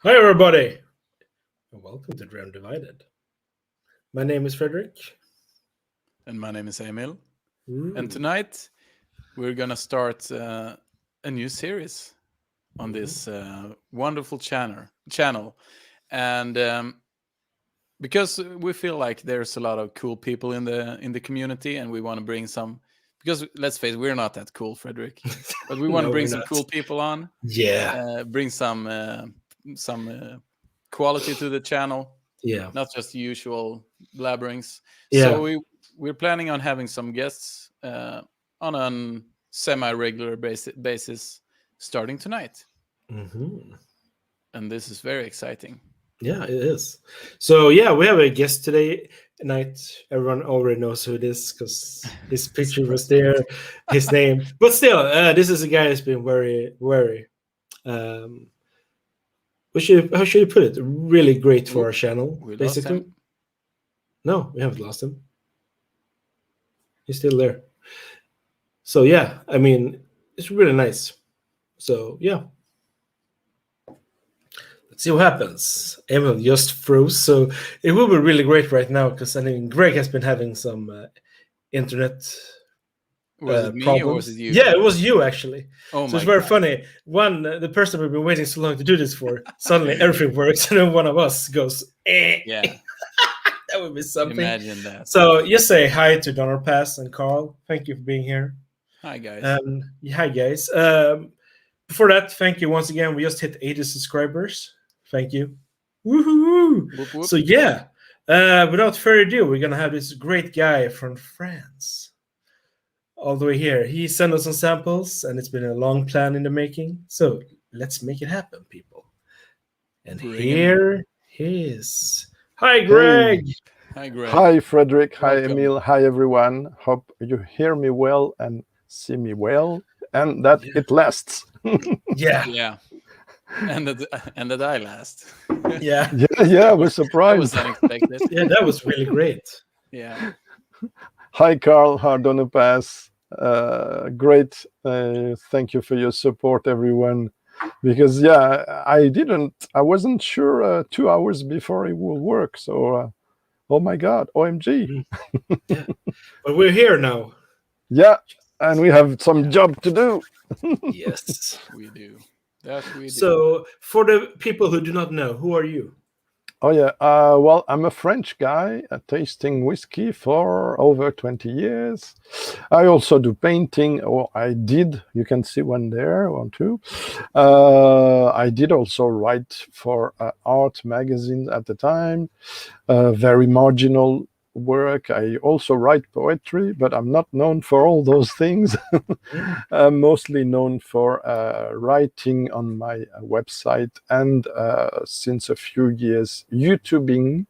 Hi, everybody, and welcome to Dram Divided. My name is FREDRIK. And my name is EMIL. Ooh. And tonight we're going to start a new series on this wonderful channel. And because we feel like there's a lot of cool people in the community, and we want to bring some, because let's face it, we're not that cool, FREDRIK, but we want to No, bring we're some not. cool people on. Yeah. Bring some quality to the channel. Yeah. Not just the usual blabberings. Yeah. So we're planning on having some guests on a semi-regular basis starting tonight. Mm-hmm. And this is very exciting. Yeah, it is. So, yeah, we have a guest today night. Everyone already knows who it is because his picture was there, his name. But still, this is a guy who's been very, how should you put it? Really great for our channel, We lost basically. him. No, we haven't lost him. He's still there. So, yeah, I mean, it's really nice. So, yeah. Let's see what happens. Emil just froze, so it will be really great right now because I mean, Greg has been having some internet Was it me problems. or was it you? Yeah, it was you actually. Oh, so it's very funny. The person we've been waiting so long to do this for, suddenly everything works, and then one of us goes, eh. Yeah. That would be something. Imagine that. So just say hi to Donner Pass and Carl. Thank you for being here. Hi, guys. Hi, guys. Before that, thank you once again. We just hit 80 subscribers. Thank you. Woohoo! Whoop, whoop. So, yeah, without further ado, we're going to have this great guy from France all the way here. He sent us some samples, and it's been a long plan in the making. So, let's make it happen, people. And here he is. Hi, Greg. Hey. Hi, Greg. Hi, FREDRIK. Hi, Welcome. EMIL. Hi, everyone. Hope you hear me well and see me well, and that it lasts. Yeah. Yeah. And that I last. Yeah. Yeah, we're surprised. That was unexpected. Yeah, that was really great. Yeah. Hi, Carl. Hi, Donner Pass. Great. Thank you for your support, everyone. Because I wasn't sure 2 hours before it will work. So, oh my God, OMG. Yeah. But we're here now. Yeah, and we have some job to do. Yes. We do. That we do. So, for the people who do not know, who are you? Oh, yeah. Well, I'm a French guy tasting whiskey for over 20 years. I also do painting, or I did. You can see one there, one, two. I did also write for art magazine at the time, very marginal work. I also write poetry, but I'm not known for all those things. I'm mostly known for writing on my website and since a few years YouTubing,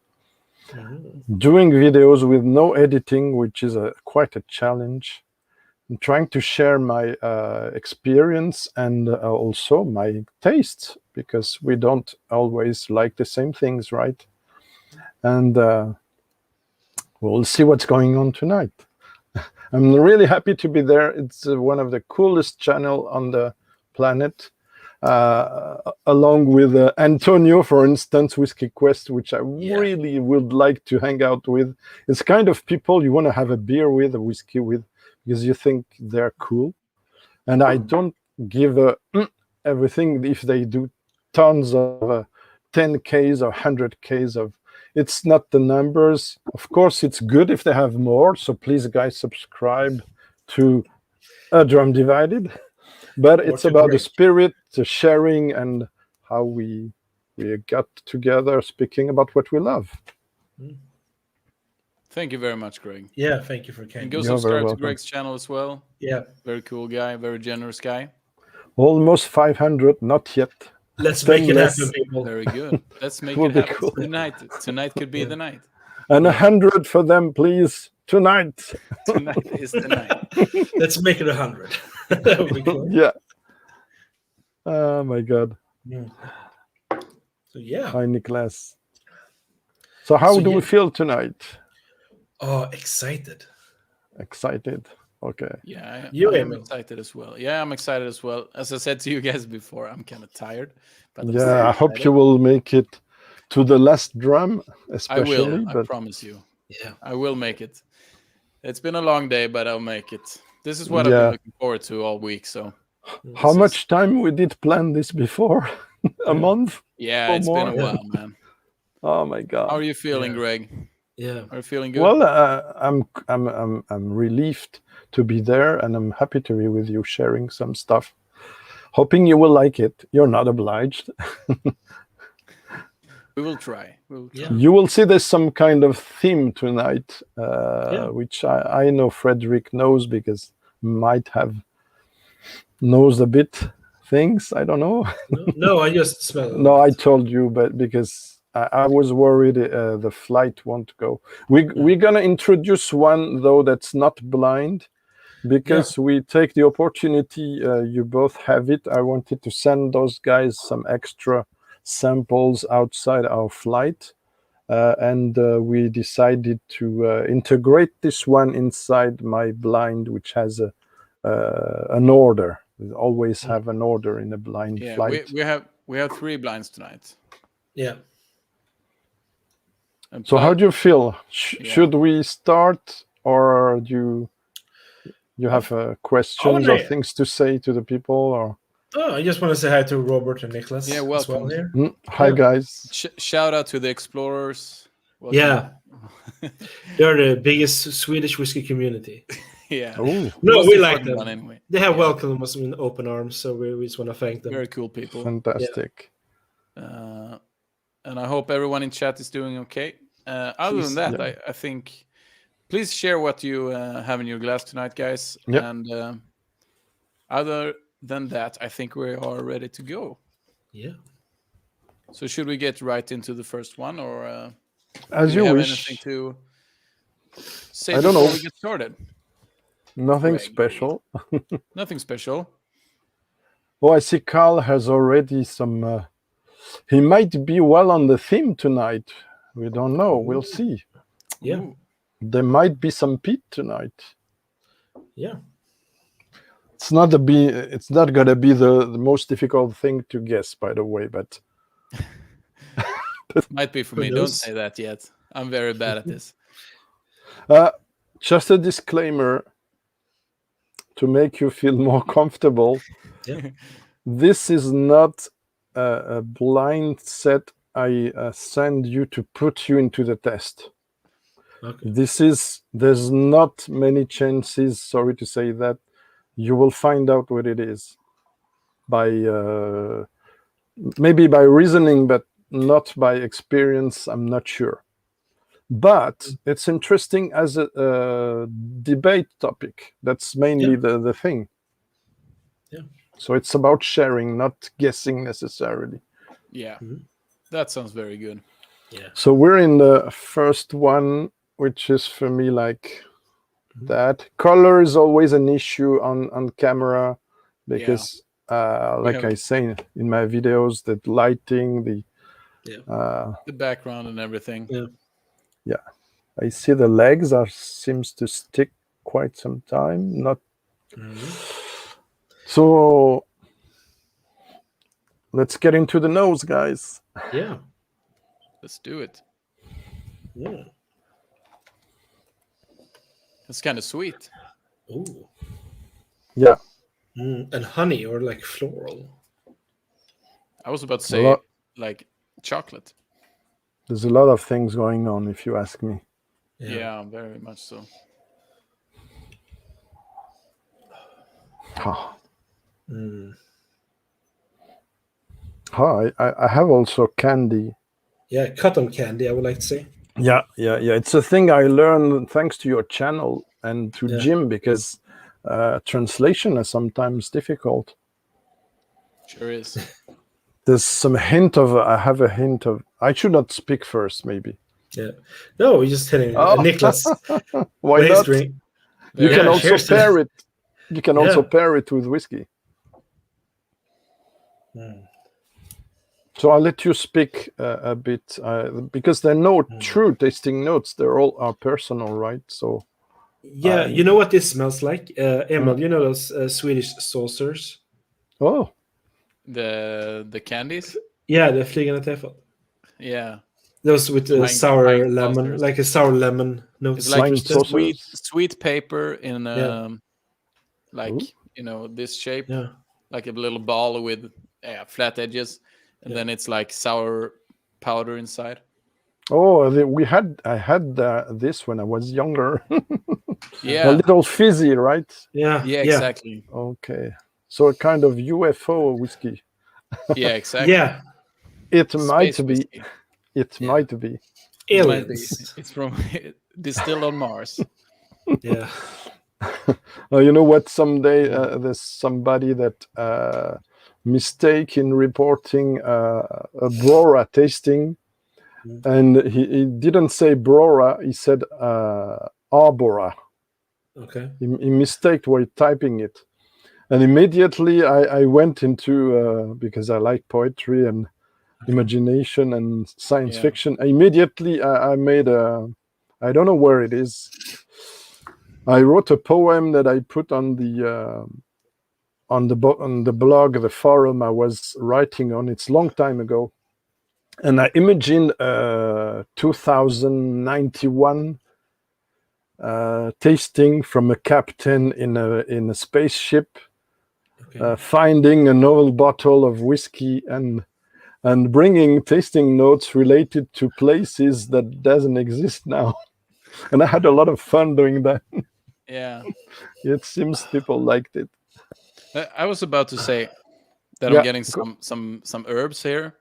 doing videos with no editing, which is quite a challenge. I'm trying to share my experience and also my tastes, because we don't always like the same things, right? And we'll see what's going on tonight. I'm really happy to be there. It's one of the coolest channels on the planet, along with Antonio, for instance, Whiskey Quest, which I really would like to hang out with. It's kind of people you want to have a beer with, a whiskey with, because you think they're cool. And I don't give everything if they do tons of 10Ks or 100Ks of. It's not the numbers. Of course, it's good if they have more. So please, guys, subscribe to Dram Divided. But it's about the spirit, the sharing, and how we got together speaking about what we love. Thank you very much, Greg. Yeah, thank you for coming. And go subscribe to Greg's channel as well. Yeah. Very cool guy, very generous guy. Almost 500, not yet. Let's make it happen, people. Very good. Let's make it happen cool. Tonight. Tonight could be the night. And 100 for them, please. Tonight. Tonight is the night. Let's make it 100. That would be cool. Yeah. Oh my God. Yeah. So yeah. Hi, Niklas. So how do we feel tonight? Oh, excited. Excited. Okay. Yeah, You, I am Emil. excited as well. Yeah, I'm excited as well. As I said to you guys before, I'm kind of tired. But I'm Yeah, still I hope excited. you will make it to the last drum, I especially. will. I But promise you. Yeah. I will make it. It's been a long day, but I'll make it. This is what I've been yeah, looking forward to all week. So how This is- much time we did plan this before? A Yeah. month? yeah, Or it's been a more? while, man. Oh my How God. are you feeling, Yeah. Greg? Yeah. Are you feeling good? Well, I'm relieved to be there, and I'm happy to be with you, sharing some stuff. Hoping you will like it. You're not obliged. We will try. We will try. Yeah. You will see there's some kind of theme tonight, Yeah. which I know FREDRIK knows, because might have knows a bit things. I don't know. No, I just smell it. No, I told you, but because I was worried the flight won't go. We're gonna introduce one though that's not blind, because we take the opportunity. You both have it. I wanted to send those guys some extra samples outside our flight, and we decided to integrate this one inside my blind, which has an order. We always have an order in a blind Yeah, flight. we have 3 blinds tonight. Yeah. And So how plus- do you feel? Yeah. Should we start, or do you have questions or wanna- things to say to the people? Or Oh, I just want to say hi to Robert and Nicholas. Yeah, as welcome. well here. Hi, Yeah. guys. shout out to the explorers. Welcome. Yeah. They're the biggest Swedish whiskey community. Yeah. Oh, No, Most we like important them. one anyway. They have Yeah. welcomed us with open arms, so we just want to thank them. Very cool people. fantastic. And I hope everyone in chat is doing okay. Other than Please, that, yeah. I think please share what you have in your glass tonight, guys. Yep. And other than that, I think we are ready to go. Yeah. So should we get right into the first one, or As do we you have wish. anything to say I don't before know. we get started? Nothing Greg. special. Nothing special. Oh, I see Carl has already some. He might be well on the theme tonight. We don't know. We'll see. Yeah. Ooh. There might be some Pete tonight. Yeah. It's not gonna be the most difficult thing to guess, by the way. But Might be for Who me. Don't knows? say that yet. I'm very bad at this. just a disclaimer to make you feel more comfortable. Yeah. This is not a blind set I send you to put you into the test. Okay. There's not many chances, sorry to say that, you will find out what it is by maybe by reasoning, but not by experience. I'm not sure. But it's interesting as a debate topic. That's mainly the thing. Yeah. So it's about sharing, not guessing necessarily. Yeah. Mhm. That sounds very good. Yeah. So we're in the first one, which is for me like that. Color is always an issue on camera, because like have- I say in my videos, that lighting, the The background and everything. Yeah. I see the legs seems to stick quite some time. Not so. Let's get into the nose, guys. Yeah. Let's do it. Yeah. It's kind of sweet. Ooh. Yeah. And honey or like floral. I was about to A say lot- like chocolate. There's a lot of things going on, if you ask me. Yeah, very much so. Oh. Mm. Oh, I have also candy. Yeah, cotton candy, I would like to say. Yeah. It's a thing I learned thanks to your channel and to Yeah. Jim, because translation is sometimes difficult. Sure is. There's some hint of. I have a hint of. I should not speak first, maybe. Yeah. No, we're just hitting Oh. Nicholas. Why with his not? drink. You Very can Yeah, also cheers to pair that. it. You can also Yeah. pair it with whiskey. Mm. So I'll let you speak a bit, because there are no true tasting notes. They're all are personal, right? So Yeah, you know what this smells like? Emil, you know those Swedish saucers? Oh, The candies. Yeah, the Flygande Tefat. Yeah, Those with sour flying lemon, saucers. like a sour lemon note. It's like Flying citrus taste. saucers. sweet paper in Yeah. like Ooh. this shape, Yeah. like a little ball with flat edges, and then it's like sour powder inside. Oh, I had this when I was younger. Yeah, A little fizzy, right? Yeah. yeah, exactly. Okay. So a kind of UFO whiskey. Yeah, exactly. Yeah. It Space might be. whiskey. It Yeah. might be. It might be. Aliens. It's from distilled on Mars. Yeah. You know what? Someday there's somebody that mistake in reporting a Brora tasting, and he didn't say Brora. He said Arbora. Okay. He mistaked while typing it, and immediately I went into because I like poetry and imagination and science fiction. Immediately I made I don't know where it is. I wrote a poem that I put on the blog, the forum I was writing on. It's a long time ago, and I imagined 2091 tasting from a captain in a spaceship, finding an old bottle of whiskey and bringing tasting notes related to places that doesn't exist now. And I had a lot of fun doing that. Yeah. It seems people liked it. I was about to say that I'm getting some herbs here.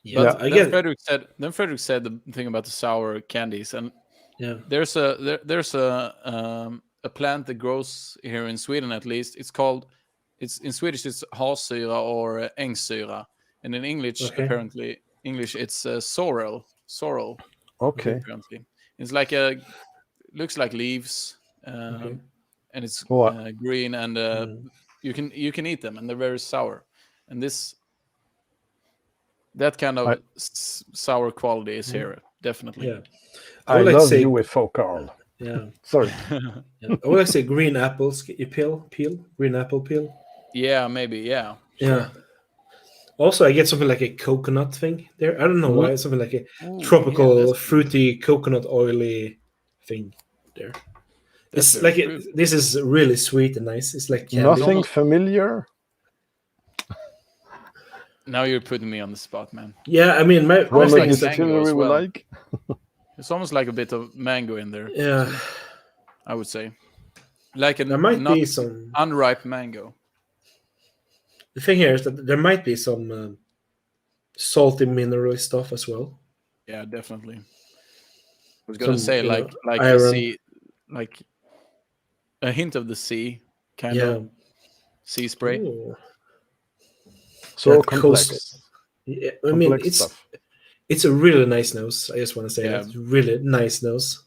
Yeah, but then Fredrik said the thing about the sour candies, and there's a plant that grows here in Sweden, at least. It's in Swedish it's havsyra or ängssyra, and in English apparently it's sorrel. Okay. Apparently it's like looks like leaves, and it's green, and you can eat them, and they're very sour, and that kind of sour quality is here, definitely. Yeah, I love UFO, Carl. Yeah, sorry. I would like to say green apples peel, green apple peel. Yeah, maybe. Yeah. Sure. Yeah. Also, I get something like a coconut thing there. I don't know why. It's something like a tropical, fruity, coconut oily thing there. It's like this is really sweet and nice. It's like candy. Nothing familiar. Now you're putting me on the spot, man. Yeah, I mean, my distillery we like. It's almost like a bit of mango in there. Yeah, I would say, like there might be some unripe mango. The thing here is that there might be some salty mineral stuff as well. Yeah, definitely. I was gonna say like iron. the sea, like a hint of the sea, kind of sea spray. Ooh. So that complex. Yeah, I mean, it's a really nice nose. I just want to say that. It's really nice nose.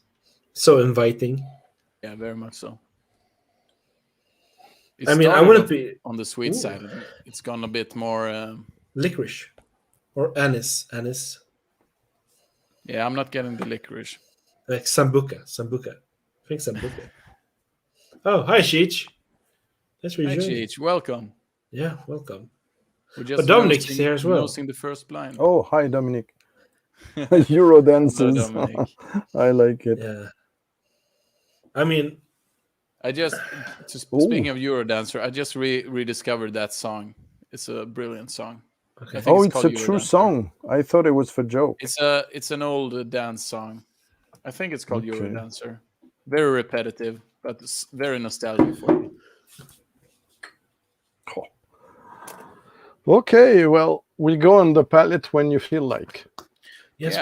So inviting. Yeah, very much so. I mean, I wouldn't be on the sweet side. It's gone a bit more licorice or anise. Yeah, I'm not getting the licorice. Like sambuca. I think sambuca. Oh, hi, Cheech. That's where you're joining. Cheech, welcome. Yeah, welcome. But Dominic's here as well. Nosing the first blind. Oh, hi, Dominic. Euro dances. I like it. Yeah. I mean, speaking of Eurodancer, I just rediscovered that song. It's a brilliant song. Okay. It's a true song. I thought it was for joke. It's an old dance song. I think it's called Eurodancer. Very repetitive, but very nostalgic for me. Cool. Okay, well, we go on the palette when you feel like. Yes,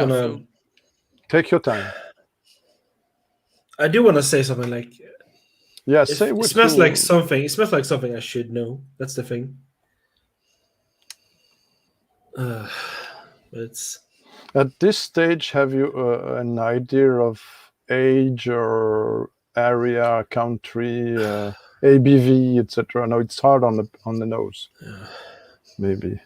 take your time. I do want to say something like. Yeah, say what it smells like something. It smells like something I should know. That's the thing. But it's. At this stage, have you an idea of age or area, country, ABV, etc.? No, it's hard on the nose. Maybe.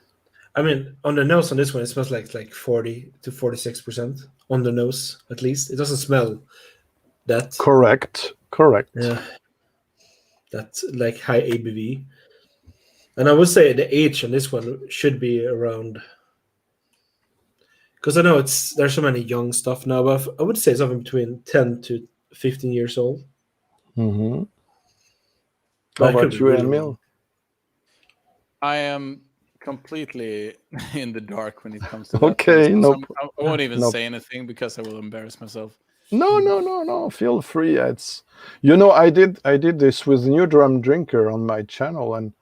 I mean, on the nose on this one, it smells like 40 to 46% on the nose, at least. It doesn't smell that. Correct. Correct. Yeah, that's like high ABV. And I would say the age on this one should be around, because I know there's so many young stuff now, but I would say something between 10 to 15 years old. Mm-hmm. But How I could about be you, really Emil? wrong. I am completely in the dark when it comes to that. Okay, So no, I won't even no. say anything because I will embarrass myself. No. Feel free. It's I did this with New Dram Drinker on my channel, and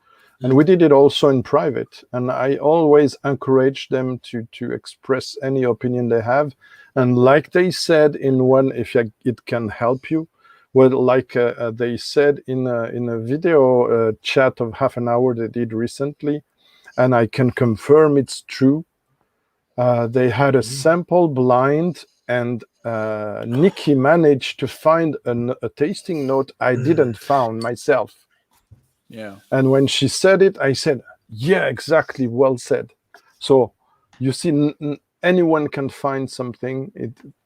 we did it also in private. And I always encourage them to express any opinion they have. And like they said in one, if it can help you, well, like they said in a video chat of half an hour they did recently, and I can confirm it's true. They had a sample blind, and Nikki managed to find a tasting note I didn't found myself. Yeah. And when she said it, I said, yeah, exactly, well said. So you see, anyone can find something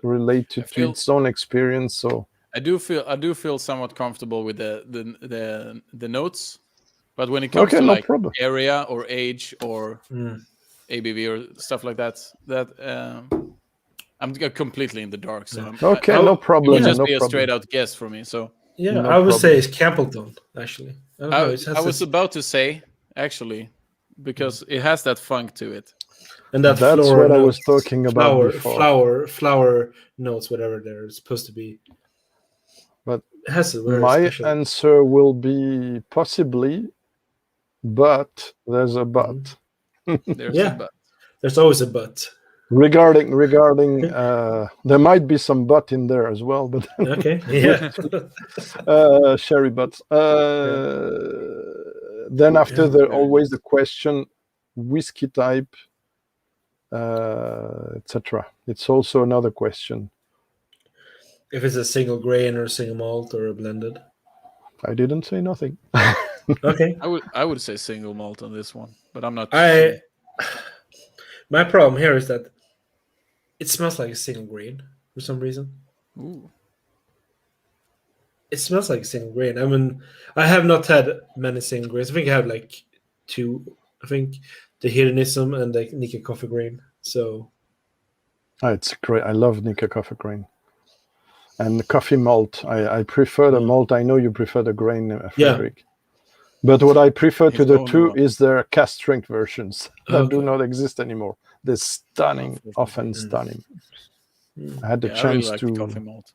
related to its own experience. So I do feel somewhat comfortable with the notes, but when it comes to like problem. area or age or ABV or stuff like that, I'm completely in the dark. So no problem. It would just no be a problem. straight out guess for me. So Yeah, No I would say problem. it's Campbellton, actually. I don't know. It has I was about to say actually, because it has that funk to it. and that That's floral what I notes, was talking about before. flower notes, whatever they're supposed to be. But it has a very my special. answer will be possibly, but there's a but. There's a but. There's always a but. Regarding there might be some but in there as well, but Okay, yeah. sherry butts. Then after there's always the question, whiskey type, etc. It's also another question. If it's a single grain or a single malt or a blended. I didn't say nothing. Okay. I would say single malt on this one, but I'm not. My problem here is that it smells like a single grain for some reason. Ooh. It smells like a single grain. I mean, I have not had many single grains. I think I have like 2. I think the Hedonism and the Nika Coffee Grain. So it's great. I love Nika Coffee Grain. And the coffee malt. I prefer the malt. I know you prefer the grain, FREDRIK. But what I prefer to the two is their cast strength versions that do not exist anymore. They're stunning, often stunning. I had the chance to coffee malt.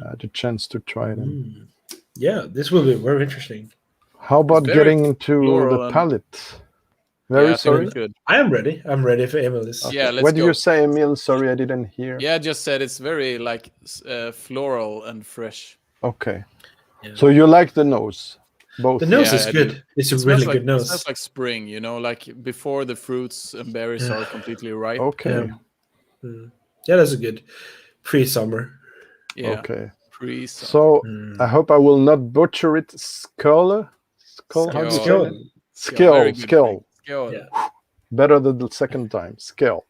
I had the chance to try them. Yeah, this will be very interesting. How about getting into the palate? Very sorry. I am ready. I'm ready for EMIL. Okay. Yeah, let's what go. do you say, Emil? Sorry, I didn't hear. Yeah, I just said it's very like floral and fresh. Okay. Yeah. So you like the nose? Both. The nose is good. It's a really good nose. It smells like spring, like before the fruits and berries are completely ripe. Okay. Yeah, that's a good pre-summer. Yeah. Okay. Pre-summer. So I hope I will not butcher it. Skull. Skill. Yeah. Better than the second time. Skill.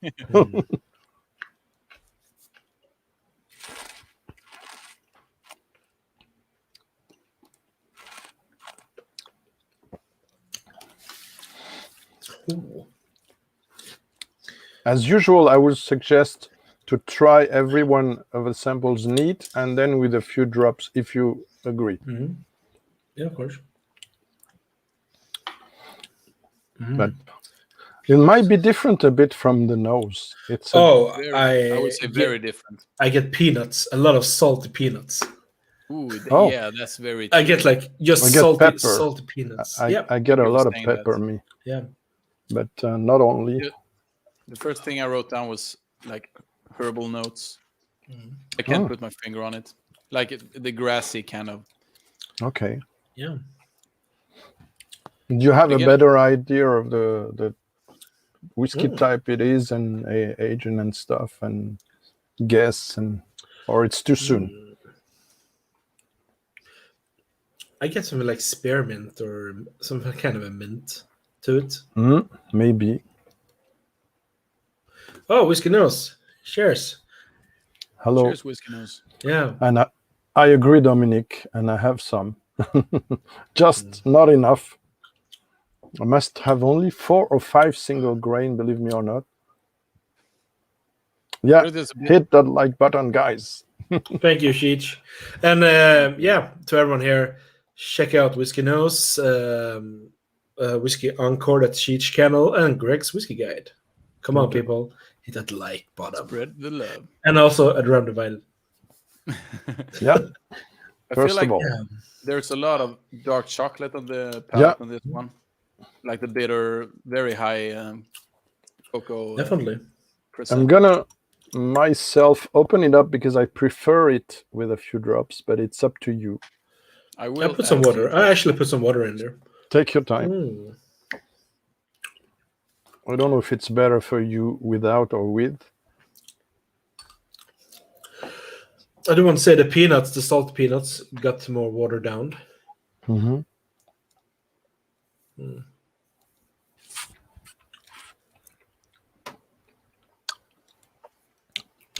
As usual, I would suggest to try every one of the samples neat and then with a few drops if you agree. Yeah, of course. But it might be different a bit from the nose. It's I would say very different. I get peanuts, a lot of salty peanuts. Ooh, yeah, that's very. I get like just salty peanuts. I get a lot of pepper. Me. Yeah, but not only. The first thing I wrote down was like herbal notes. I can't put my finger on it, like the grassy kind of. Okay. Yeah. Do you have a better idea of the whiskey type it is and aging and stuff and guess or it's too soon? I get something like spearmint or some kind of a mint to it. Maybe. Oh, Whiskey Nose. Cheers. Hello. Cheers, Whiskey Nose. Yeah. And I agree, Dominic, and I have some. Just not enough. I must have only 4 or 5 single grain, believe me or not. Yeah, It is a bit- hit that like button, guys. Thank you, Cheech. And yeah, to everyone here, check out Whiskey Knows, Whiskey Encore, that's Cheech channel, and Greg's Whiskey Guide. Come on, Okay. people. Hit that like button. Spread the love. And also a Dram Divided. Yeah. I First feel like of all, there's a lot of dark chocolate on the palate on this one. Like the bitter, very high cocoa. Definitely. Percent. I'm gonna myself open it up because I prefer it with a few drops, but it's up to you. I I will put some add water. some- I actually put some water in there. Take your time. Mm. I don't know if it's better for you without or with. I do want to say the peanuts, the salt peanuts, got more watered down. Mm-hmm.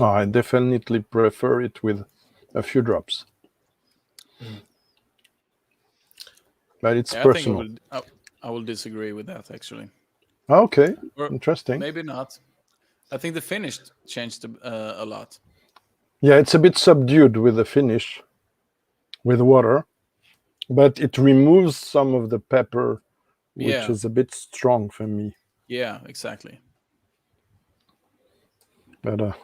I definitely prefer it with a few drops. But it's Yeah, personal. I will disagree with that actually. Okay, Or interesting. maybe not. I think the finish changed a lot. Yeah, it's a bit subdued with the finish, with water, but it removes some of the pepper, which Yeah. is a bit strong for me. Yeah, exactly. But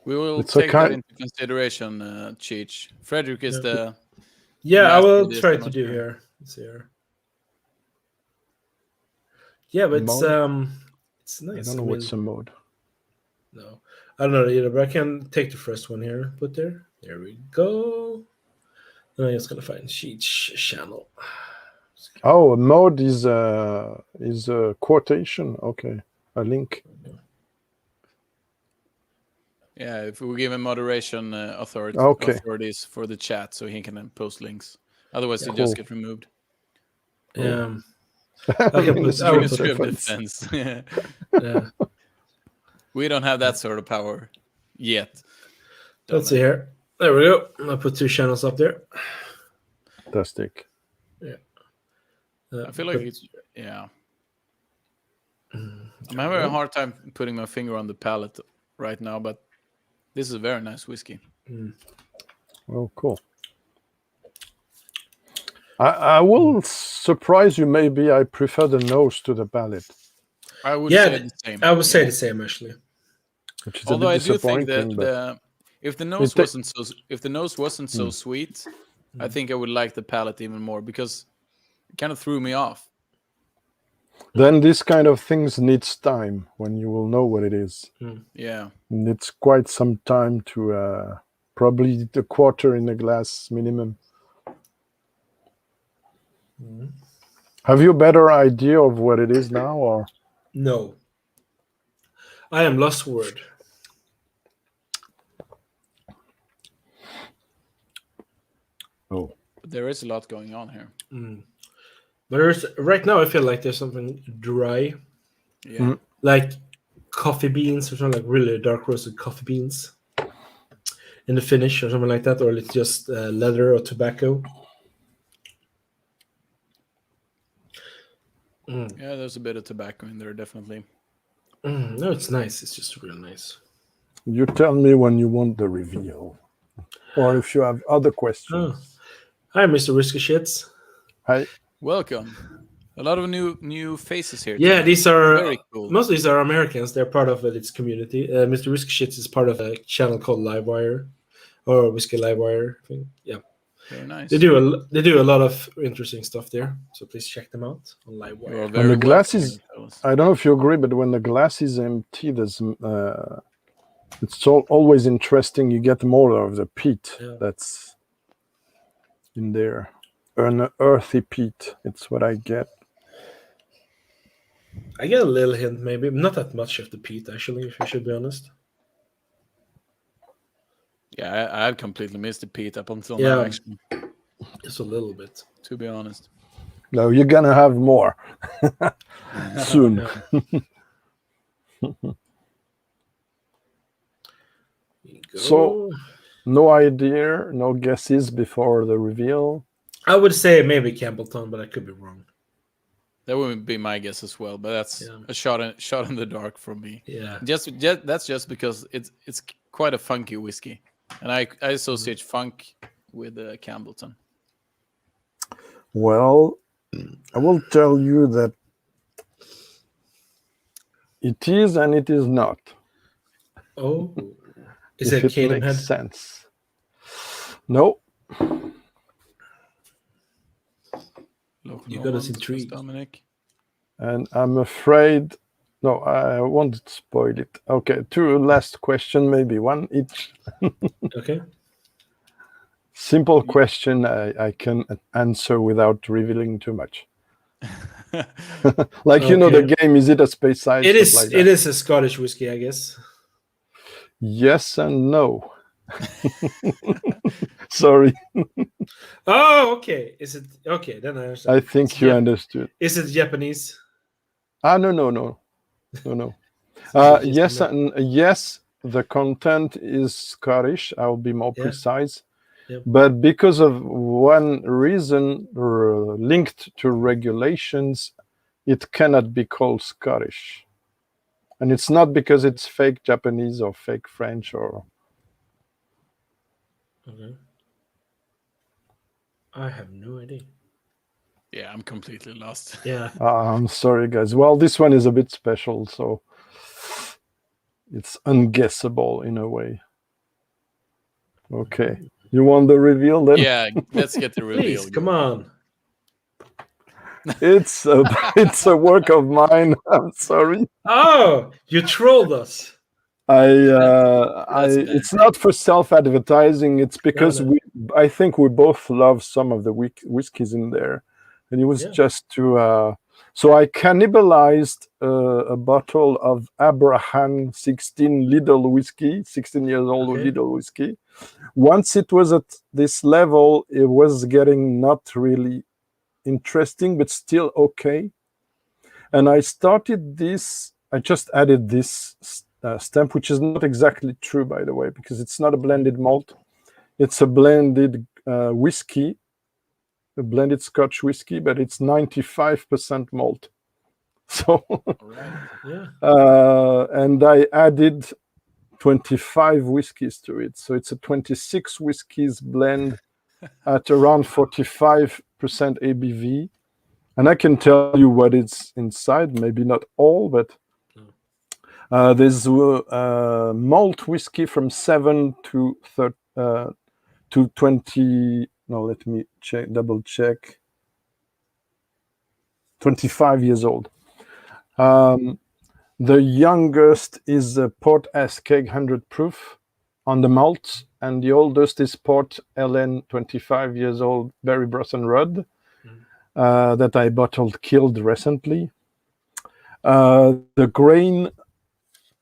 We will It's a take that kind- into consideration, Cheech. FREDRIK is the Yeah, I master will of this, try I'm to not do sure. here. Let's see here. Yeah, but it's I nice. don't know what's a mode. No, I don't know either, but I can take the first one here. Put there. There we go. And I'm just gonna find Cheech channel. Oh, a mode is a quotation. Okay, a link. Yeah, if we give him moderation Okay. authorities for the chat, so he can then post links. Otherwise, Yeah. they just Cool. get removed. I can put. I will put Ministry of Defense. Defense. yeah. We don't have that sort of power yet. Let's see here. There we go. I'll put 2 channels up there. Fantastic. I feel like it's I'm having a hard time putting my finger on the palate right now, but this is a very nice whiskey. Oh, cool. I will surprise you. Maybe I prefer the nose to the palate, I would Yeah, say the same. I would say Yeah. the same actually. which is Although a I bit do think disappointing. that but if the nose wasn't so sweet, I think I would like the palate even more because it kind of threw me off. then this kind of things needs time when you will know what it is. Yeah. And it's quite some time to probably a quarter in a glass minimum. Have you a better idea of what it is now, or? No. I am lost for word. Oh, But there is a lot going on here. But there's right now I feel like there's something dry. Yeah. Like coffee beans or something, like really dark roasted coffee beans in the finish or something like that, or it's just leather or tobacco. Yeah, there's a bit of tobacco in there, definitely. No, it's nice. It's just real nice. you tell me when you want the reveal, or if you have other questions. Hi, Mr. Whiskey Shits. Hi. Welcome. A lot of new faces here. Yeah, tonight. these are Very cool. most of these are Americans. They're part of its community. Mr. Whiskey Shits is part of a channel called Livewire or Whiskey Livewire. I think. Yeah, Very nice. they do a lot of interesting stuff there. So please check them out on You are Livewire. very the glass welcome, is- fellas. I don't know if you agree, but when the glass is empty, there's it's always interesting. You get more of the peat that's in there, an earthy peat. It's what I get. I get a little hint, maybe not that much of the peat actually, if I should be honest. Yeah, I had completely missed the peat up until Yeah. now, actually, Just a little bit. to be honest. No, you're gonna have more soon. Here you go. So, No idea, no guesses before the reveal. I would say maybe Campbellton, but I could be wrong. That would be my guess as well, but that's a shot in the dark from me. Yeah. That's just because it's quite a funky whiskey, and I associate funk with Campbellton. Well, I will tell you that it is and it is not. Oh, is if it it Cadenhead? makes sense. No. You got us intrigued, Dominic. And I'm afraid, no, I won't spoil it. Okay, two last question, maybe one each. Okay. Simple question I can answer without revealing too much. Like, you know, the game, is it a space size? It is. Like it is a Scottish whiskey, I guess. Yes and no. Sorry. Oh, okay. Is it okay? Then I understand. I think you understood. Is it Japanese? No. Yes, and yes, the content is Scottish. I'll be more precise. Yep. But because of one reason linked to regulations, it cannot be called Scottish. And it's not because it's fake Japanese or fake French or... Okay. I have no idea. Yeah, I'm completely lost. Yeah. I'm sorry, guys. Well, this one is a bit special, so it's unguessable in a way. Okay. You want the reveal then? Yeah, let's get the reveal. Please, come on. It's a work of mine. I'm sorry. Oh, you trolled us. It's not for self-advertising. It's because I think we both love some of the whiskeys in there, and it was just to. So I cannibalized a bottle of Abraham 16 Lidl whiskey, 16 years old Lidl whiskey. Once it was at this level, it was getting not really interesting, but still okay. And I started this. I just added this stamp, which is not exactly true, by the way, because it's not a blended malt. It's a blended whiskey, a blended Scotch whiskey, but it's 95% malt. So, and I added 25 whiskeys to it. So it's a 26 whiskeys blend at around 45% ABV. And I can tell you what is inside, maybe not all, but there's malt whiskey from 7 to 20. No, let me double check. 25 years old. The youngest is Port Askeg 100 proof on the malt, and the oldest is Port Ellen 25 years old Berry Brosson Rudd that I bottled killed recently. The grain,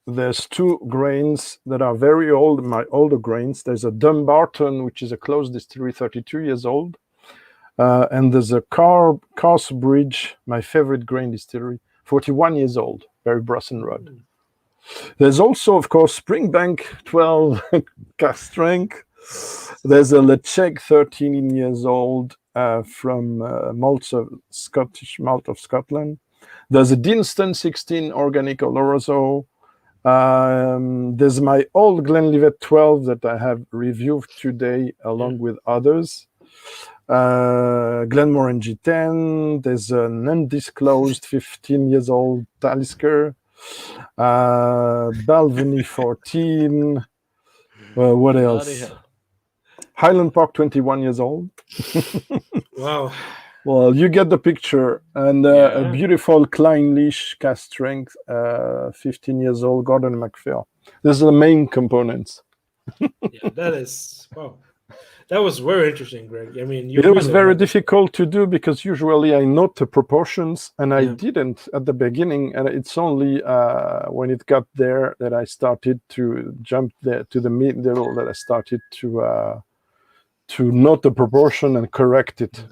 there's two grains that are very old, my older grains. There's a Dumbarton, which is a closed distillery, 32 years old. And there's a Carsbridge, my favorite grain distillery, 41 years old, Berry Brosson Rudd. There's also, of course, Springbank 12 cask strength. There's a Lecheg 13 years old from Scottish malt of Scotland. There's a Dinston 16 organic Oloroso. There's my old Glenlivet 12 that I have reviewed today along with others. Glenmorangie 10. There's an undisclosed 15 years old Talisker. Balvenie 14. What else? Highland Park 21 years old. Wow. Well, you get the picture. And a beautiful Kleinlich cask strength, 15 years old, Gordon MacPhail. These are the main components. Yeah, that is, wow. That was very interesting, Greg. I mean, it was very difficult to do because usually I note the proportions, and I didn't at the beginning. And it's only when it got there that I started to jump there to the middle that I started to note the proportion and correct it.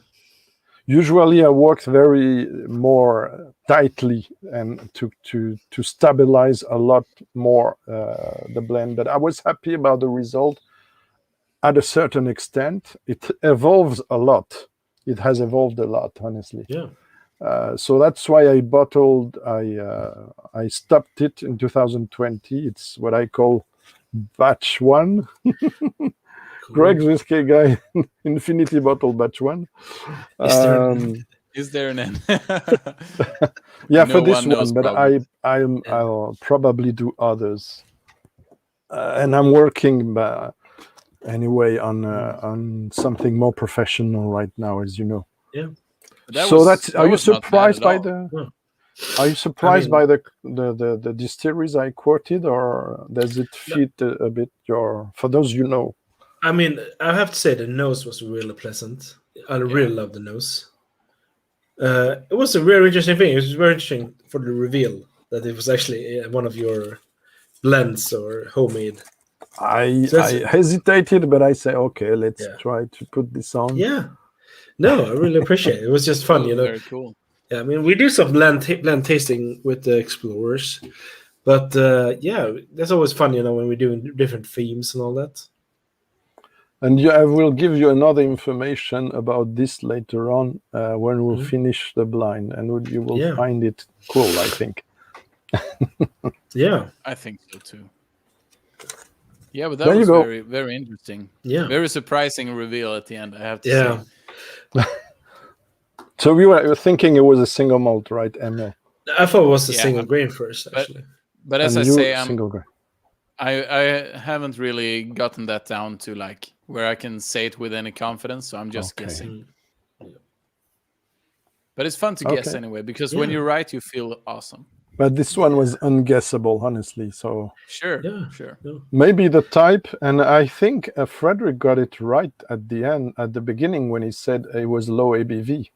Usually I worked very more tightly and to stabilize a lot more the blend. But I was happy about the result. at a certain extent. It evolves a lot. It has evolved a lot, honestly. Yeah. So that's why I bottled. I stopped it in 2020. It's what I call batch one. Cool. Greg's Whiskey Guide Infinity Bottle Batch 1. Is there an Is there an end? Yeah, No for this one knows one, but probably. I'll probably do others. And I'm working anyway on something more professional right now, as you know. Yeah. Are you was not bad surprised at by all. the? No. Are you surprised mean- by the distilleries I quoted, or does it fit a bit your? For those you know. I mean, I have to say the nose was really pleasant. I really love the nose. It was a very interesting thing. It was very interesting for the reveal that it was actually one of your blends or homemade. I So that's- hesitated, but I say, okay, let's Yeah. try to put this on. Yeah. No, I really appreciate it. It was just fun, Oh, you know. very cool. Yeah, I mean, we do some blend tasting with the explorers, but yeah, that's always fun, you know, when we're doing different themes and all that. And I will give you another information about this later on when we'll finish the blind, and you will find it cool, I think. Yeah. I think so too. Yeah, but that There you was go. very, very interesting. Yeah. Very surprising reveal at the end, I have to Yeah. say. So we were thinking it was a single malt, right, EMIL? I thought it was a Yeah, single grain first, actually. But as And I you say, single grain. I haven't really gotten that down to like where I can say it with any confidence, so I'm just guessing. But it's fun to guess anyway, because when you're right, you feel awesome. But this one was unguessable, honestly. So Sure, Yeah. sure. Yeah. maybe the type, and I think FREDRIK got it right at the end, at the beginning, when he said it was low ABV,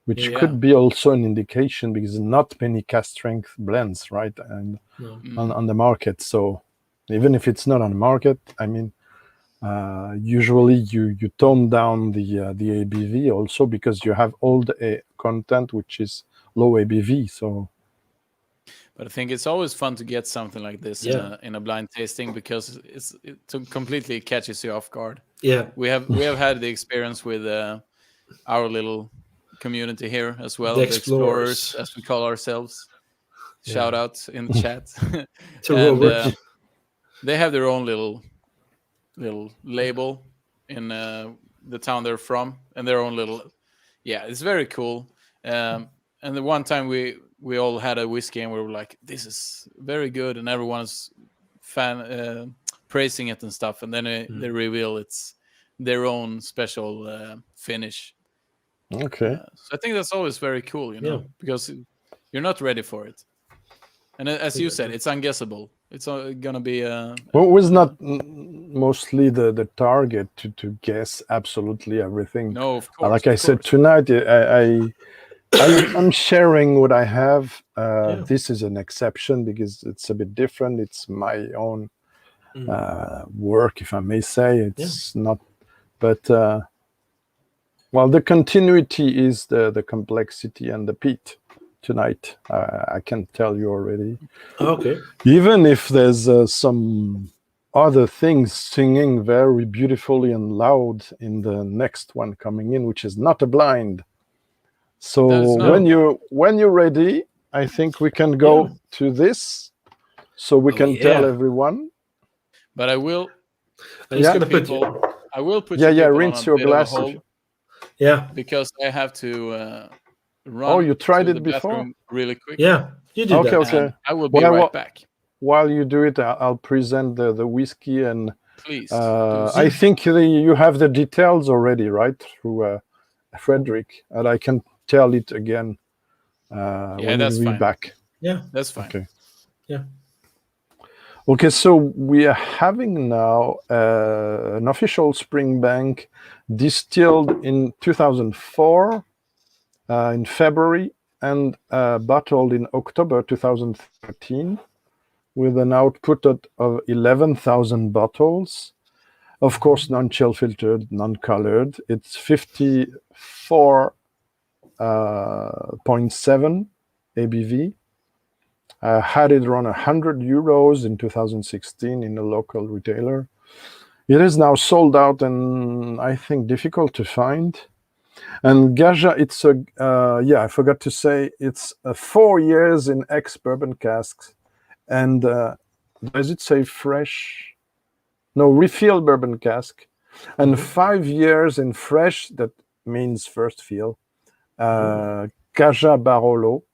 which could be also an indication because not many cask strength blends, right, and on the market. So even if it's not on the market, I mean, usually you tone down the ABV also because you have all the content which is low ABV. So. But I think it's always fun to get something like this in a blind tasting because it completely catches you off guard. Yeah. We have had the experience with our little community here as well, The the explorers, as we call ourselves. Shout out in the chat. To Robert. They have their own little label in the town they're from, and their own little. Yeah, it's very cool. And the one time we all had a whiskey and we were like, this is very good, and everyone's praising it and stuff, and then they reveal it's their own special finish. Okay. So I think that's always very cool, you know, because you're not ready for it. And as you said, it's unguessable. It's gonna be well, it was not mostly the target to guess absolutely everything. No, of course. Like I said tonight, I'm sharing what I have. This is an exception because it's a bit different. It's my own work, if I may say. It's not, but well, the continuity is the complexity and the peat tonight. I can tell you already. Okay. Even if there's some other things singing very beautifully and loud in the next one coming in, which is not a blind. So when you're ready, I think we can go to this, so we can tell everyone. But I will. I'm just gonna put I will put. Rinse your glasses. Yeah. Because I have to run. Oh, you tried to it the before? bathroom really quick. Yeah, you did that. Okay. I will be right back. While you do it, I'll present the whiskey, and please. I think you have the details already, right, through FREDRIK, and I can tell it again when that's we're fine. back. Yeah, that's fine. Okay. Yeah. Okay, so we are having now an official Springbank distilled in 2004 in February and bottled in October 2013 with an output of 11,000 bottles. Of course, non-chill filtered, non-colored. It's 54.7 ABV. I had it around €100 in 2016 in a local retailer. It is now sold out and I think difficult to find. And Gaja, it's a I forgot to say it's 4 years in ex-bourbon casks, and does it say fresh? No, refill bourbon cask, and 5 years in fresh. That means first fill. Gaja Barolo.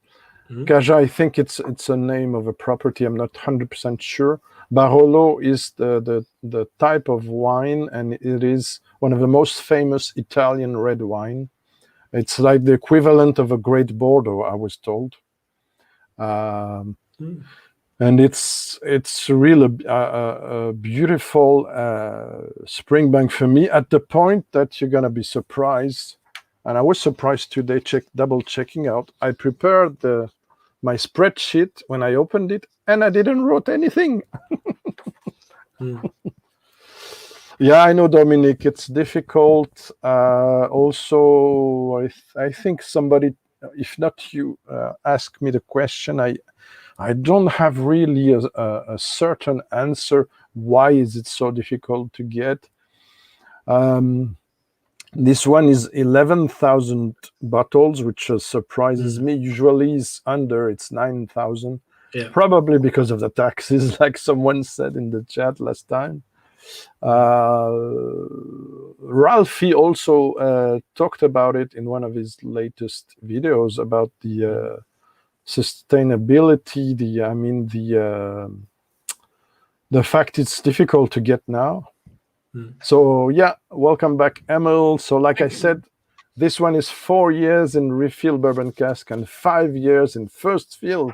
Gaja, I think it's a name of a property. I'm not 100% sure. Barolo is the type of wine, and it is one of the most famous Italian red wine. It's like the equivalent of a Great Bordeaux, I was told. And it's really a beautiful Springbank for me, at the point that you're gonna be surprised. And I was surprised today, double checking out. I prepared my spreadsheet when I opened it, and I didn't wrote anything. Yeah, I know, Dominic, it's difficult. Also, I think somebody, if not you, asked me the question. I don't have really a certain answer. Why is it so difficult to get? This one is 11,000 bottles, which surprises me. Usually it's 9,000. Yeah. Probably because of the taxes, like someone said in the chat last time. Ralphie also talked about it in one of his latest videos about the sustainability, the fact it's difficult to get now. So yeah, welcome back, EMIL. So like I said, this one is 4 years in refill bourbon cask and 5 years in first fill.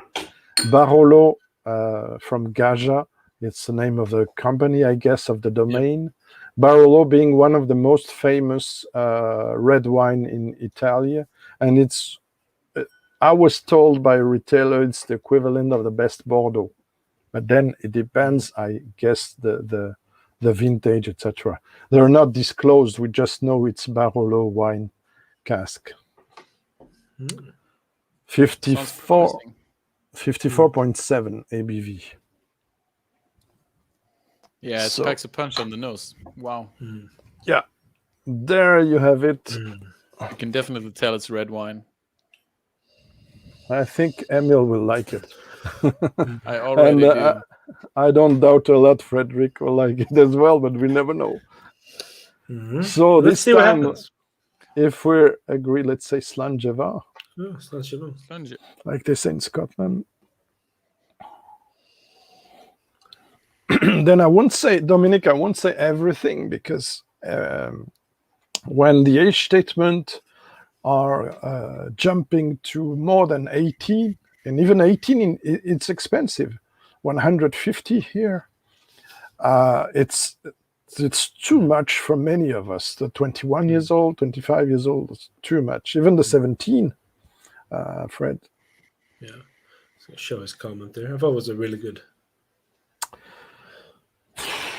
Barolo from Gaja. It's the name of the company, I guess, of the domain. Yep. Barolo being one of the most famous red wine in Italy. And it's, I was told by a retailer, it's the equivalent of the best Bordeaux. But then it depends, I guess, the vintage, etc. They're not disclosed. We just know it's Barolo wine cask. 54.7 ABV. Yeah, it packs a punch on the nose. Wow. Yeah, there you have it. You can definitely tell it's red wine. I think EMIL will like it. I already do. I don't doubt a lot FREDRIK will like it as well, but we never know. So let's see what happens. If we agree, let's say Slangeva. Oh, Slangeva. Like they say in Scotland. Then I won't say, Dominic, I won't say everything, because when the age statement are jumping to more than 18, and even 18, it's expensive. 150 here. It's too much for many of us. The 21 years old, 25 years old is too much. Even the 17, Fred. Yeah, so show his comment there. I thought it was a really good.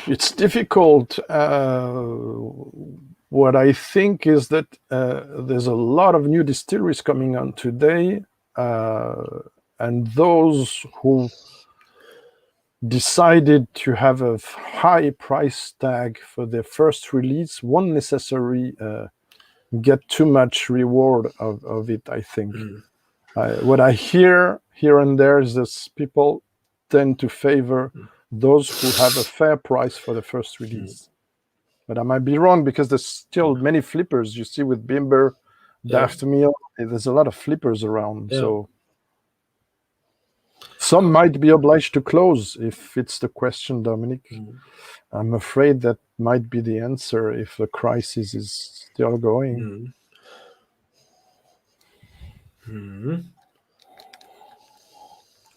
It's difficult. What I think is that there's a lot of new distilleries coming on today, and those who decided to have a high price tag for their first release won't necessarily get too much reward of it, I think. What I hear here and there is that people tend to favor those who have a fair price for the first release. But I might be wrong, because there's still many flippers. You see with Bimber, Daft Meal, there's a lot of flippers around. So some might be obliged to close, if it's the question, Dominic. I'm afraid that might be the answer if the crisis is still going.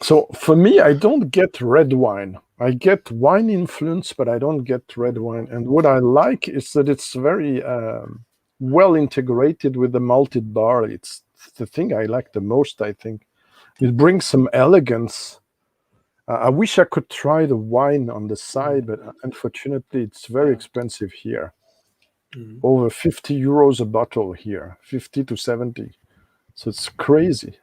So for me, I don't get red wine. I get wine influence, but I don't get red wine. And what I like is that it's very well integrated with the malted barley. It's the thing I like the most, I think. It brings some elegance. I wish I could try the wine on the side, but unfortunately, it's very expensive here. Over 50 euros a bottle here, 50 to 70. So it's crazy.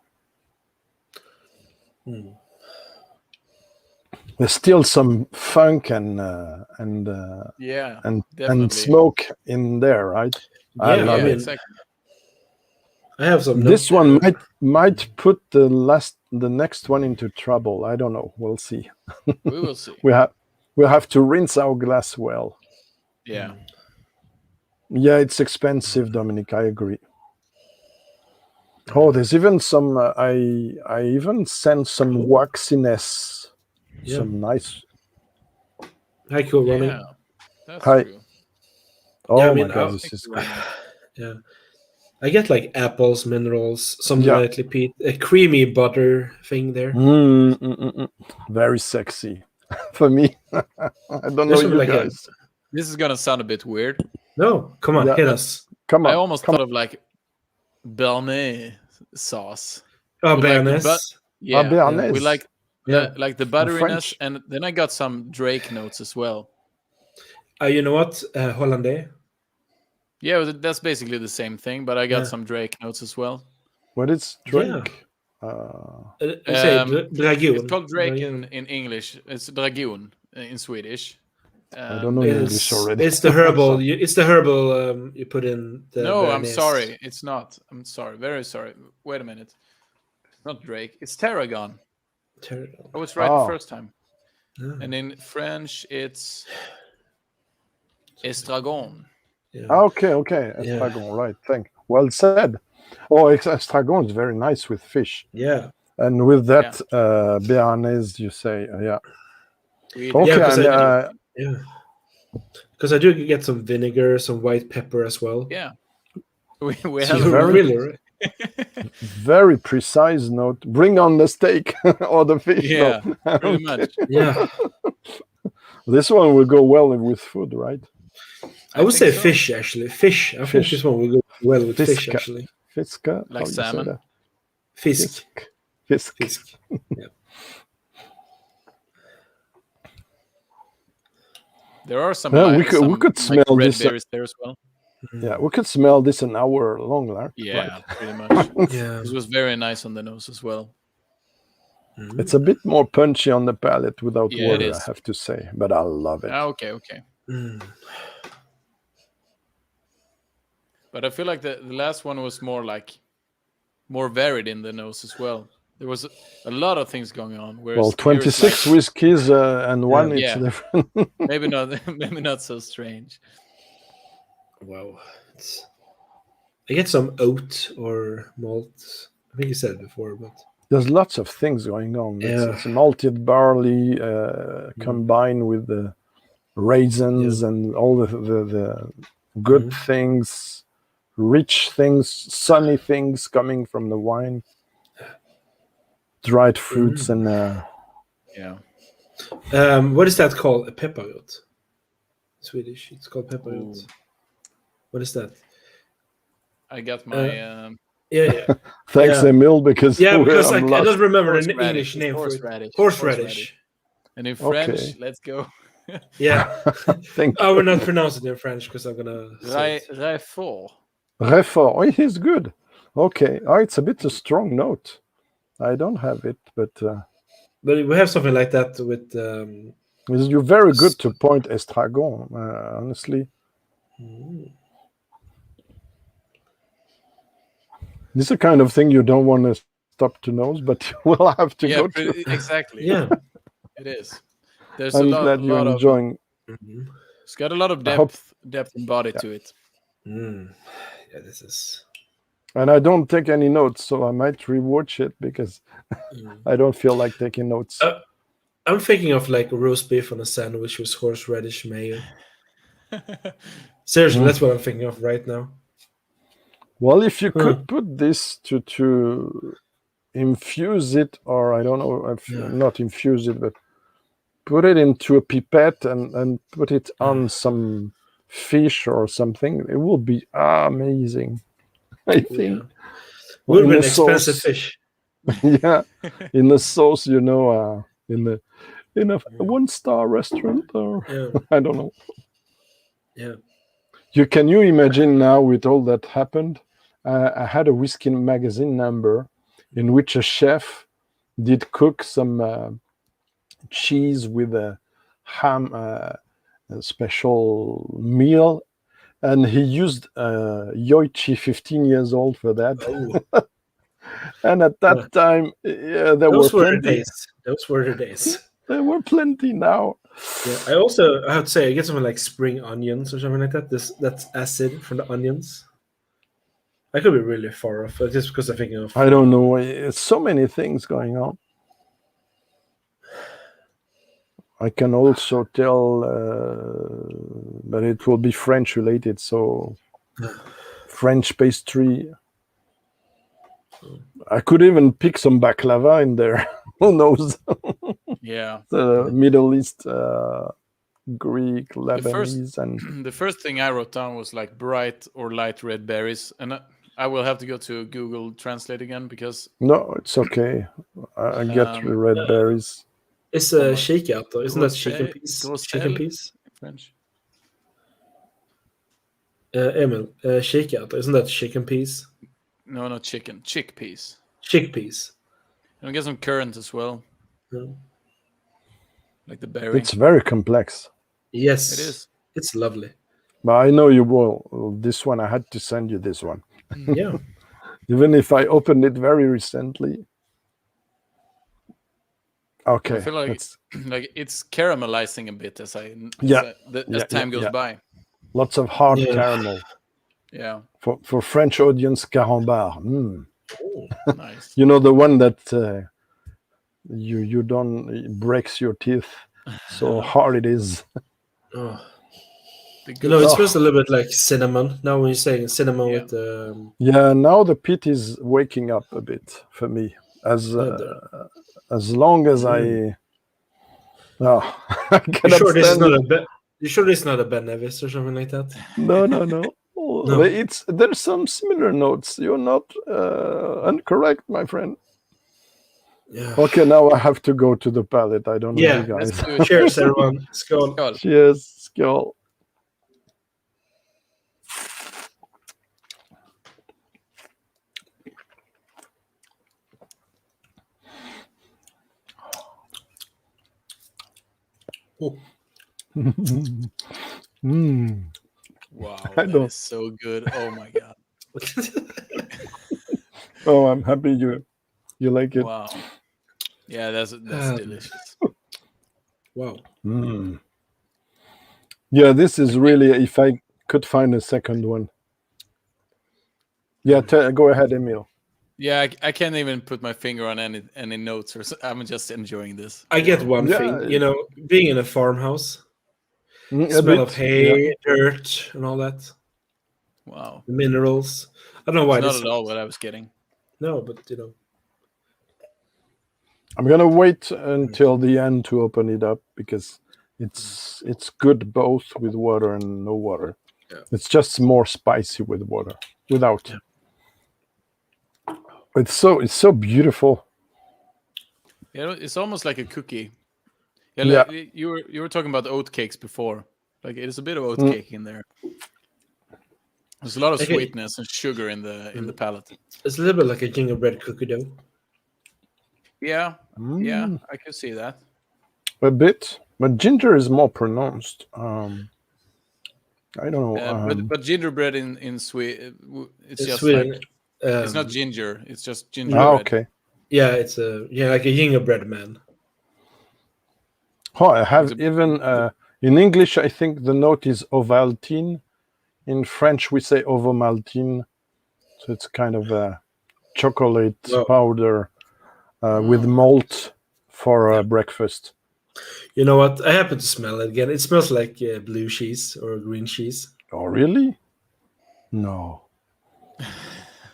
There's still some funk and definitely. smoke in there, right? I Yeah, love I mean, exactly. I have some. This one might put the next one into trouble. I don't know. We'll see. We will see. We have to rinse our glass well. Yeah. Yeah, it's expensive, Dominic. I agree. Oh, there's even some. I even sent some waxiness. Yeah. Some nice. Hi, cool, Ronnie. Yeah, that's Hi. true. Oh Yeah, I my mean, God, this is good. Yeah, I get like apples, minerals, some Yeah. lightly peat, a creamy butter thing there. Very sexy for me. I don't know There's some you like guys. This is gonna sound a bit weird. No, come on, Yeah. hit us. Come on. I almost thought of like béarnaise sauce. Oh, With, like, the Béarnaise. Yeah, Béarnaise. we like Yeah. like the butteriness, French. and then I got some Drake notes as well. You know what? Hollandaise. Yeah, that's basically the same thing, but I got Yeah. some Drake notes as well. What is Drake? Say dragoon. It's called Drake Dragoon. in English. It's dragoon in Swedish. I don't know English already. It's the herbal. It's the herbal you put in the. No, I'm béarnaise. sorry. It's not. I'm sorry. Very sorry. Wait a minute. It's not Drake. It's Tarragon. Terrible. I was right the first time. Yeah. And in French, it's estragon. Yeah. Okay. Estragon, right. Thank you. Well said. Oh, estragon is very nice with fish. Yeah. And with that, béarnaise, you say, yeah. Okay, Yeah, because I do get some vinegar, some white pepper as well. Yeah. We So have you're really right. very precise note. Bring on the steak or the fish. Yeah, No. pretty much. Yeah, This one will go well with food, right? I would say think so. fish actually. Fish. I think this one will go well with fish Fisk. actually. Fiska, Like salmon. Fisk. Fisk. Fisk. Yeah. There are some. Yeah, we like, could- we some, could like, smell red this, berries there as well. Yeah, we could smell this an hour long, right? Yeah, pretty much. Yeah. This was very nice on the nose as well. It's a bit more punchy on the palate without Yeah, it water, I is. have to say, but I love it. Okay. Mm. But I feel like the last one was more varied in the nose as well. There was a lot of things going on. Whereas Well, here it's 26 whiskeys and one each Yeah. different. maybe not so strange. Wow. I get some oat or malt. I think you said it before, but There's lots of things going on. Yeah. It's malted barley combined with the raisins and all the good things, rich things, sunny things coming from the wine, dried fruits and Yeah. what is that called? A pepparrot. Swedish. It's called pepparrot. Ooh. What is that? I got my Yeah. thanks, Yeah. EMIL, because Because I I'm lost. don't remember the Horseradish. English name for it. Horseradish. Horseradish. And in French, Okay. let's go. Yeah. Thank I you. will not pronounce it in French because I'm gonna. say it. Raifort. Réfort. Oh, it is good. Okay. Oh, it's a bit a strong note. I don't have it, but But we have something like that with. you're very good to point estragon, honestly. This is the kind of thing you don't want to stop to nose, but you will have to go to. Exactly. Yeah. It is. There's I'm a glad you're lot of. enjoying. It's got a lot of I hope- depth and body to it. Yeah, this is. And I don't take any notes, so I might rewatch it because I don't feel like taking notes. I'm thinking of like roast beef on a sandwich with horseradish mayo. Seriously, that's what I'm thinking of right now. Well, if you could put this to infuse it, or I don't know, if not infuse it, but put it into a pipette and put it on some fish or something, it will be amazing. I think. Yeah. Would In be an the expensive sauce. fish. Yeah, in the sauce, in a 1-star restaurant, or Yeah. I don't know. Yeah. Can you imagine now with all that happened? I had a whiskey magazine number in which a chef did cook some cheese with a ham, a special meal, and he used Yoichi, 15 years old, for that. Oh, And at that Yeah. time, there were those were the plenty. days. Those were the days. There were plenty now. Yeah, I have to say, I get something like spring onions or something like that. That's acid from the onions. I could be really far off, just because I'm thinking of. I don't know. It's so many things going on. I can also tell, but it will be French related. So, French pastry. I could even pick some baklava in there. Who knows? Yeah. The Middle East, Greek, Lebanese, and The first thing I wrote down was like bright or light red berries, and I will have to go to Google Translate again because no, it's okay. I get the red berries. It's a shakeout, though. Isn't that Rosé- shaken peas? rosé Shaken peas? in French. Emil, shakeout. Isn't that shaken peas? No, not chicken. Chickpeas. Chickpeas. And I get some currant as well, Yeah. like the berry. It's very complex. Yes, It is. It's lovely. But I know you will. This one, I had to send you this one. Yeah. Even if I opened it very recently. Okay. I feel like let's- like it's caramelizing a bit as time goes by. Lots of hard Yeah. caramel. Yeah, For French audience, carambar. nice. You know, the one that you don't, it breaks your teeth. So hard it is. Oh. The You know, good- it smells a little bit like cinnamon. Now when you're saying cinnamon Yeah. with Yeah, now the pit is waking up a bit for me. As long as I I cannot you sure this is stand not it. a Ben? You sure this is not a Ben Nevis or something like that? No. No. There's some similar notes. You're not incorrect, my friend. Yeah. Okay, now I have to go to the palate. I don't know Yeah, you guys. let's do it. Cheers, everyone. Skål. Skål. Cheers, skål. Oh. Mm. Wow, I that don't- is so good. Oh my god. Oh, I'm happy you like it. Wow. Yeah, that's delicious. Wow. Mm. Yeah, this is really, if I could find a second one. Yeah, go ahead, Emil. Yeah, I can't even put my finger on any notes, I'm just enjoying this. I get one Yeah, thing, you know, being in a farmhouse, A smell bit, of hay, yeah. dirt, and all that, Wow. the minerals. I don't know why It's not this. at all what I was getting. No, but you know. I'm gonna wait until the end to open it up because it's good both with water and no water. Yeah. It's just more spicy with water. Without. Yeah. It's so beautiful. Yeah, it's almost like a cookie. Yeah, Yeah. like, you were talking about oat cakes before. Like it is a bit of oat Mm. cake in there. There's a lot of Okay. sweetness and sugar in the palate. It's a little bit like a gingerbread cookie dough. Yeah, yeah, Mm. I could see that. A bit, but ginger is more pronounced. I don't know. But gingerbread in Sweden, it's In just Sweden, like it's not ginger. It's just gingerbread. okay. Yeah, it's like a gingerbread man. Oh, I have It's a- even in English. I think the note is Ovaltine. In French, we say Ovomaltine. So it's kind of a chocolate Wow. powder with malt for breakfast. You know what? I happen to smell it again. It smells like blue cheese or green cheese. Oh, really? No.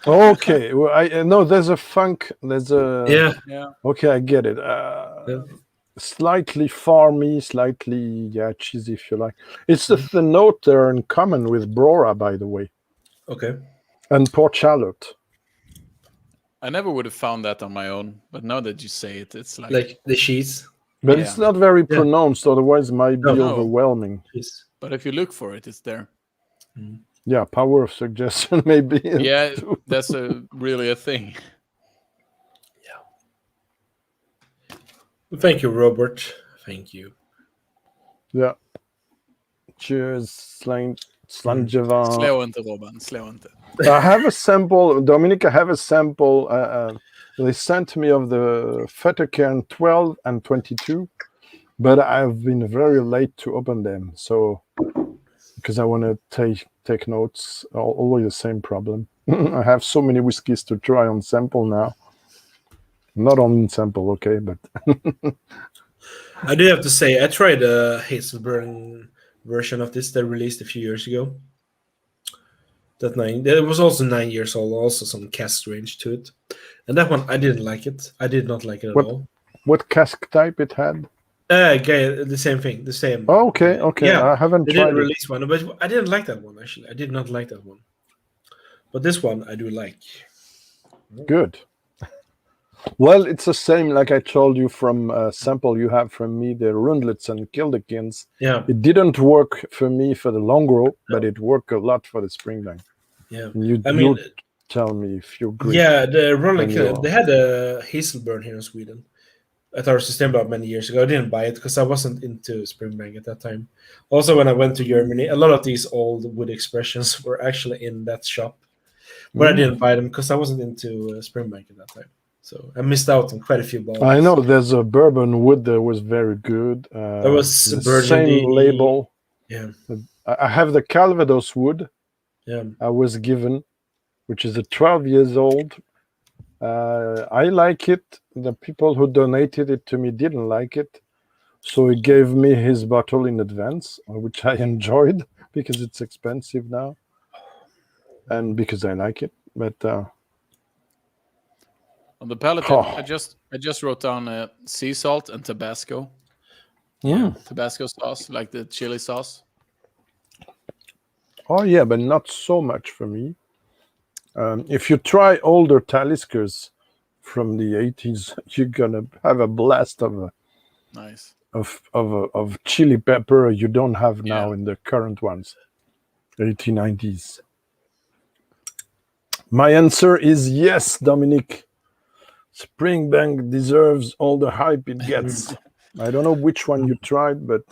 Okay. Well, I no. There's a funk. There's a Yeah. Yeah, Okay, I get it. Yeah. Slightly farmy, slightly cheesy, if you like. It's the note there in common with Brora, by the way, Okay. and Port Charlotte. I never would have found that on my own, but now that you say it, it's like, Like the cheese. But Yeah. it's not very Yeah. pronounced, otherwise it might be No. overwhelming. Cheese. but if you look for it, it's there. Yeah, power of suggestion, maybe. Yeah, that's really a thing. Thank you, Robert. Thank you. Yeah. Cheers, Slanjevan. Slå inte Robban, slå inte. I have a sample, Dominic. I have a sample. They sent me of the Fettercairn 12 and 22, but I've been very late to open them. So, because I want to take notes, always the same problem. I have so many whiskeys to try on sample now. Not on sample, okay, but I do have to say, I tried a Hazelburn version of this they released a few years ago. It was also 9 years old, also some cask range to it. And that one, I didn't like it. I did not like it at all. What cask type it had? The same thing, the same. Oh, okay. Yeah, I haven't they tried didn't it. release one, but I didn't like that one, actually. I did not like that one. But this one, I do like. Good. Well, it's the same like I told you from sample you have from me, the Rundlets and Kildekins. Yeah. It didn't work for me for the long row, but it worked a lot for the Springbank. Yeah. And you tell me if you agree. Yeah, the Rolling they had a Hazelburn here in Sweden at our Systemblad many years ago. I didn't buy it because I wasn't into Springbank at that time. Also, when I went to Germany, a lot of these old wood expressions were actually in that shop. But I didn't buy them because I wasn't into Springbank at that time. So I missed out on quite a few bottles. I know there's a bourbon wood that was very good. That was the same label. Yeah. I have the Calvados wood. Yeah. I was given, which is a 12 years old. I like it. The people who donated it to me didn't like it. So he gave me his bottle in advance, which I enjoyed because it's expensive now. And because I like it. But on the palate, I just wrote down sea salt and Tabasco. Yeah, Tabasco sauce, like the chili sauce. Oh yeah, but not so much for me. If you try older Taliskers from the 80s, you're gonna have a blast of nice of chili pepper you don't have now in the current ones, 1890s. My answer is yes, Dominic. Springbank deserves all the hype it gets. I don't know which one you tried, but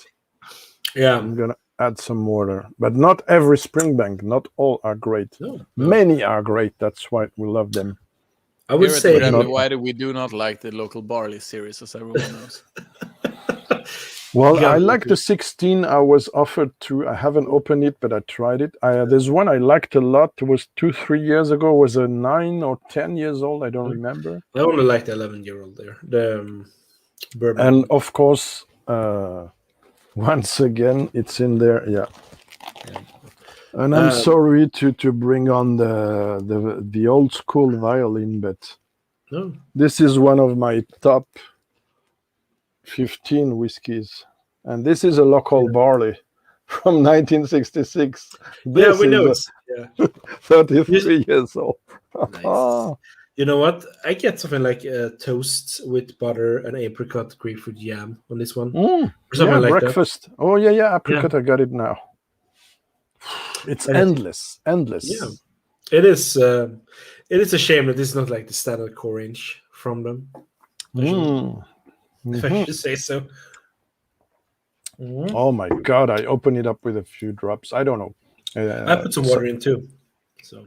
I'm gonna add some water. But not every Springbank, not all are great. No. Many are great. That's why we love them. I would say why do we do not like the local barley series, as everyone knows. Well, I like the 16 I was offered to. I haven't opened it, but I tried it. There's one I liked a lot. It was 2-3 years ago. It was a 9 or 10 years old. I don't remember. I only like the 11-year-old there. The bourbon. And of course, once again, it's in there. Yeah. And I'm sorry to bring on the old school violin, but this is one of my top 15 whiskeys, and this is a local barley from 1966. This we know is 33 years old. Nice. You know what? I get something like toast with butter and apricot grapefruit jam on this one. Or something like breakfast. That. Oh yeah, apricot. I got it now. It's endless. Yeah, it is. It is a shame that this is not like the standard core range from them. If I should say so. Oh my god! I opened it up with a few drops. I don't know. I put some water in too. So.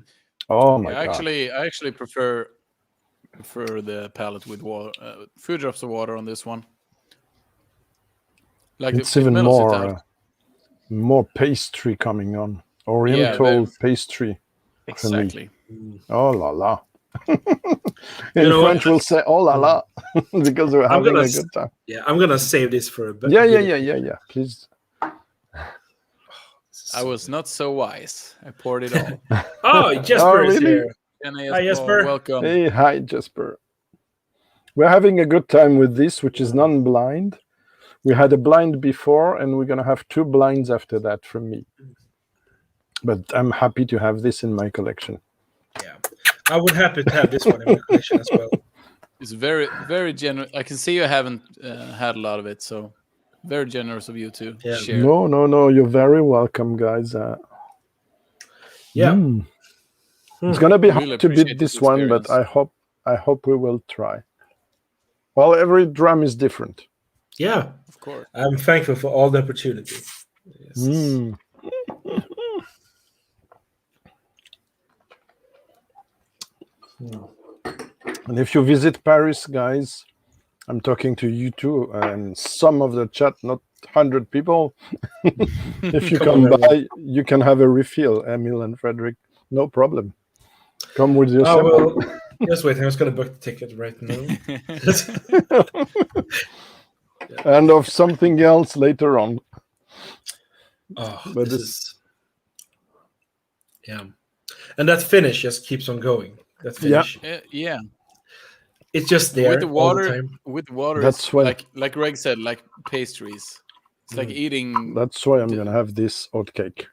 Oh my god! I actually prefer the palate with water. Few drops of water on this one. Like it's even more pastry coming on. Oriental pastry. Exactly. Oh la la. In French, we'll say "oh la la" because we're having a good time. Yeah, I'm gonna save this for a bit. Yeah. Please. I was not so wise. I poured it all. Oh, Jesper is here. Hi, Jesper. Welcome. Hey, hi, Jesper. We're having a good time with this, which is non-blind. We had a blind before, and we're gonna have 2 blinds after that from me. But I'm happy to have this in my collection. Yeah. I would happy to have this one in my collection as well. It's very, very generous. I can see you haven't had a lot of it, so very generous of you to share. No. You're very welcome, guys. It's gonna be hard to beat this one, but I hope we will try. Well, every dram is different. Yeah, Of course. I'm thankful for all the opportunity. Yes. Mm. And if you visit Paris, guys, I'm talking to you too, and some of the chat, not 100 people. If you Come come on, by, you can have a refill, Emil and Frederick. No problem. Come with your Oh, sample. well, just wait. I'm just going to book the ticket right now. And of something else later on. Oh, But this is... Yeah. And that finish just keeps on going. That Yeah. finish. Yeah. It's just there With the all the water, time. That's it's why- like Greg said, like pastries. It's like eating. That's why I'm gonna have this hot cake.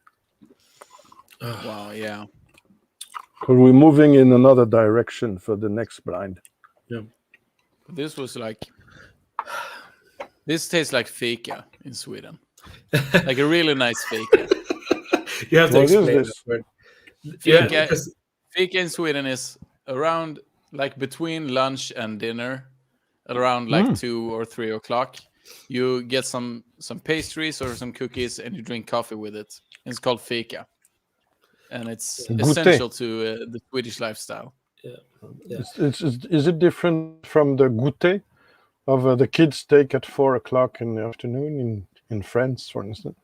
Wow, yeah. Because we're moving in another direction for the next blind. Yeah. This was like. This tastes like fika in Sweden. Like a really nice fika. You have to What is explain this? that word. Fika, Yeah, because fika in Sweden is around like between lunch and dinner, at around like 2 or 3 o'clock. You get some pastries or some cookies, and you drink coffee with it. It's called fika, and it's Goûter. essential to the Swedish lifestyle. Yeah. Is it different from the goûter of the kids take at 4 o'clock in the afternoon in France, for instance?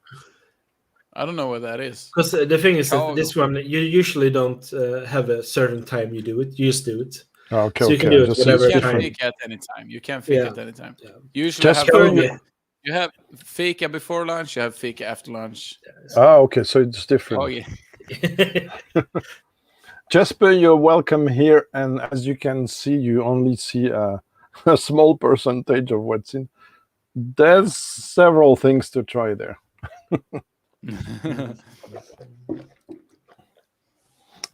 I don't know what that is. Because the thing is that Chicago. this one, you usually don't have a certain time you do it. You just do it. Okay, So you can do it just whatever You can't time. fika at any time. You can't fika Yeah. at any time. Yeah. You usually Just have for fika, you have fika before lunch. You have fika after lunch. Okay, so it's different. Oh yeah. Jesper, you're welcome here, and as you can see, you only see a small percentage of what's in. There's several things to try there.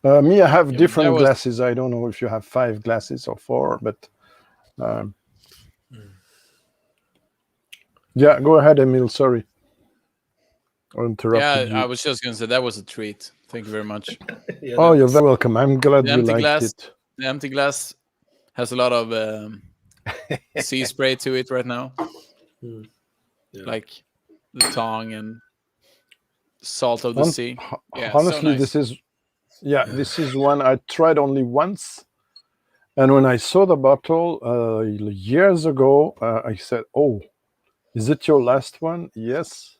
Me, I have different glasses. I don't know if you have 5 glasses or 4, but yeah, go ahead, Emil. Sorry, I interrupted you. I was just gonna say that was a treat. Thank you very much. Yeah, Oh, that you're was- very welcome. I'm glad The you empty liked glass. it. The empty glass has a lot of sea spray to it right now, Yeah. like the tongue and salt of the sea. Yeah, Honestly, so nice. this is one I tried only once, and when I saw the bottle years ago, I said, "Oh, is it your last one?" Yes.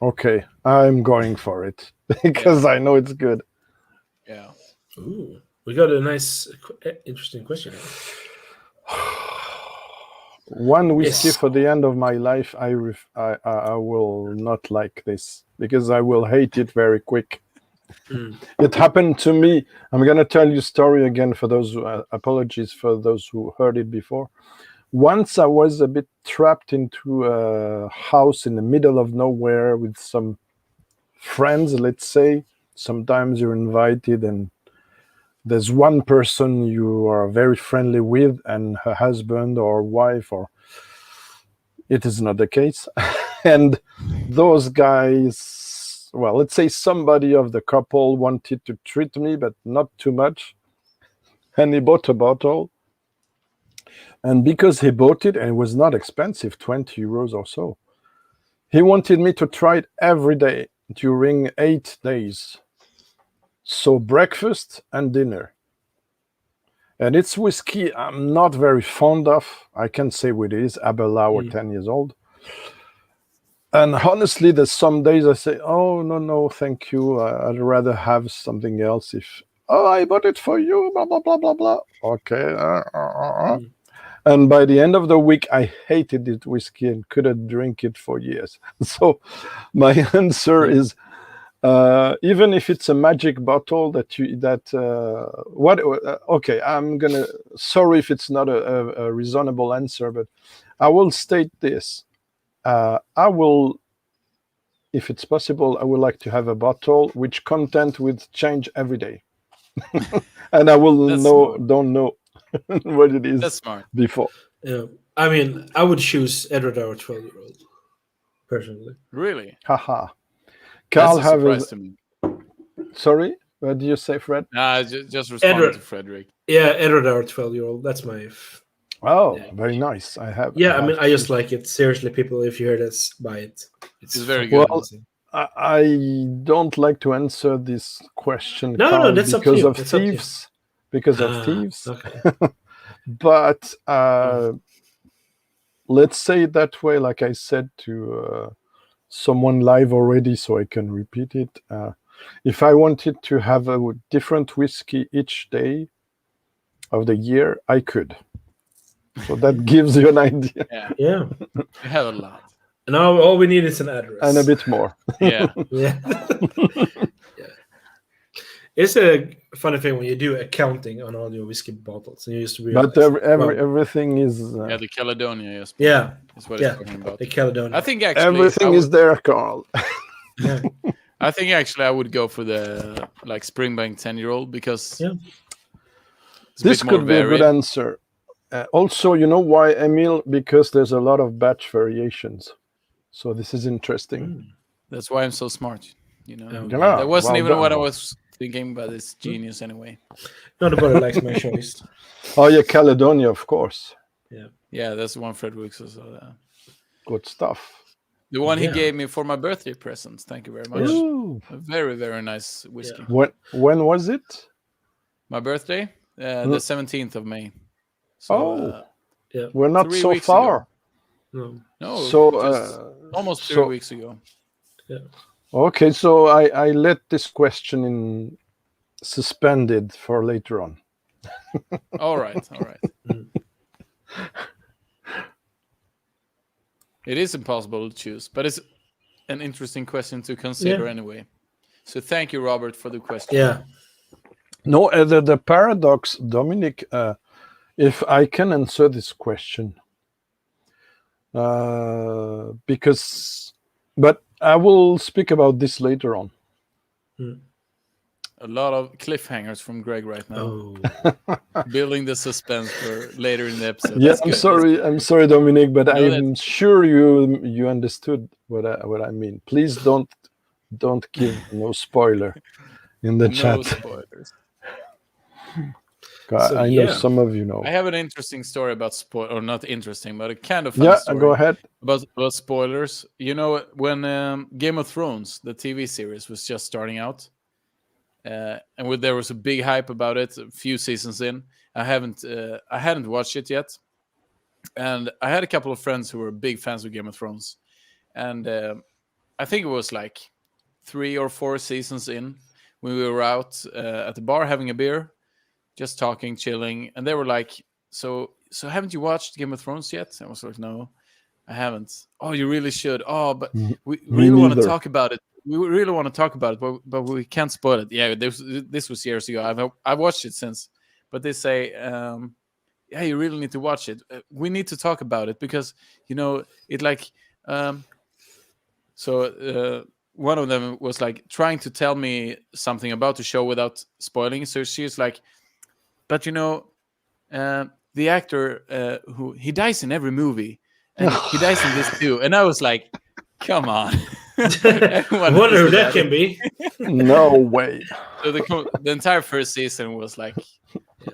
Okay, I'm going for it because I know it's good. Yeah. Ooh, we got a nice, interesting question. One whiskey Yes. for the end of my life. I will not like this because I will hate it very quick. It happened to me. I'm gonna tell you a story again for those. Apologies for those who heard it before. Once I was a bit trapped into a house in the middle of nowhere with some friends, let's say. Sometimes you're invited and there's one person you are very friendly with and her husband or wife, or it is not the case. And those guys, well, let's say somebody of the couple wanted to treat me, but not too much. And he bought a bottle. And because he bought it, and it was not expensive, 20 euros or so, he wanted me to try it every day during 8 days. So breakfast and dinner. And it's whiskey I'm not very fond of. I can say what it is, Aberlour, 10 years old. And honestly, there's some days I say, oh, no, thank you. I'd rather have something else. I bought it for you, blah, blah, blah, blah, blah. Okay. And by the end of the week, I hated it whiskey and couldn't drink it for years. So my answer is, even if it's a magic bottle okay, I'm gonna, sorry if it's not a reasonable answer, but I will state this. I will, if it's possible, I would like to have a bottle which content would change every day. And I will don't know what it is. That's smart. Before. Yeah, I mean, I would choose Edward our 12-year-old, personally. Really? Haha. That's a surprise to me. Sorry, what do you say, Fred? Just responding to Frederick. Yeah, Edward our 12-year-old. That's my Oh, Yeah. very nice. I have. Yeah, I have mean, I just to- like it. Seriously, people, if you hear this, buy it. It's very fucking good. Well, amazing. I don't like to answer this question, No, Carl, that's up to because you. of That's up to you. thieves. Because of Ah, thieves. okay. But let's say it that way, like I said to someone live already, so I can repeat it. If I wanted to have a different whiskey each day of the year, I could. So that gives you an idea. Yeah, Yeah. you have a lot. Now all we need is an address. And a bit more. Yeah. Yeah. Yeah. It's a funny thing when you do accounting on all your whiskey bottles, and you used to realize. But well, everything is Yeah, the Caledonia, yes. yeah, Is what yeah, it's talking about. the Caledonia. I think actually everything is there, Carl. Yeah. I think actually I would go for the like Springbank 10-year-old because Yeah. it's This a bit more could be a varied. good answer. Also, you know why, EMIL? Because there's a lot of batch variations. So this is interesting. Mm. That's why I'm so smart. You know, Oh, Yeah, that wasn't well even what I done. was thinking, but it's genius anyway. Nobody likes my choice. Oh yeah, Caledonia, of course. Yeah, that's the one FREDRIK so Good stuff. the one he Yeah. gave me for my birthday present. Thank you very much. Ooh. A very, very nice whiskey. When was it? My birthday, the 17th of May. So, Oh. Yeah. We're not 3 so weeks far. No. no, So just almost 3 so- weeks ago. Okay, so I let this question in suspended for later on. All right, all right. Mm. It is impossible to choose, but it's an interesting question to consider anyway. So thank you, Robert, for the question. Yeah. No, the paradox, Dominic, if I can answer this question, but I will speak about this later on. A lot of cliffhangers from Greg right now, Oh. building the suspense for later in the episode. Yeah, That's I'm good. sorry, Dominic, but No, I'm sure you understood what I mean. Please don't give no spoiler in the No chat. spoilers. I know some of you know. I have an interesting story about spoil, or not interesting, but a kind of funny story. Go ahead. About spoilers. You know, when Game of Thrones, the TV series, was just starting out, and there was a big hype about it. A few seasons in, I hadn't watched it yet, and I had a couple of friends who were big fans of Game of Thrones, and I think it was like 3 or 4 seasons in when we were out at the bar having a beer, just talking, chilling, and they were like, "So haven't you watched Game of Thrones yet?" I was like, "No, I haven't." "Oh, you really should." "Oh, but we really want to talk about it. We really want to talk about it, but we can't spoil it." Yeah, this was years ago. I've watched it since, but they say, "Yeah, you really need to watch it. We need to talk about it because you know it like." One of them was like trying to tell me something about the show without spoiling. So she's like, "But you know, the actor who he dies in every movie, and he dies in this too." And I was like, "Come on!" I wonder who that can be. No way. So the entire first season was like,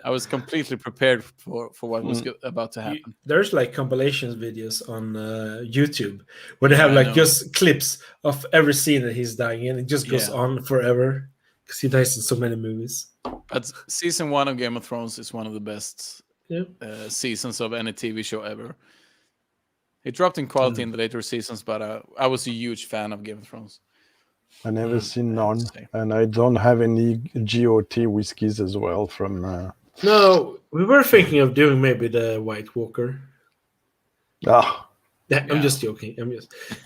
I was completely prepared for what was about to happen. There's like compilations videos on YouTube where they have like just clips of every scene that he's dying in. It just goes on forever because he dies in so many movies. But season 1 of Game of Thrones is one of the best seasons of any TV show ever. It dropped in quality in the later seasons, but I was a huge fan of Game of Thrones. I never seen none, and I don't have any GOT whiskeys as well from. No, we were thinking of doing maybe the White Walker. I'm just joking.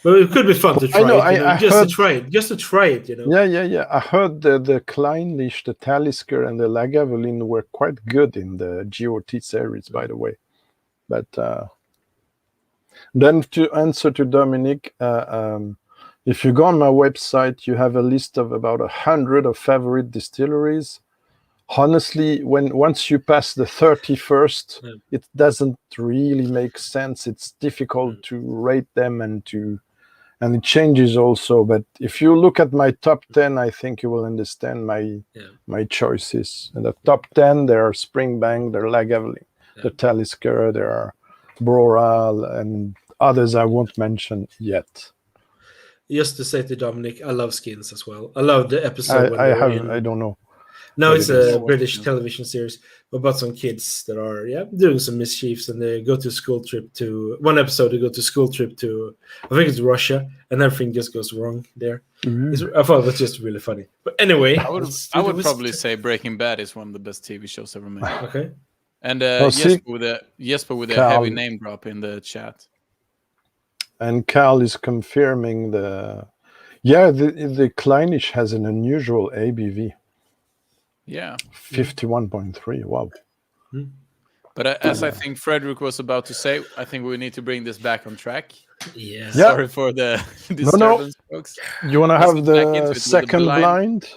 But it could be fun to try. Just to try it. You know. Yeah. I heard the Kleinlich, the Talisker, and the Lagavulin were quite good in the GOT series, by the way. But then to answer to Dominic. If you go on my website, you have a list of about 100 of favorite distilleries. Honestly, once you pass the 31st, it doesn't really make sense. It's difficult to rate them and it changes also. But if you look at my top 10, I think you will understand my choices. And the top 10, there are Springbank, there are Lagavulin. the Talisker, there are Boral, and others I won't mention yet. Just to say to Dominic, I love Skins as well. I love the episode when I they're have, in. I don't know. No, what it's it is. a British television series about some kids that are doing some mischiefs, and they go to school trip to one episode. They go to school trip to I think it's Russia, and everything just goes wrong there. I thought it was just really funny. But anyway, I would probably say Breaking Bad is one of the best TV shows ever made. Okay. And Jesper with a Carl. heavy name drop in the chat. And Carl is confirming the Kleinish has an unusual ABV. Yeah. 51.3. Wow. But as I think Frederick was about to say, I think we need to bring this back on track. Yeah. Sorry for the disturbance, folks. You want to Let's have get back into it the with the second blind?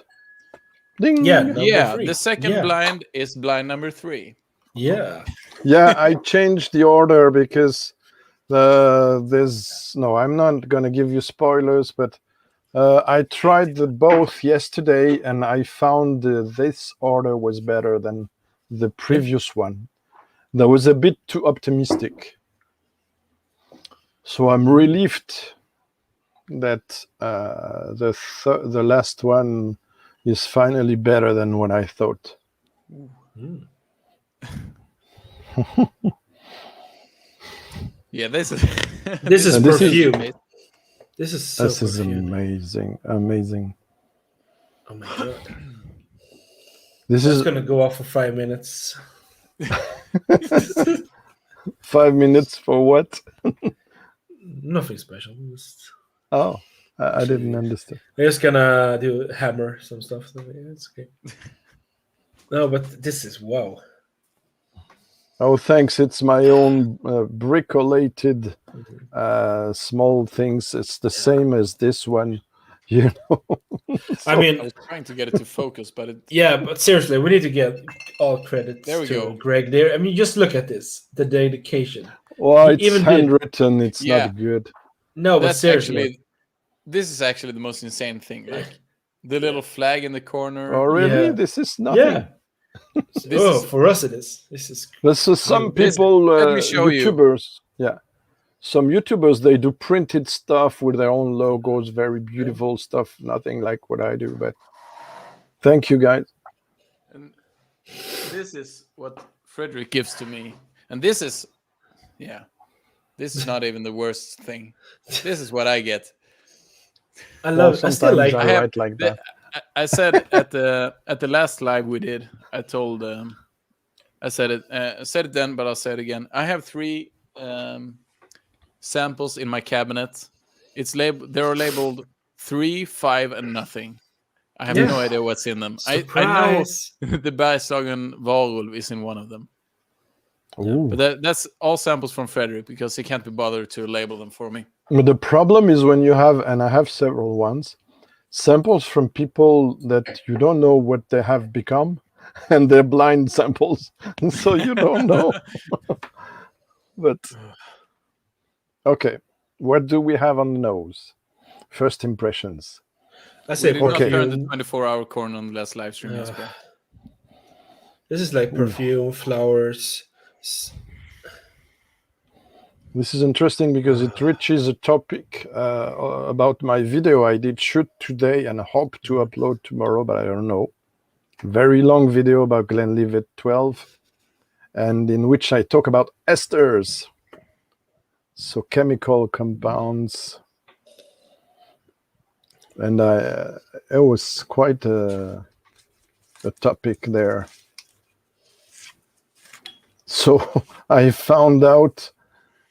Ding. Yeah. Yeah, 3. the second blind is blind number 3. Yeah. Yeah, I changed the order because I'm not gonna give you spoilers, but I tried both yesterday, and I found this order was better than the previous one. That was a bit too optimistic. So I'm relieved that the last one is finally better than what I thought. Yeah, this is This is this is- perfume. This is so This is perfume. amazing. Oh my god. This It's is gonna go off for 5 minutes. 5 minutes for what? Nothing special. Oh, I didn't understand. I'm just gonna hammer some stuff. So yeah, it's okay. No, but this is wow. Oh, thanks. It's my own bricolated small things. It's the same as this one, you know. I mean, I was trying to get it to focus, but it but seriously, we need to get all credits There we to go. Greg there. I mean, just look at this, the dedication. Well, He it's even did- handwritten. It's Yeah. not good. No, but that's seriously, this is actually the most insane thing. Like the little flag in the corner. Oh, really? Yeah. This is nothing. yeah. This Oh, is- for us it is. This is This is some This- people, let me show you. YouTubers. Yeah. Some YouTubers, they do printed stuff with their own logos, very beautiful stuff. Nothing like what I do, but thank you, guys. And this is what Frederick gives to me. And this is not even the worst thing. This is what I get. I Well, love. I still sometimes like. I have write like the- that. I said at the last live we did, I told I said it then, but I'll say it again. I have 3 samples in my cabinet. They're labeled 3, 5, and nothing. I have no idea what's in them. I know Surprise. the Bergslagen Varulv is in one of them. Ooh. But that's all samples from Frederick because he can't be bothered to label them for me. But the problem is when you have, and I have several ones, samples from people that you don't know what they have become, and they're blind samples, so you don't know. But okay, what do we have on the nose? First impressions. I We say did not Okay. turn the 24-hour corner on the last live stream. Yeah. Jesper. This is like perfume, flowers. This is interesting because it reaches a topic about my video I did shoot today and hope to upload tomorrow, but I don't know. Very long video about Glenlivet 12, and in which I talk about esters. So chemical compounds. And it was quite a topic there. So I found out,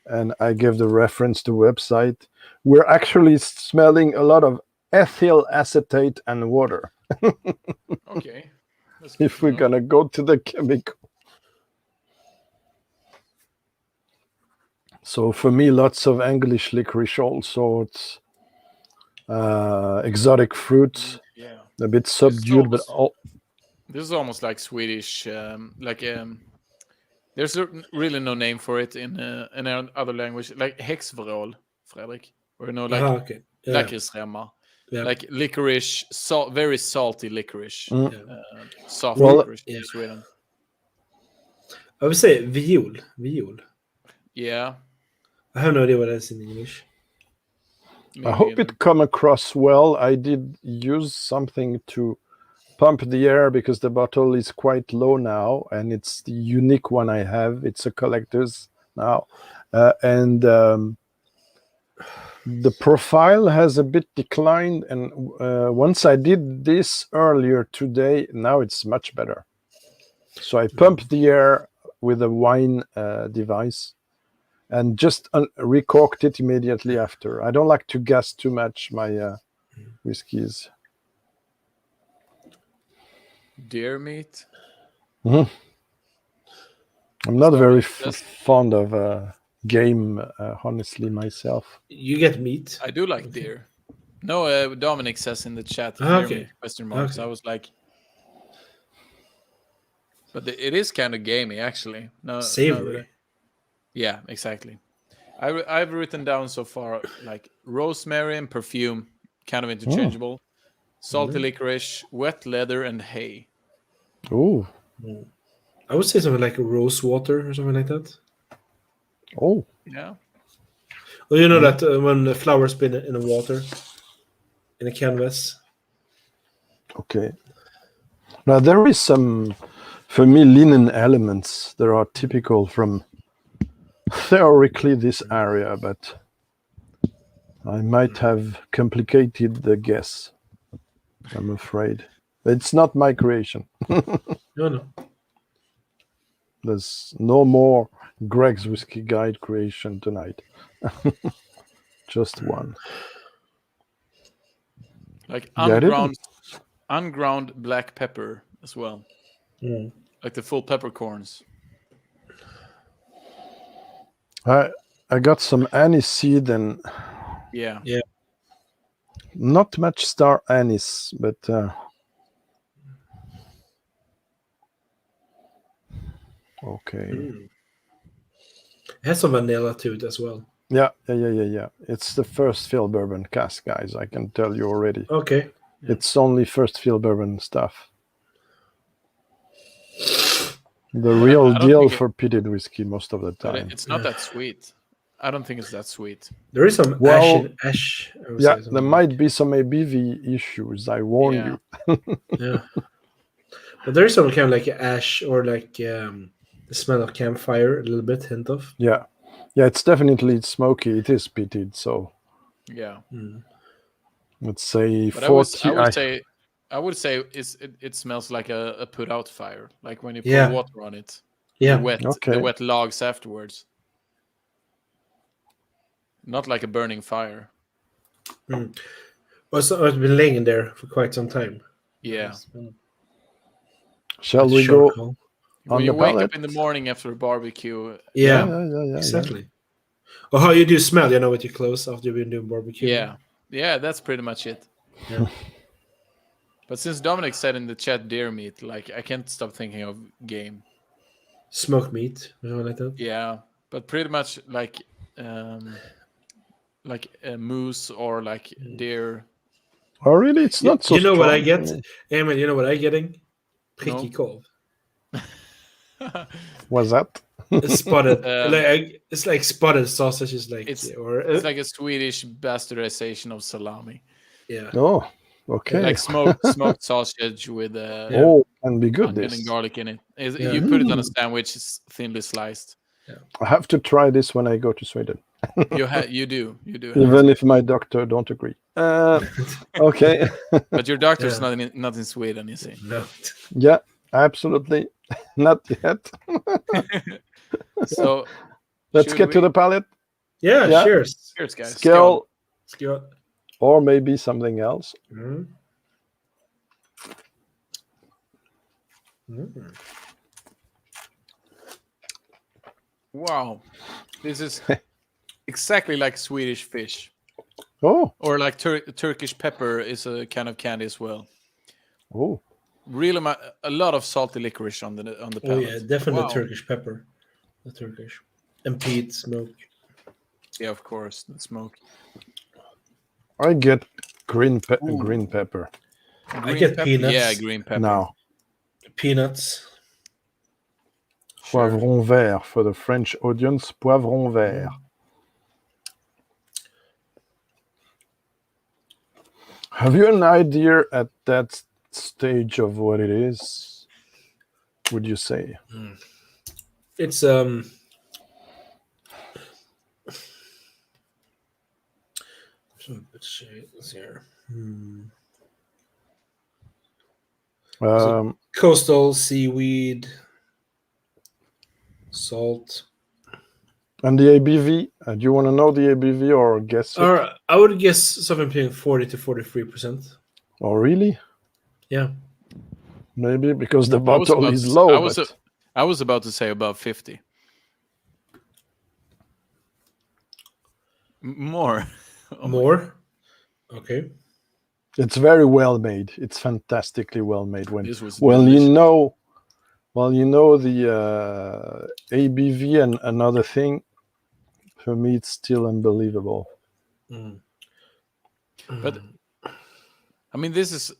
and I gave the reference to website, we're actually smelling a lot of ethyl acetate and water. Okay. That's good If to we're know. gonna go to the chemical. So for me, lots of English licorice also. It's exotic fruits, Yeah. a bit subdued, but This is almost like Swedish, there's really no name for it in other language, like Hexvrol, Fredrik, or like Okay. Yeah. lakritsremmar, Yeah. like licorice, very salty licorice, soft Well, licorice in Sweden. I would say viol. Viol. Yeah. I have no idea what that is in English. me I hope neither. it come across well. I did use something to pump the air because the bottle is quite low now, and it's the unique one I have. It's a collector's now, and the profile has a bit declined. And once I did this earlier today, now it's much better. So I pumped the air with a wine device and just recorked it immediately after. I don't like to gas too much my whiskeys. Deer meat. I'm not very That's- fond of game, honestly, myself. You get meat. I do like deer. No, Dominic says in the chat, Ah, deer okay. meat, question marks. Okay. I was like, but it is kind of gamey, actually. No, Savory. yeah, exactly. I've written down so far like rosemary and perfume, kind of interchangeable. Salty licorice, wet leather, and hay. Oh, I would say something like rose water or something like that. oh, Yeah. Well, you know that when the flowers been in the water, in a canvas. okay. Now there is some, for me, linen elements that are typical from theoretically this area, but I might have complicated the guess. I'm afraid. It's not my creation. No. There's no more Greg's Whiskey Guide creation tonight. Just one. Like Yeah, I didn't- unground black pepper as well. Mm. Like the full peppercorns. I got some anise seed and Yeah. not much star anise, but okay. It has some vanilla to it as well. Yeah. It's the first fill bourbon cask, guys. I can tell you already. Okay. It's only first fill bourbon stuff. The real I don't deal think it- for peated whiskey most of the But time. it's not that sweet. I don't think it's that sweet. There is some Well, ash. I would Yeah, say, there might be some ABV issues. I warn Yeah. you. Yeah. But there is some kind of like ash or like the smell of campfire, a little bit, hint of. Yeah, it's definitely smoky. It is peated, so Yeah. let's say But 40. I would say it smells like a put out fire. Like when you pour Yeah. water on it. Yeah. Okay. The wet logs afterwards. Not like a burning fire. Well, so it's been laying in there for quite some time. Yeah. Shall That's we a go short call. When on you the wake palate? up in the morning after a barbecue. Yeah. Exactly. Or how you do smell, with your clothes after you've been doing barbecue. Yeah, that's pretty much it. Yeah. But since Dominic said in the chat deer meat, like I can't stop thinking of game. Smoked meat or something like that. Yeah, but pretty much like a moose or like deer. Oh, really? It's not so You know what I strong get? for me. Emil, you know what I'm getting? Pricky No. cold. Was that? It's spotted. Um, it's like spotted sausages, like It's or like a Swedish bastardization of salami, yeah. Oh, okay. like smoked sausage with Oh, can be good. onion This. and garlic in it. Yeah. You put it on a sandwich, it's thinly sliced. I have to try this when I go to Sweden, You do. even if my doctor don't agree. Okay. But your doctor's Yeah. not in Sweden, you see. No. Yeah, absolutely. Not yet. So Let's should get to we- the palate. Yeah, Yeah. cheers. Cheers, guys. Skill, Let's go. or maybe something else. Mm. Mm. Wow, this is exactly like Swedish fish, Oh, or like Turkish pepper is a kind of candy as well. oh, Really, a lot of salty licorice on the Oh palate. yeah, definitely Wow. Turkish pepper. The Turkish. And peat smoke. Yeah, of course, the smoke. I get green Ooh. green pepper Green get pepper. peanuts. Yeah, green pepper. now. Peanuts. Poivron vert for the French audience. Poivron vert. Have you an idea at that stage of what it is? Would you say? It's let's here. Coastal seaweed, salt. And the ABV? Do you want to know the ABV or guess it? Or I would guess something between 40 to 43%. Oh, really? Yeah. Maybe because the bottle is low. I was about to say about 50. More. More? Okay. It's very well made. It's fantastically well made. Delicious. you know the ABV and another thing, for me it's still unbelievable. But I mean, this is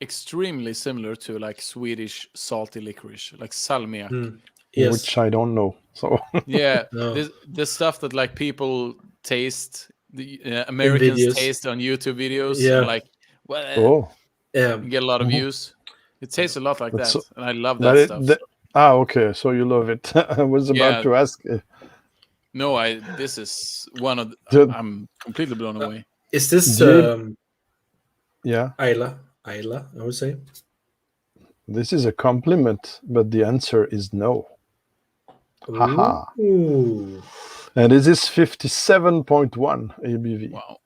extremely similar to like Swedish salty licorice, like salmiak. Yes. Which I don't know. So yeah, No. the stuff that like people taste, the Americans taste on YouTube videos. Yeah. And like, well, you get a lot of views. It tastes a lot like that, and I love that stuff. Okay, so you love it. I was about to ask. No, this is one of. I'm completely blown away. Is this yeah, Isla, I would say. This is a compliment, but the answer is no. Haha. And this is 57.1 ABV. Wow.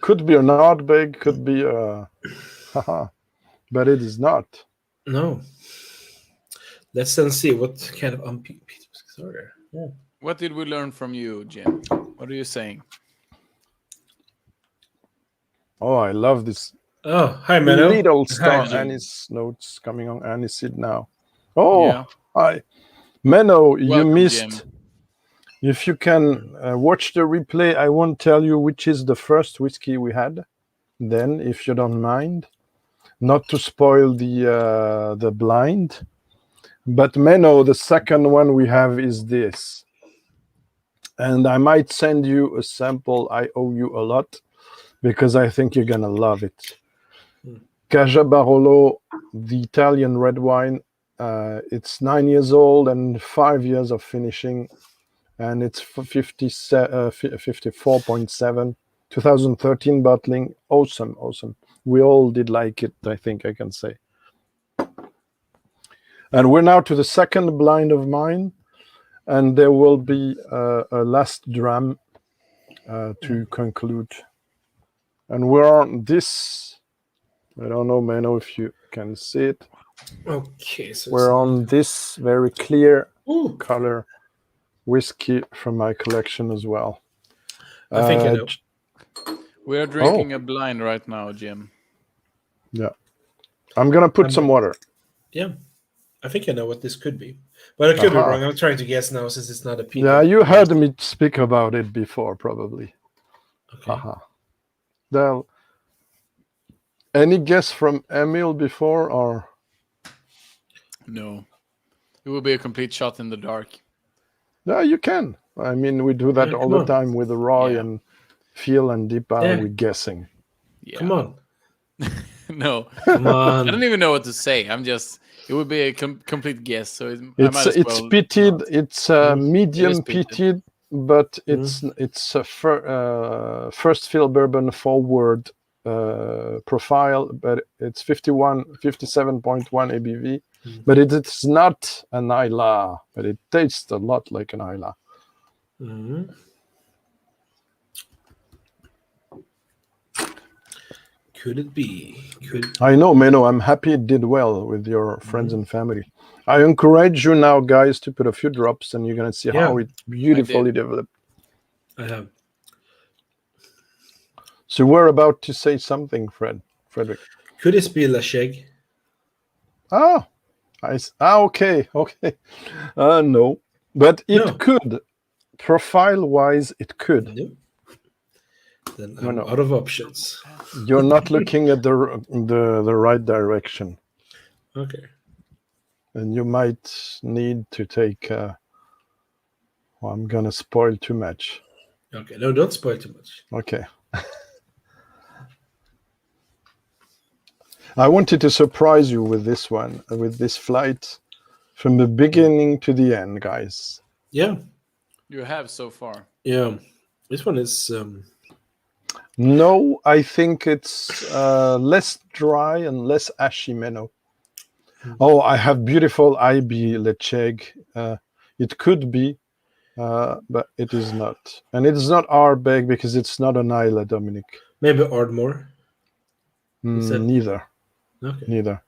Could be an odd bag, could be a haha, but it is not. No. Let's then see what kind of whiskies are there. Yeah. What did we learn from you, Jim? What are you saying? Oh, I love this. Oh, hi, Menno. Little star Hi, anise notes coming on aniseed now. Oh, yeah. Hi. Menno, you Welcome, missed. Jim. If you can watch the replay, I won't tell you which is the first whiskey we had. Then, if you don't mind, not to spoil the blind. But Menno, the second one we have is this. And I might send you a sample. I owe you a lot because I think you're going to love it. Caja Barolo, the Italian red wine. It's 9 years old and 5 years of finishing. And it's 54.7, 2013 bottling. Awesome. We all did like it, I think I can say. And we're now to the second blind of mine. And there will be a last dram to conclude. And we're on this. I don't know, Menno, if you can see it. Okay. So we're on this very clear color whiskey from my collection as well. I think I know. We are drinking a blind right now, Jim. Yeah. I'm going to put some water. Yeah. I think I know what this could be. But I could be wrong. I'm trying to guess now since it's not a peat. Yeah, you heard me speak about it before, probably. Okay. Well, any guess from EMIL before or? No. It will be a complete shot in the dark. No, you can. I mean, we do that all the time with Roy and Phil and Deepa. We're guessing. Yeah. Come on. No. Come on. I don't even know what to say. It would be a complete guess. So it's peated. It's medium peated, but it's a first fill bourbon forward profile, but it's 57.1 ABV. But it's not an Isla, but it tastes a lot like an Isla. Could it be? I know, Menno. I'm happy it did well with your friends and family. I encourage you now, guys, to put a few drops, and you're going to see how it beautifully developed. I have. So we're about to say something, Frederick. Could this be Lacheg? Okay. No, but it could. Profile-wise, it could. No. Then I'm out of options. You're not looking at the right direction. Okay. and you might need to take. Well, I'm gonna spoil too much. Okay, no, don't spoil too much. Okay. I wanted to surprise you with this one, with this flight, from the beginning to the end, guys. Yeah, You have so far. yeah. This one is. No, I think it's less dry and less ashy Menno. Oh, I have beautiful IB Lecheg. It could be, but it is not. And it's not Ardbeg because it's not an Isla, Dominic. Maybe Ardmore. Neither. Okay. Neither.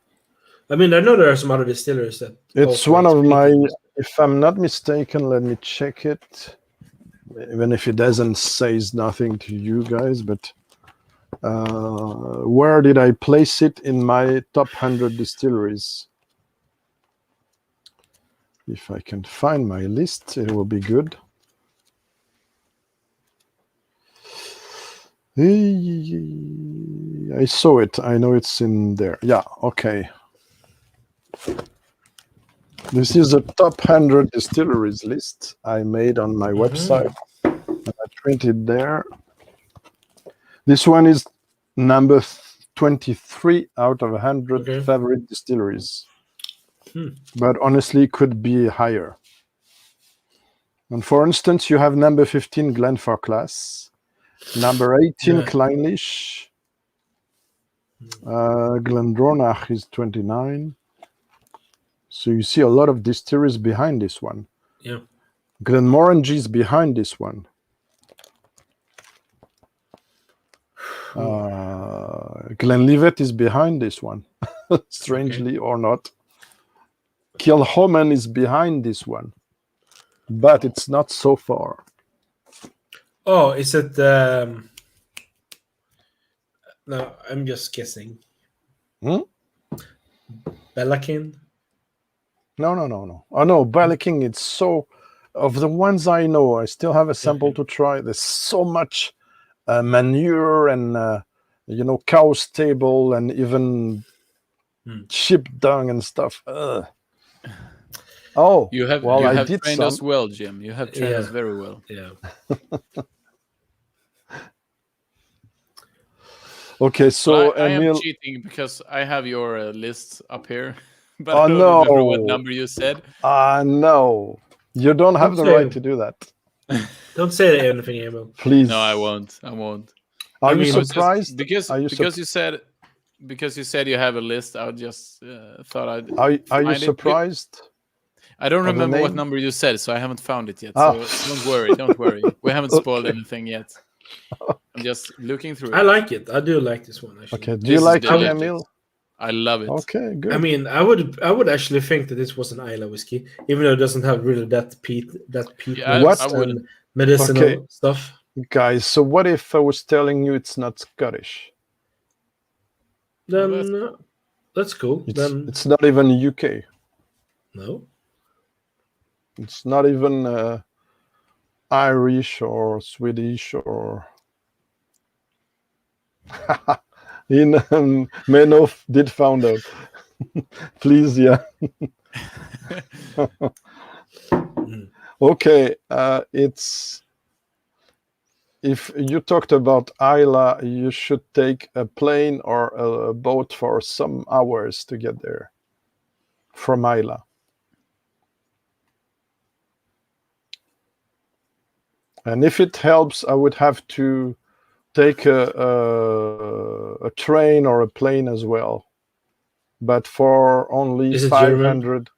I mean, I know there are some other distillers that. It's one of my, if I'm not mistaken, let me check it. Even if it doesn't say nothing to you guys, but where did I place it in my top 100 distilleries? If I can find my list, it will be good. I saw it. I know it's in there. Yeah, okay. This is the top 100 distilleries list I made on my website. And I printed there. This one is number 23 out of 100 favorite distilleries. But honestly, it could be higher. And for instance, you have number 15 Glenfarclas, number 18 Kleinlich, Glendronach is 29. So you see a lot of distilleries behind this one. Yeah. Glenmorangie is behind this one. Glenlivet is behind this one, strangely or not. Kilchoman is behind this one, but it's not so far. Oh, is it? No, I'm just guessing. Bellakin? No. Oh no, Balaking. It's so. Of the ones I know, I still have a sample to try. There's so much manure and cow stable and even sheep dung and stuff. Oh, you have trained us well, Jim. You have trained us very well. Yeah. Okay, so I Emil, am cheating because I have your list up here, but I don't remember what number you said. No, you don't have the right to do that. Don't say anything, Emil. Please. No, I won't. Are you surprised? Because you said you have a list. I just thought I'd. Are you surprised? I don't remember what number you said, so I haven't found it yet. So don't worry. We haven't spoiled anything yet. I'm just looking through it. I like it. I do like this one, actually. Okay. Do you like it, Emil? I love it. Okay, good. I mean, I would actually think that this was an Isla whiskey, even though it doesn't have really that peat and medicinal stuff. Guys, so what if I was telling you it's not Scottish? Then that's cool. It's not even UK. No. It's not even Irish or Swedish or. Menno did found out. Please, yeah. Okay, it's. If you talked about Isla, you should take a plane or a boat for some hours to get there from Isla. And if it helps, I would have to take a train or a plane as well, but for only 500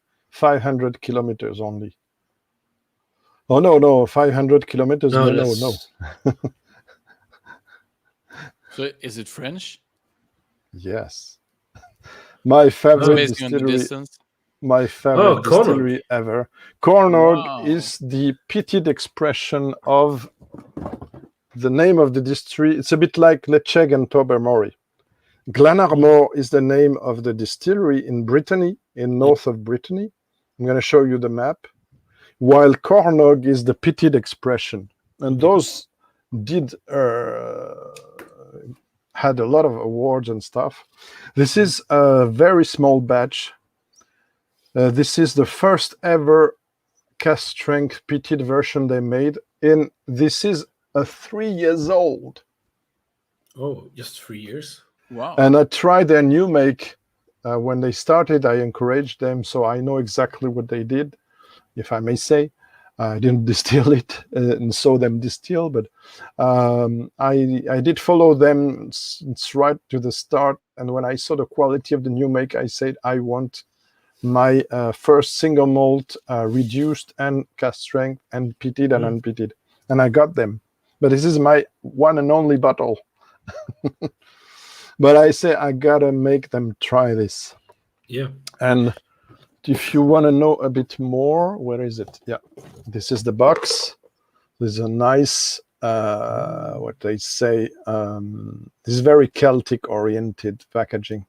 kilometers only. Oh no, 500 kilometers. No. So is it French? Yes. My favorite distillery. My favorite distillery ever. Cornog is the pitted expression of the name of the distillery. It's a bit like Lecheg and Tobermory. Glenarmore is the name of the distillery in Brittany, in north of Brittany. I'm going to show you the map. While Cornog is the pitted expression. And those had a lot of awards and stuff. This is a very small batch. This is the first ever cask strength peated version they made. This is a 3 years old. Oh, just 3 years. Wow. And I tried their new make. When they started, I encouraged them, so I know exactly what they did, if I may say. I didn't distill it and saw them distill, but I did follow them right to the start. And when I saw the quality of the new make, I said, I want my first single malt reduced and cask strength and peated and unpeated. And I got them. But this is my one and only bottle. But I say I gotta make them try this. Yeah. And if you want to know a bit more, where is it? Yeah, this is the box. There's a nice, what they say, this is very Celtic-oriented packaging.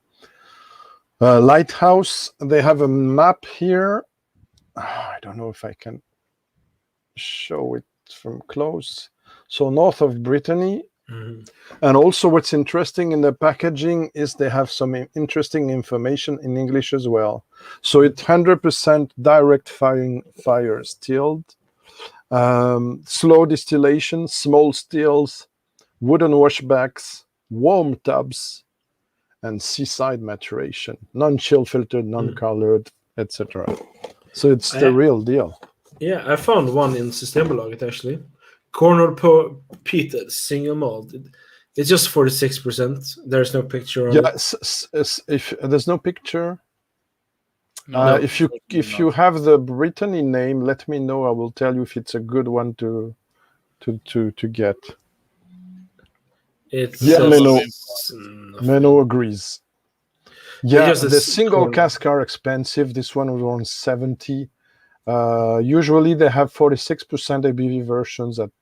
Lighthouse, they have a map here. I don't know if I can show it from close. So north of Brittany. And also what's interesting in the packaging is they have some interesting information in English as well. So it's 100% direct fire stilled, slow distillation, small stills, wooden washbacks, warm tubs, and seaside maturation, non-chill filtered, non-colored, etc. So it's the real deal. Yeah, I found one in Systembolaget actually. Cornell peated single malt. It's just 46%. There's no picture on it. If there's no picture, No, if you have the Brittany name, let me know. I will tell you if it's a good one to get. It's Menno agrees. Yeah, just a the single corn. cask are expensive. This one was around 70. Usually they have 46% ABV versions at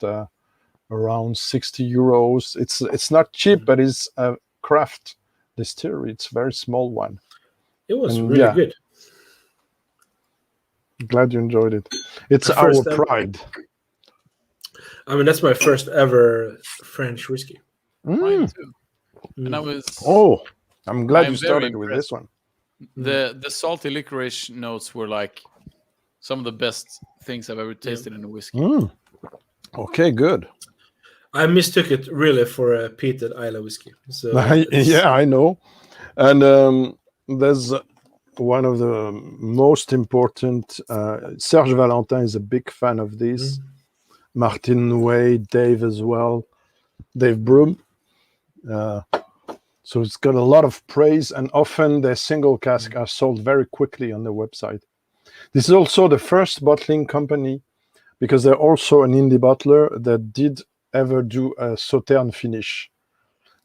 around 60 euros. It's not cheap, but it's a craft distillery. It's a very small one. It was really good. Glad you enjoyed it. It's My our first ever. pride. I mean, that's my first ever French whiskey. Mine too. And I was. Oh, I'm glad I'm you started very with this one. The salty licorice notes were like some of the best things I've ever tasted in a whiskey. Okay, good. I mistook it really for a peated Isla whiskey. So yeah, I know. And there's one of the most important. Serge Valentin is a big fan of this. Martin Way, Dave as well. Dave Broom. So it's got a lot of praise, and often their single cask are sold very quickly on the website. This is also the first bottling company, because they're also an indie bottler, that did ever do a Sauterne finish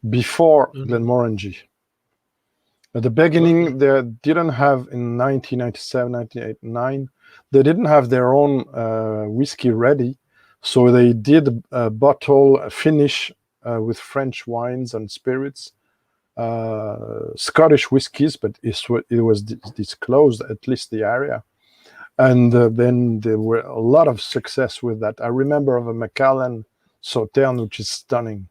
before Glenmorangie. At the beginning, they didn't have, in 1997, 1989, they didn't have their own whiskey ready, so they did a bottle finish with French wines and spirits, Scottish whiskies, but it was disclosed, at least the area. And then there were a lot of success with that. I remember of a Macallan Sauterne, which is stunning.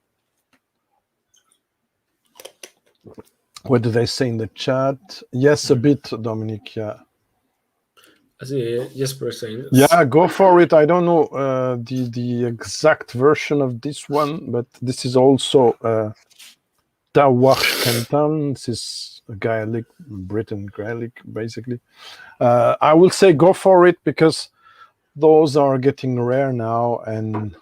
What do they say in the chat? Yes, a bit, Dominic, yeah. I see Jesper saying this. Yeah, go for it. I don't know the exact version of this one, but this is also Tawash Canton. This is a Gaelic, Britain Gaelic, basically. I will say go for it, because those are getting rare now, and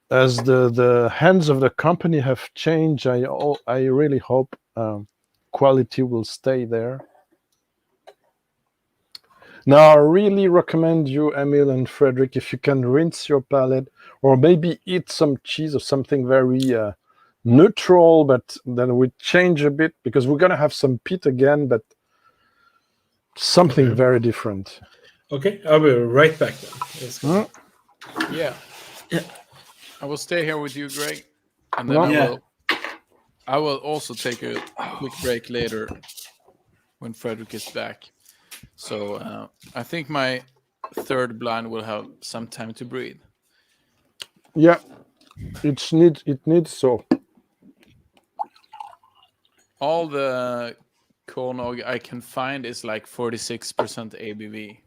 as the hands of the company have changed, I really hope quality will stay there. Now, I really recommend you, Emil and Frederick, if you can rinse your palate, or maybe eat some cheese or something very neutral, but then we change a bit, because we're gonna have some peat again, but something very different. Okay, I'll be right back then. Let's go. Yeah. I will stay here with you, Greg, and then I will also take a quick break later when Frederick is back. So I think my third blind will have some time to breathe. Yeah, it needs so. All the Cornog I can find is like 46% ABV.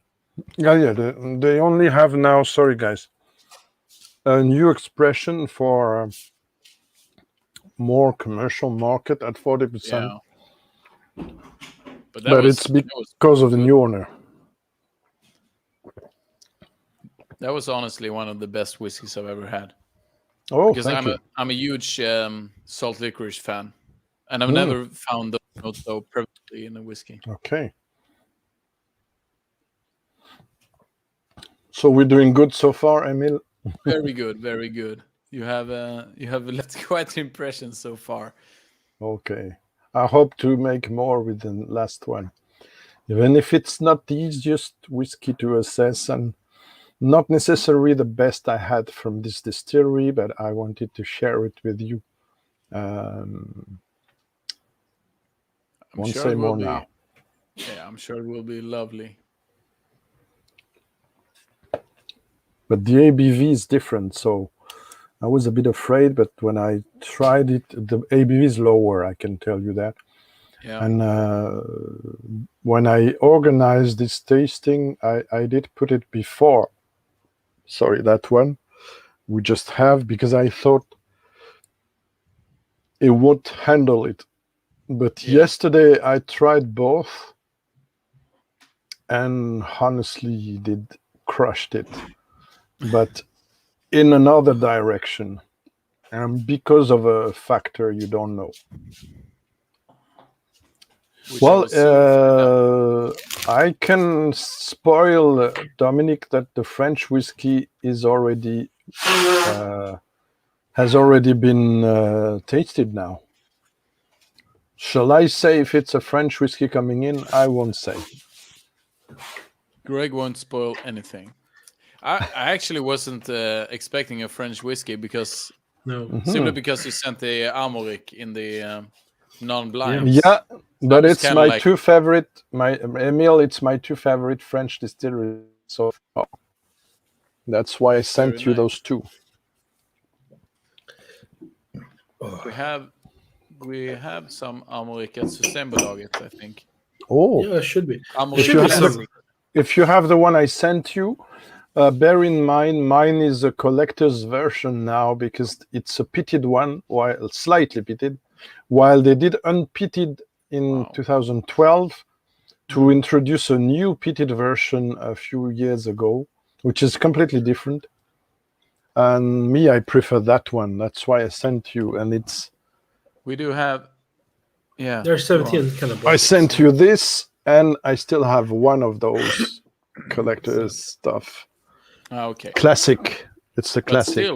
Yeah. They only have now. Sorry, guys. A new expression for more commercial market at 40%. Yeah. But It's because of the new owner. That was honestly one of the best whiskeys I've ever had. Oh, Because thank you. I'm a huge salt licorice fan, and I've never found those notes so prevalently in a whiskey. Okay. So we're doing good so far, Emil. Very good, very good. You have left quite an impression so far. Okay. I hope to make more with the last one. Even if it's not the easiest whiskey to assess and not necessarily the best I had from this distillery, but I wanted to share it with you. Won't say more now. Yeah, I'm sure it will be lovely. But the ABV is different, so I was a bit afraid, but when I tried it, the ABV is lower, I can tell you that. Yeah. And when I organized this tasting, I did put it before. Sorry, that one. We just have, because I thought it would handle it. But yesterday I tried both, and honestly, it crushed it. But in another direction, and because of a factor you don't know. I can spoil, Dominic, that the French whiskey is already has already been tasted now. Shall I say if it's a French whiskey coming in? I won't say. Greg won't spoil anything. I actually wasn't expecting a French whiskey because simply because you sent the Armoric in the non-blind. Yeah, but it's my two favorite. My EMIL, it's my two favorite French distilleries so far. That's why I sent you those two. We have some Armoric at Systembolaget, I think. Oh, yeah, it should be. If you have the one I sent you, bear in mind, mine is a collector's version now because it's a pitted one, while slightly pitted, while they did unpitted in 2012 to introduce a new pitted version a few years ago, which is completely different. And me, I prefer that one. That's why I sent you, and it's. We do have. Yeah. There's 17 kind of. I sent you this, and I still have one of those collector's stuff. Okay. Classic. It's a classic.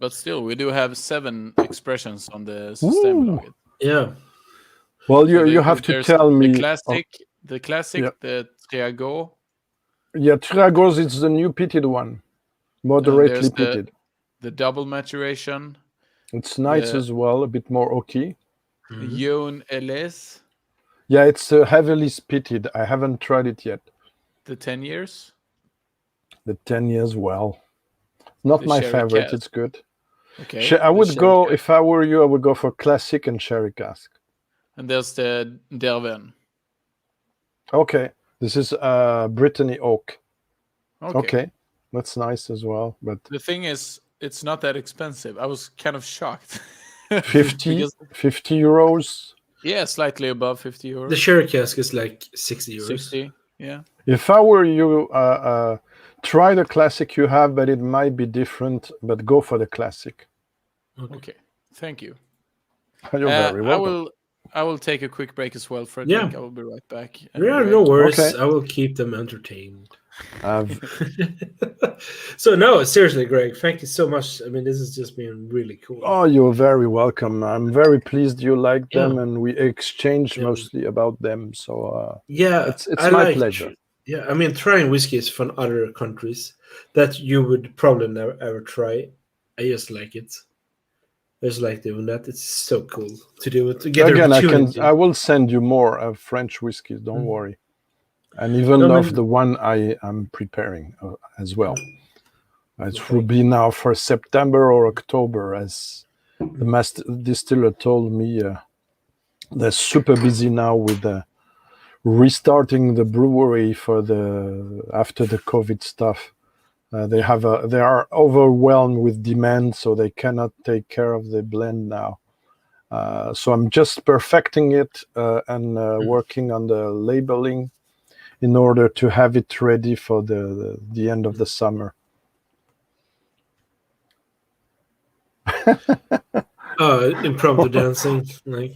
But still, we do have 7 expressions on the Systembolaget. Yeah. Well, you have to tell me. The classic, the Triago. Yeah, Triagos is the new pitted one, moderately pitted. The double maturation. It's nice as well, a bit more oaky. Yone LS. Yeah, it's heavily pitted. I haven't tried it yet. The 10 years. The 10 years, well, not my favorite. It's good. Okay. I would go, if I were you, I would go for classic and sherry cask. And there's the Derven. Okay. This is Brittany oak. Okay. That's nice as well. But the thing is, it's not that expensive. I was kind of shocked. 50 euros. Yeah, slightly above 50 euros. The sherry cask is like 60 euros. 60, yeah. If I were you, try the classic you have, but it might be different. But go for the classic. Okay. Thank you. You're very welcome. I will take a quick break as well, Fredrik. Yeah. I will be right back. Yeah, no worries. Okay. I will keep them entertained. So no, seriously, Greg, thank you so much. I mean, this has just been really cool. Oh, you're very welcome. I'm very pleased you like them, and we exchange mostly about them. So it's my pleasure. Yeah, I mean, trying whiskeys from other countries that you would probably never ever try. I just like it. I just like doing that. It's so cool to do it. To get again, I will send you more French whiskeys. Don't worry. And even the one I am preparing as well. It will be now for September or October, as the master distiller told me. They're super busy now with restarting the brewery for after the COVID stuff. They are overwhelmed with demand, so they cannot take care of the blend now. So I'm just perfecting it and working on the labeling in order to have it ready for the end of the summer. Impromptu dancing, like.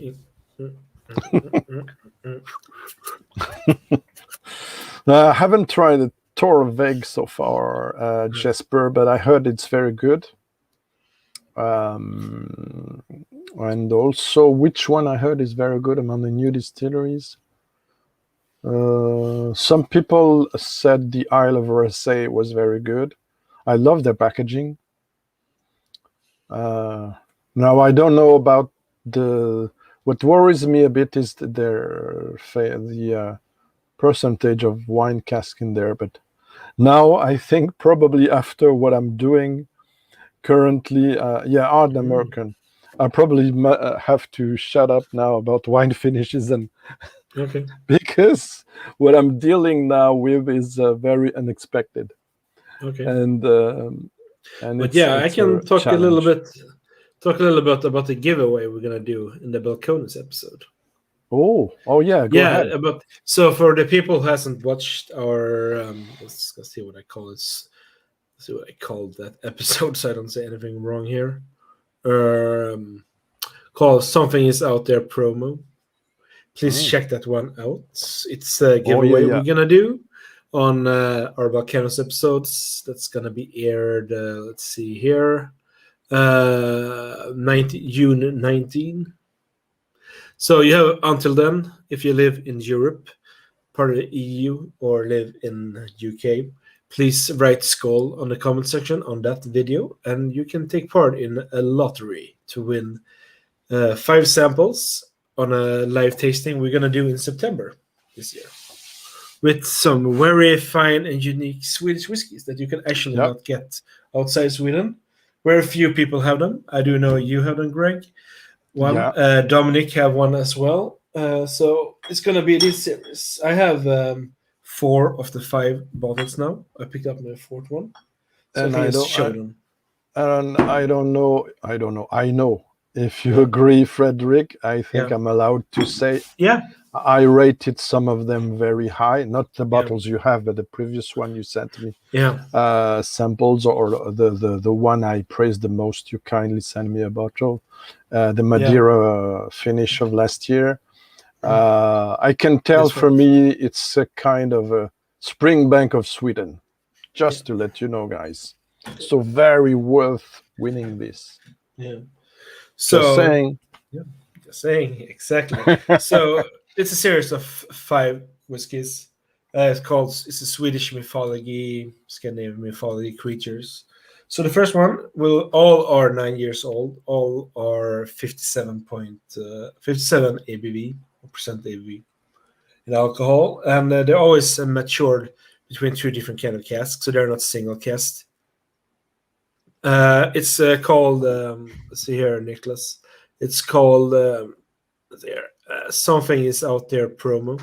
I haven't tried a Torveg so far, Jesper, but I heard it's very good. And also, which one I heard is very good among the new distilleries? Some people said the Isle of Rosé was very good. I love their packaging. Now, I don't know about what worries me a bit is the percentage of wine cask in there. But now I think probably after what I'm doing currently, Art American, I probably have to shut up now about wine finishes and because what I'm dealing now with is very unexpected. And but yeah, I can talk a little bit about the giveaway we're gonna do in the Balcones episode. Oh yeah, go ahead. So for the people who hasn't watched our let's see what I call this. Let's see what I called that episode, so I don't say anything wrong here. Called Something Is Out There promo. Please check that one out. It's a giveaway we're gonna do on our Balcones episodes. That's gonna be aired. Let's see here, June 19. So you have until then, if you live in Europe, part of the EU, or live in UK, please write Skull on the comment section on that video, and you can take part in a lottery to win 5 samples on a live tasting we're going to do in September this year with some very fine and unique Swedish whiskies that you can actually not get outside Sweden. Very few people have them. I do know you have them, Greg. Dominic have one as well. So it's going to be this series. I have 4 of the 5 bottles now. I picked up my 4th one. So and I don't know. I know. If you agree, FREDRIK, I think I'm allowed to say I rated some of them very high. Not the bottles you have, but the previous one you sent me. Samples, or the one I praised the most. You kindly sent me a bottle. The Madeira finish of last year. I can tell for me it's a kind of a Springbank of Sweden, just to let you know, guys. So very worth winning this. So just saying exactly. So it's a series of 5 whiskies. It's a Swedish mythology, Scandinavian mythology creatures. So the first one all are 9 years old. All are 57 ABV. Percent ABV in alcohol, and they're always matured between 2 different kind of casks, so they're not single cast. It's called let's see here, Nicholas. It's called Something Is Out There promo.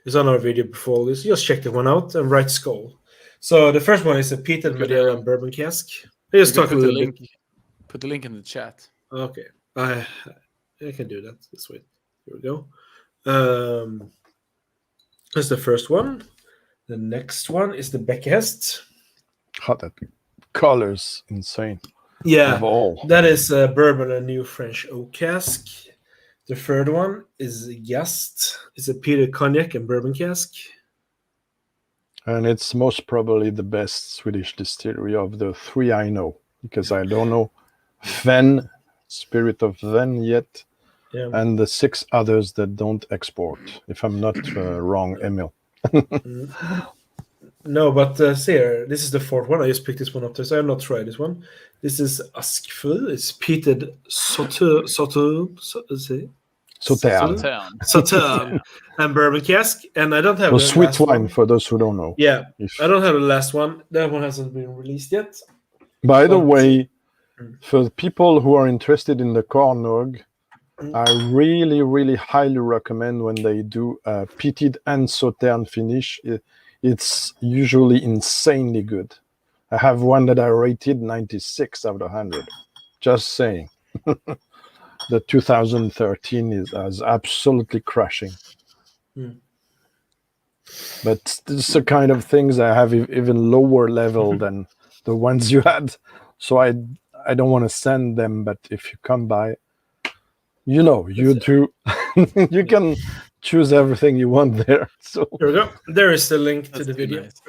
It's on our video before this. Just check that one out and write Skull. So the first one is a peated Madeira and bourbon cask. I just talk a little bit. Put the link in the chat. Okay, I can do that. This way. Here we go. That's the first one. The next one is the Beckehest. That color's insane. That is bourbon and new French oak cask. The third one is Gast. It's a peated cognac and bourbon cask. And it's most probably the best Swedish distillery of the 3 I know, because I don't know Ven, Spirit of Ven yet. And the 6 others that don't export, if I'm not wrong, EMIL. No, but see here, this is the 4th one. I just picked this one up there, so I have not tried this one. This is Askfru. It's peated Sauterne and bourbon cask. And I don't have the sweet last wine one. For those who don't know. I don't have the last one. That one hasn't been released yet. By the way, for the people who are interested in the Kornog, I really, really highly recommend when they do a peated and sauterne finish. It's usually insanely good. I have one that I rated 96 out of 100. Just saying. The 2013 is absolutely crushing. But this is the kind of things I have even lower level than the ones you had. So I don't want to send them, but if you come by, you do. You can choose everything you want there. So Here we go. There is the link to That's the too video. nice.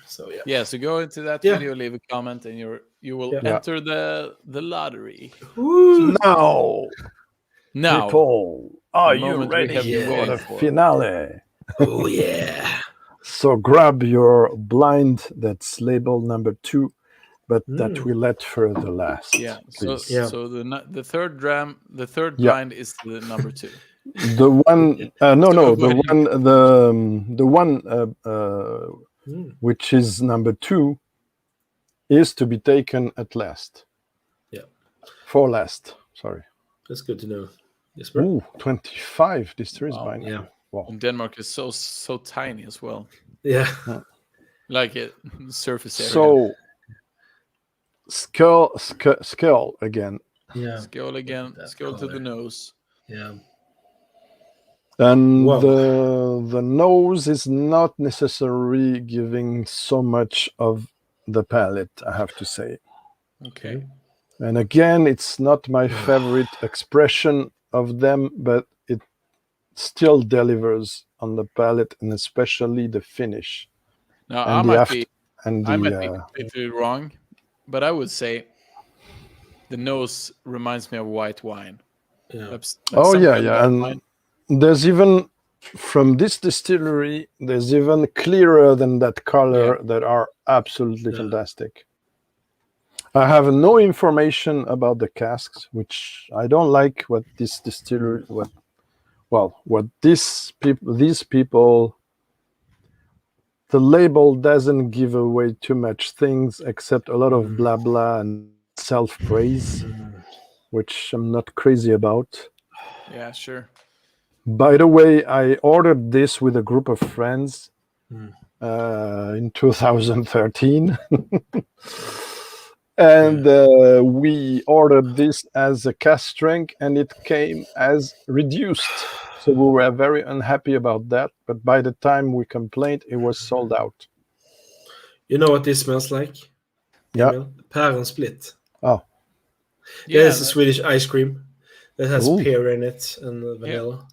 So yeah. Yeah, so go into that Yeah. video, leave a comment, and you will Yeah. enter the lottery. Woo! now, people, are you moment we ready have been for waiting the for. finale? Oh yeah. So grab your blind that's labeled number 2, but that we let for the last. Yeah. please. So the third Yeah. blind is the number 2. The one, the one which is number 2 is to be taken at last. Yeah. For last, sorry. That's good to know. Yes, bro. Ooh, 25 distilleries Wow. by now. Yeah. Wow. And Denmark is so tiny as well. Yeah. Like it surface area. So skull again. Yeah. Skull again. That Skull to color. the nose. Yeah. And Whoa. the nose is not necessarily giving so much of the palate, I have to say. Okay. And again, it's not my favorite expression of them, but it still delivers on the palate and especially the finish. Now And I the might aft- be and the I might be completely wrong, but I would say the nose reminds me of white wine. Yeah. Like oh some yeah, kind of yeah, white and wine. there's even from this distillery, there's even clearer than that color that are absolutely fantastic. I have no information about the casks, which I don't like. What this distillery, what these people, the label doesn't give away too much things except a lot of blah blah and self praise, which I'm not crazy about. Yeah, sure. By the way, I ordered this with a group of friends in 2013. And we ordered this as a cask strength, and it came as reduced. So we were very unhappy about that. But by the time we complained, it was sold out. You know what this smells like? Yeah. EMIL? Päronsplit. Oh. Yeah, Yeah, it's a Swedish ice cream that has Ooh. pear in it and vanilla.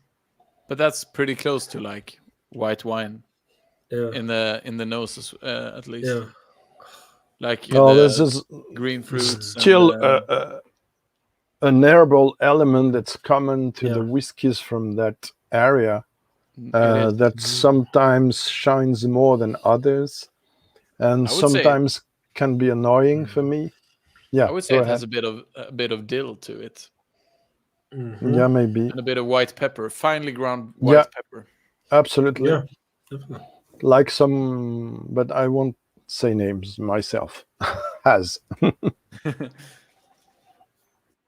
but that's pretty close to like white wine Yeah. in the nose, at least. Yeah. Like No, the this is green fruits. still and, an herbal element that's common to Yeah. the whiskeys from that area. it is. That sometimes shines more than others, and I would say- sometimes can be annoying for me. Yeah, I would say go it has ahead. a bit of dill to it, Yeah, maybe. and a bit of white pepper, finely ground white pepper. Absolutely. Yeah. Definitely. Like some, but I won't say names myself. Has.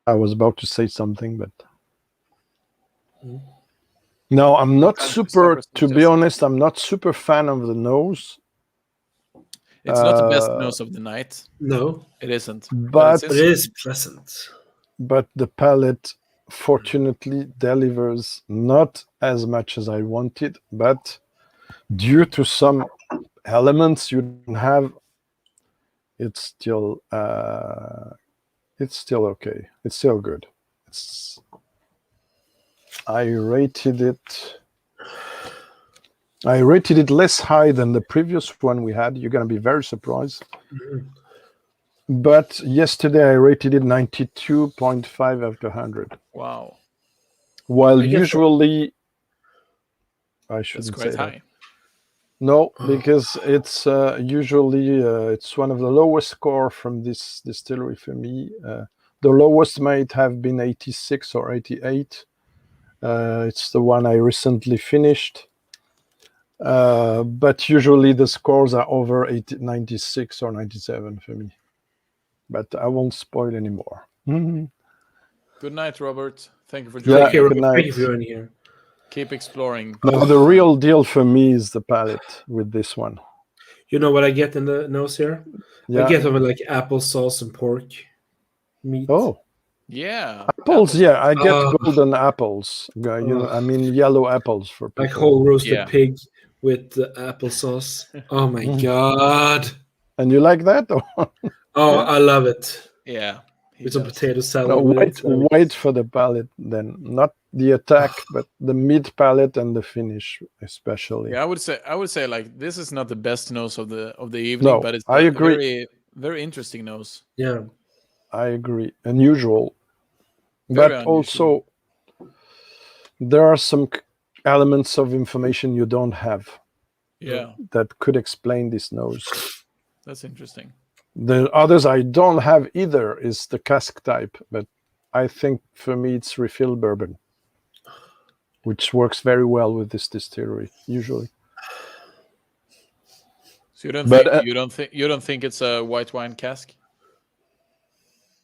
I was about to say something, but no, I'm not super. To be honest, I'm not super fan of the nose. It's not the best nose of the night. No. It isn't. But But it is pleasant. But the palette, fortunately, delivers not as much as I wanted, but due to some elements you don't have, it's still okay. It's still good. I rated it less high than the previous one we had. You're going to be very surprised. But yesterday I rated it 92.5 out of 100. Wow. While I guess usually I That's shouldn't quite say high. that. No, because it's usually it's one of the lowest score from this distillery for me. The lowest might have been 86 or 88. It's the one I recently finished. But usually the scores are over 96 or 97 for me. But I won't spoil anymore. Good night, Robert. Thank you for Yeah, joining. Thank good you night. for joining here. Keep exploring. Now, the real deal for me is the palate with this one. You know what I get in the nose here? I Yeah. get them like applesauce and pork meat. Oh, Yeah. apples. Yeah, I get Ah. golden apples. I mean yellow apples for people. Like whole roasted Yeah. pig with applesauce. Oh my Mm. god. And you like that? Oh, Yeah. I love it. Yeah. He With some does. potato salad. No, with it. wait for the palate then. Not the attack, but the mid palate and the finish, especially. Yeah, I would say like this is not the best nose of the evening, No, but it's I a agree. very very interesting nose. Yeah. I agree. Unusual. Very But unusual. also, there are some elements of information you don't have Yeah, that could explain this nose. that's interesting. The others I don't have either is the cask type, but I think for me it's refill bourbon, which works very well with this distillery usually. So you don't But, think you don't think it's a white wine cask?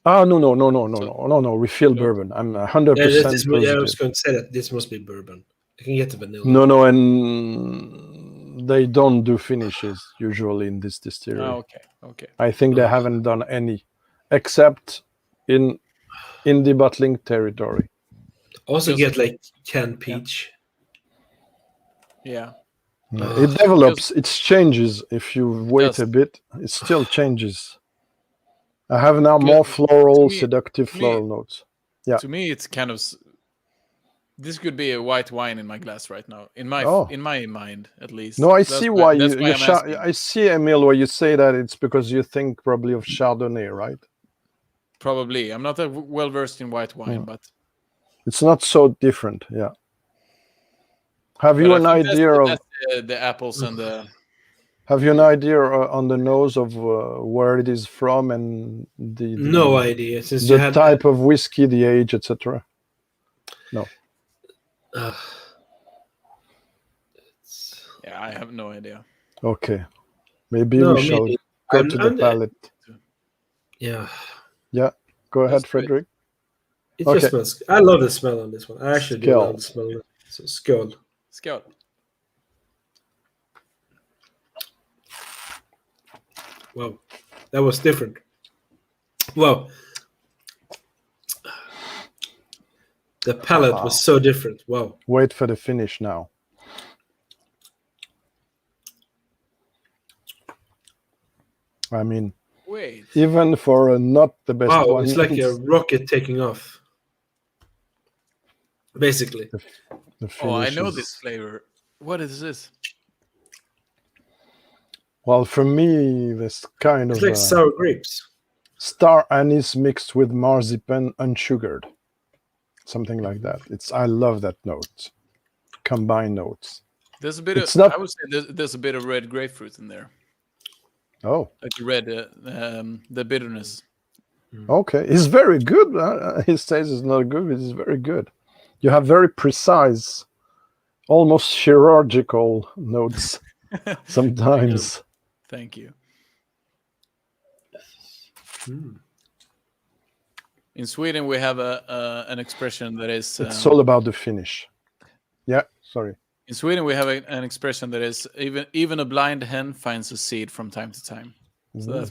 Oh no! Refill No. bourbon. I'm Yeah, 100% I was positive. going to say that this must be bourbon. I can get the vanilla. No, and they don't do finishes usually in this distillery. Oh, okay. I think they haven't done any, except in the bottling territory. Also Just- get like canned peach. Yeah. It develops, it changes. If you wait does. a bit, it still changes. I have now Good. more floral, To me- seductive to me- floral notes. Yeah. To me, it's kind of this could be a white wine in my glass right now. In my Oh. in my mind, at least. No, I That's see why- why that's you. why I'm asking. I see, Emil, where you say that it's because you think probably of Chardonnay, right? Probably. I'm not that well versed in white wine, but It's not so different. Yeah. Have but you I an think idea of? that's the apples and the Have you an idea on the nose of where it is from and the No idea. Since you the had type of whiskey, the age, etc.? yeah, I have no idea. Okay, maybe No, we shall maybe. go I'm- to the I'm- palate. yeah. Go ahead, That's great. Frederick. It Okay. just smells. I love the smell on this one. I actually do Skål. love the smell. So skål. Scout. Wow, that was different. Wow, the palate was so different. Wow. Wait for the finish now. I mean, Wait. even for not the best Wow, one, it's like a rocket taking off. Basically, the Oh, I finish know is- this flavor. What is this? Well, for me, this kind it's of like sour grapes. star anise mixed with marzipan unsugared, something like that. I love that note, combined notes. There's a bit It's of not- I would say there's a bit of red grapefruit in there. Oh, Like the red the bitterness. okay. It's very good. He says it's not good. It's very good. You have very precise, almost chirurgical notes sometimes. Thank you. Mm. In Sweden, we have an expression that is. It's all about the finish. Yeah, sorry. In Sweden, we have an expression that is even a blind hen finds a seed from time to time. So that's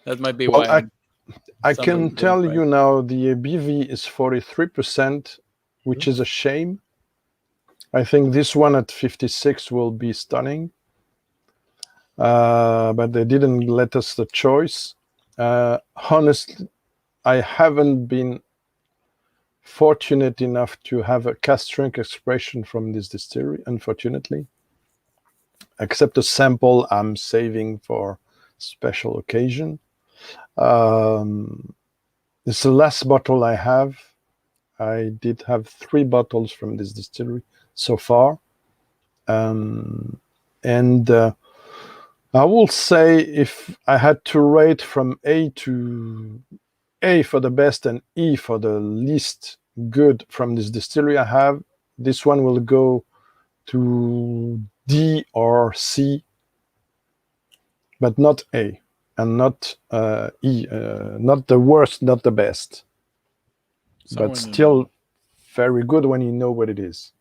that might be Well, why. I Somebody can did tell right. you now the ABV is 43%, which is a shame. I think this one at 56 will be stunning. But they didn't let us the choice. Honestly, I haven't been fortunate enough to have a cask strength expression from this distillery, unfortunately. Except a sample I'm saving for special occasion. It's the last bottle I have. I did have 3 bottles from this distillery so far. I will say if I had to rate from A for the best and E for the least good from this distillery I have, this one will go to D or C, but not A, and not E, not the worst, not the best. Somewhere but in the still middle. very good when you know what it is.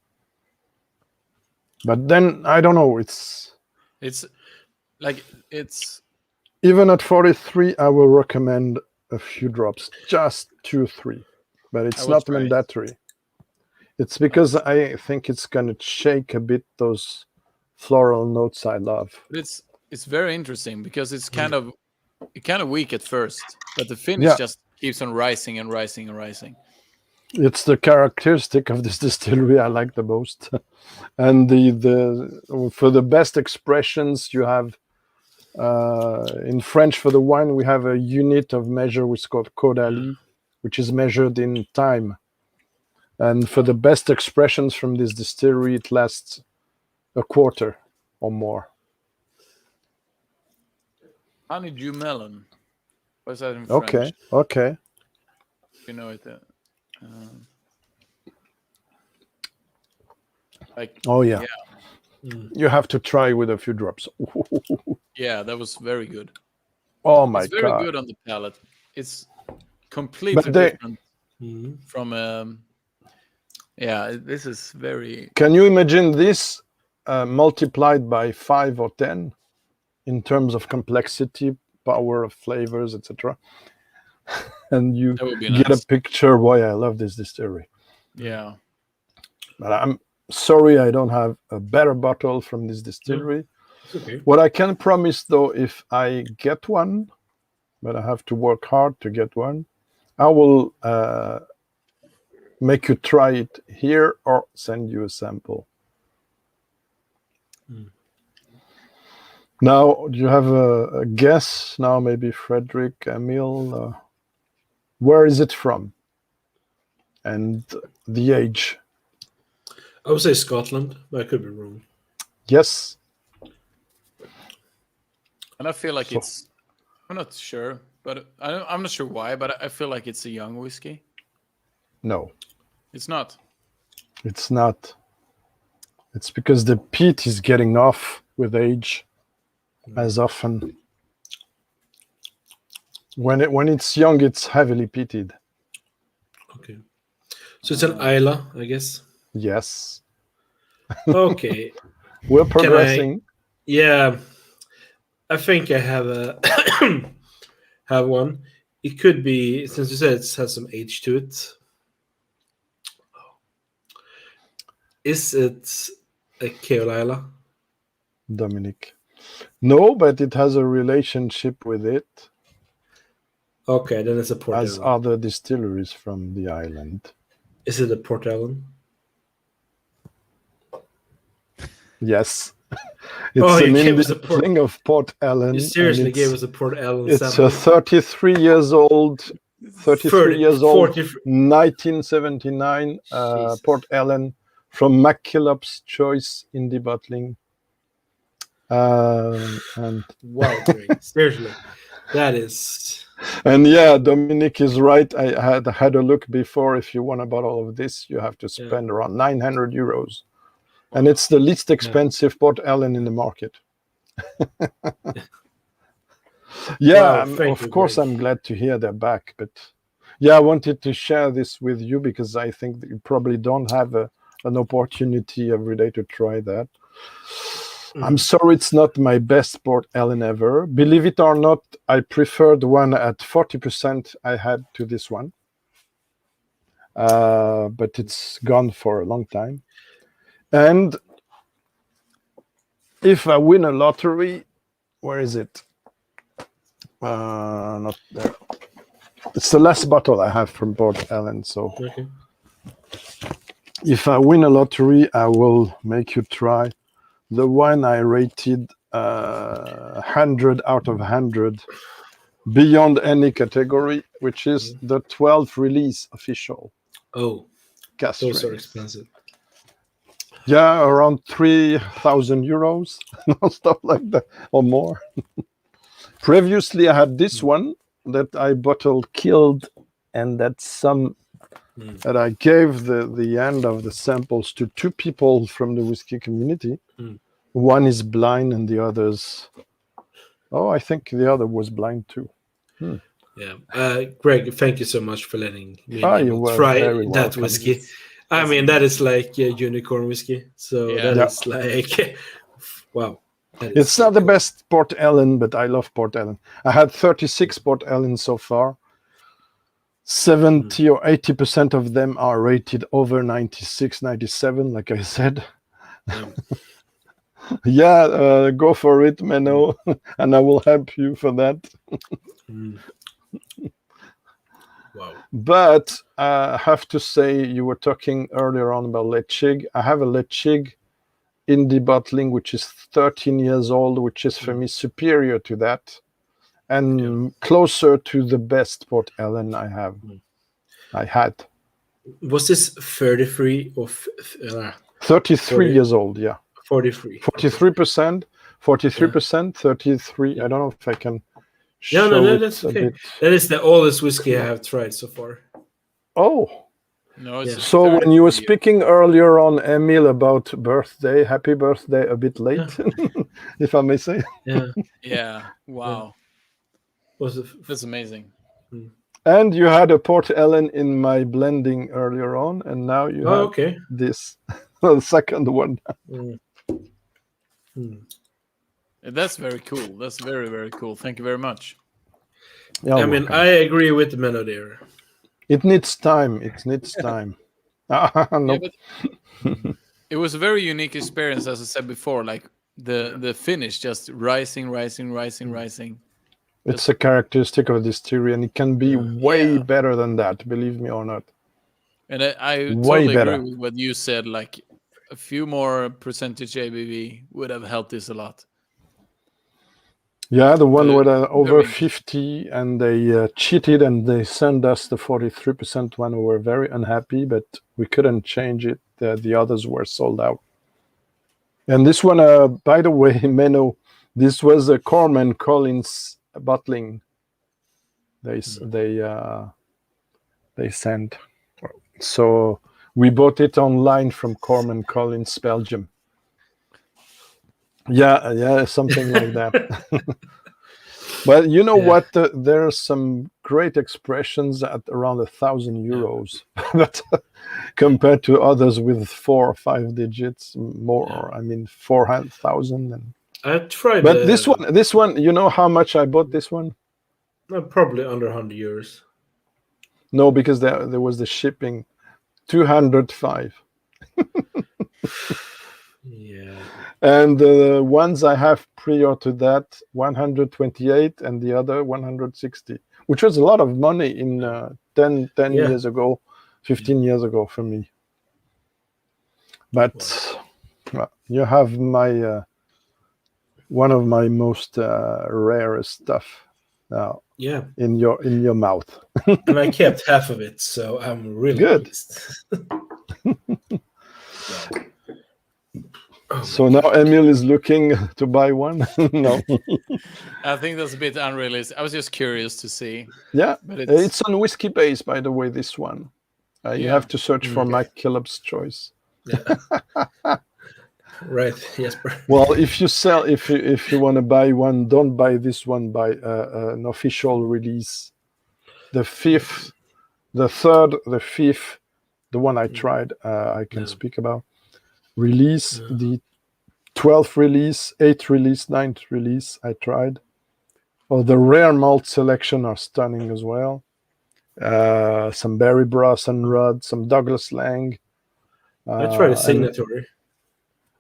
But then I don't know. It's It's like it's even at 43, I will recommend a few drops, just 2-3, but I it's will not try it. mandatory. It's because I think it's gonna shake a bit those floral notes I love. But it's very interesting because it's kind of weak at first, but the finish Yeah, just keeps on rising and rising and rising. it's the characteristic of this distillery I like the most. And the for the best expressions you have in French for the wine, we have a unit of measure which is called Caudalie, which is measured in time. And for the best expressions from this distillery, it lasts a quarter or more. Honeydew melon. What's that in Okay, French? okay. You know it. Like Oh yeah, yeah, you have to try with a few drops. yeah, that was very good. Oh It's my very god! good on the palate. It's But completely they different Mhm. from yeah. This is very can you imagine this multiplied by 5 or 10 in terms of complexity, power of flavors, etc. And you that would be get a nice. picture why I love this distillery. Yeah, But I'm sorry I don't have a better bottle from this No, distillery. it's okay. What I can promise though, if I get one, but I have to work hard to get one, I will make you try it here or send you a sample. Mm. Now, do you have a guess now, maybe FREDRIK, EMIL? Where is it from? And the age? I would say Scotland, but I could be wrong. Yes. and I feel like So, it's. I'm not sure, but I'm not sure why, but I feel like it's a young whiskey. no, It's not. it's not. It's because the peat is getting off with age as often. When it's young, it's heavily peated. Okay. So it's an Isla, I guess. Yes. Okay. We're Can I? progressing. Yeah, I think I have a have one. It could be, since you said it has some age to it. Is it a Keolila? Dominic. No, but it has a relationship with it Okay, then it's a Port as Ellen. other distilleries from the island. Is it a Port Ellen? Yes. Oh, It's you an gave us a Port. Indian of Port You Ellen, and seriously gave us a Port Ellen it's sample. a 33 years old, 1979 Jesus. Port Ellen from McKillop's Choice Indie Bottling. And Wow, great. Seriously, that is. yeah, Dominic is right. I had a look before. If you want a bottle of this, you have to spend around 900 euros. And it's the least expensive Port Ellen in the market. Yeah, Wow, thank you, of course, Greg. I'm glad to hear they're back. But yeah, I wanted to share this with you because I think that you probably don't have an opportunity every day to try that. I'm sorry it's not my best Port Ellen ever. Believe it or not, I preferred one at 40% I had to this one. But it's gone for a long time. And if I win a lottery, where is it? Not there. It's the last bottle I have from Port Ellen. So Okay. if I win a lottery, I will make you try the one I rated 100 out of 100 beyond any category, which is the 12th release official. Oh, Cask those are Strength. expensive. Yeah, around 3,000 euros, stuff like that, or more. Previously, I had this one that I bottled killed, and that's some that I gave the end of the samples to two people from the whiskey community. One is blind, and the other's. Oh, I think the other was blind too. Yeah, Yeah. Greg, thank you so much for letting me You were try very that welcome. whiskey. I mean, that is like unicorn whiskey. So Yeah. that is like, wow. That is It's so not the cool. best Port Ellen, but I love Port Ellen. I had 36 Port Ellen so far. 70 or 80% of them are rated over 96, 97, like I said. Yeah. Go for it, Menno, and I will help you for that. Wow. But I have to say, you were talking earlier on about Lechig. I have a Lechig indie bottling, which is 13 years old, which is for me superior to that and closer to the best Port Ellen I had. Was this 33 or 33 40? years old, yeah. 43. 43%, 43%, 33. I don't know if I can show No, it that's a okay. bit. That is the oldest whiskey I have tried so far. Oh, No, it's so when you were 33 years. speaking earlier on, Emil, about birthday, happy birthday, a bit late, if I may say. Yeah. Wow. Was it? That's amazing. And you had a Port Ellen in my blending earlier on, and now you have this, the second one. That's very cool. That's very, very cool. Thank you very much. I mean, I agree with the Menno there. It needs time. It needs time. Nope. It was a very unique experience, as I said before. Like the finish, just rising. It's a characteristic of distillery, and it can be way better than that, believe me or not. And I totally agree with what you said. Like a few more percentage ABV would have helped this a lot. Yeah, the one with over 50, and they cheated and they sent us the 43% one. We were very unhappy, but we couldn't change it. The others were sold out. And this one, by the way, Menno, this was a Corman Collins bottling. They sent. So we bought it online from Corman Collins, Belgium. Yeah, something like that. But you know what? There are some great expressions at around 1,000 euros, but compared to others with 4 or 5 digits more. I mean, 400,000. And I tried. But this one, you know how much I bought this one? Probably under 100 euros. No, because there was the shipping, 205. Yeah. And the ones I have prior to that, 128, and the other 160, which was a lot of money in 10 years ago, 15 years ago for me. But you have my one of my most rarest stuff now. Yeah. In your mouth. And I kept half of it, so I'm really good. pleased. So now Emil is looking to buy one. No, I think that's a bit unrealistic. I was just curious to see. Yeah, but it's on whiskey base, by the way. This one, you have to search for Mike Killop's choice. Yeah. Right, Jesper. Well, if you want to buy one, don't buy this one. Buy an official release. The 5th, the 3rd, the 5th, the one I tried. I can speak about. Release, the 12th release, 8th release, 9th release I tried. Oh, the rare malt selection are stunning as well. Some Barry Bross and Rudd, some Douglas Lang. I tried a signatory.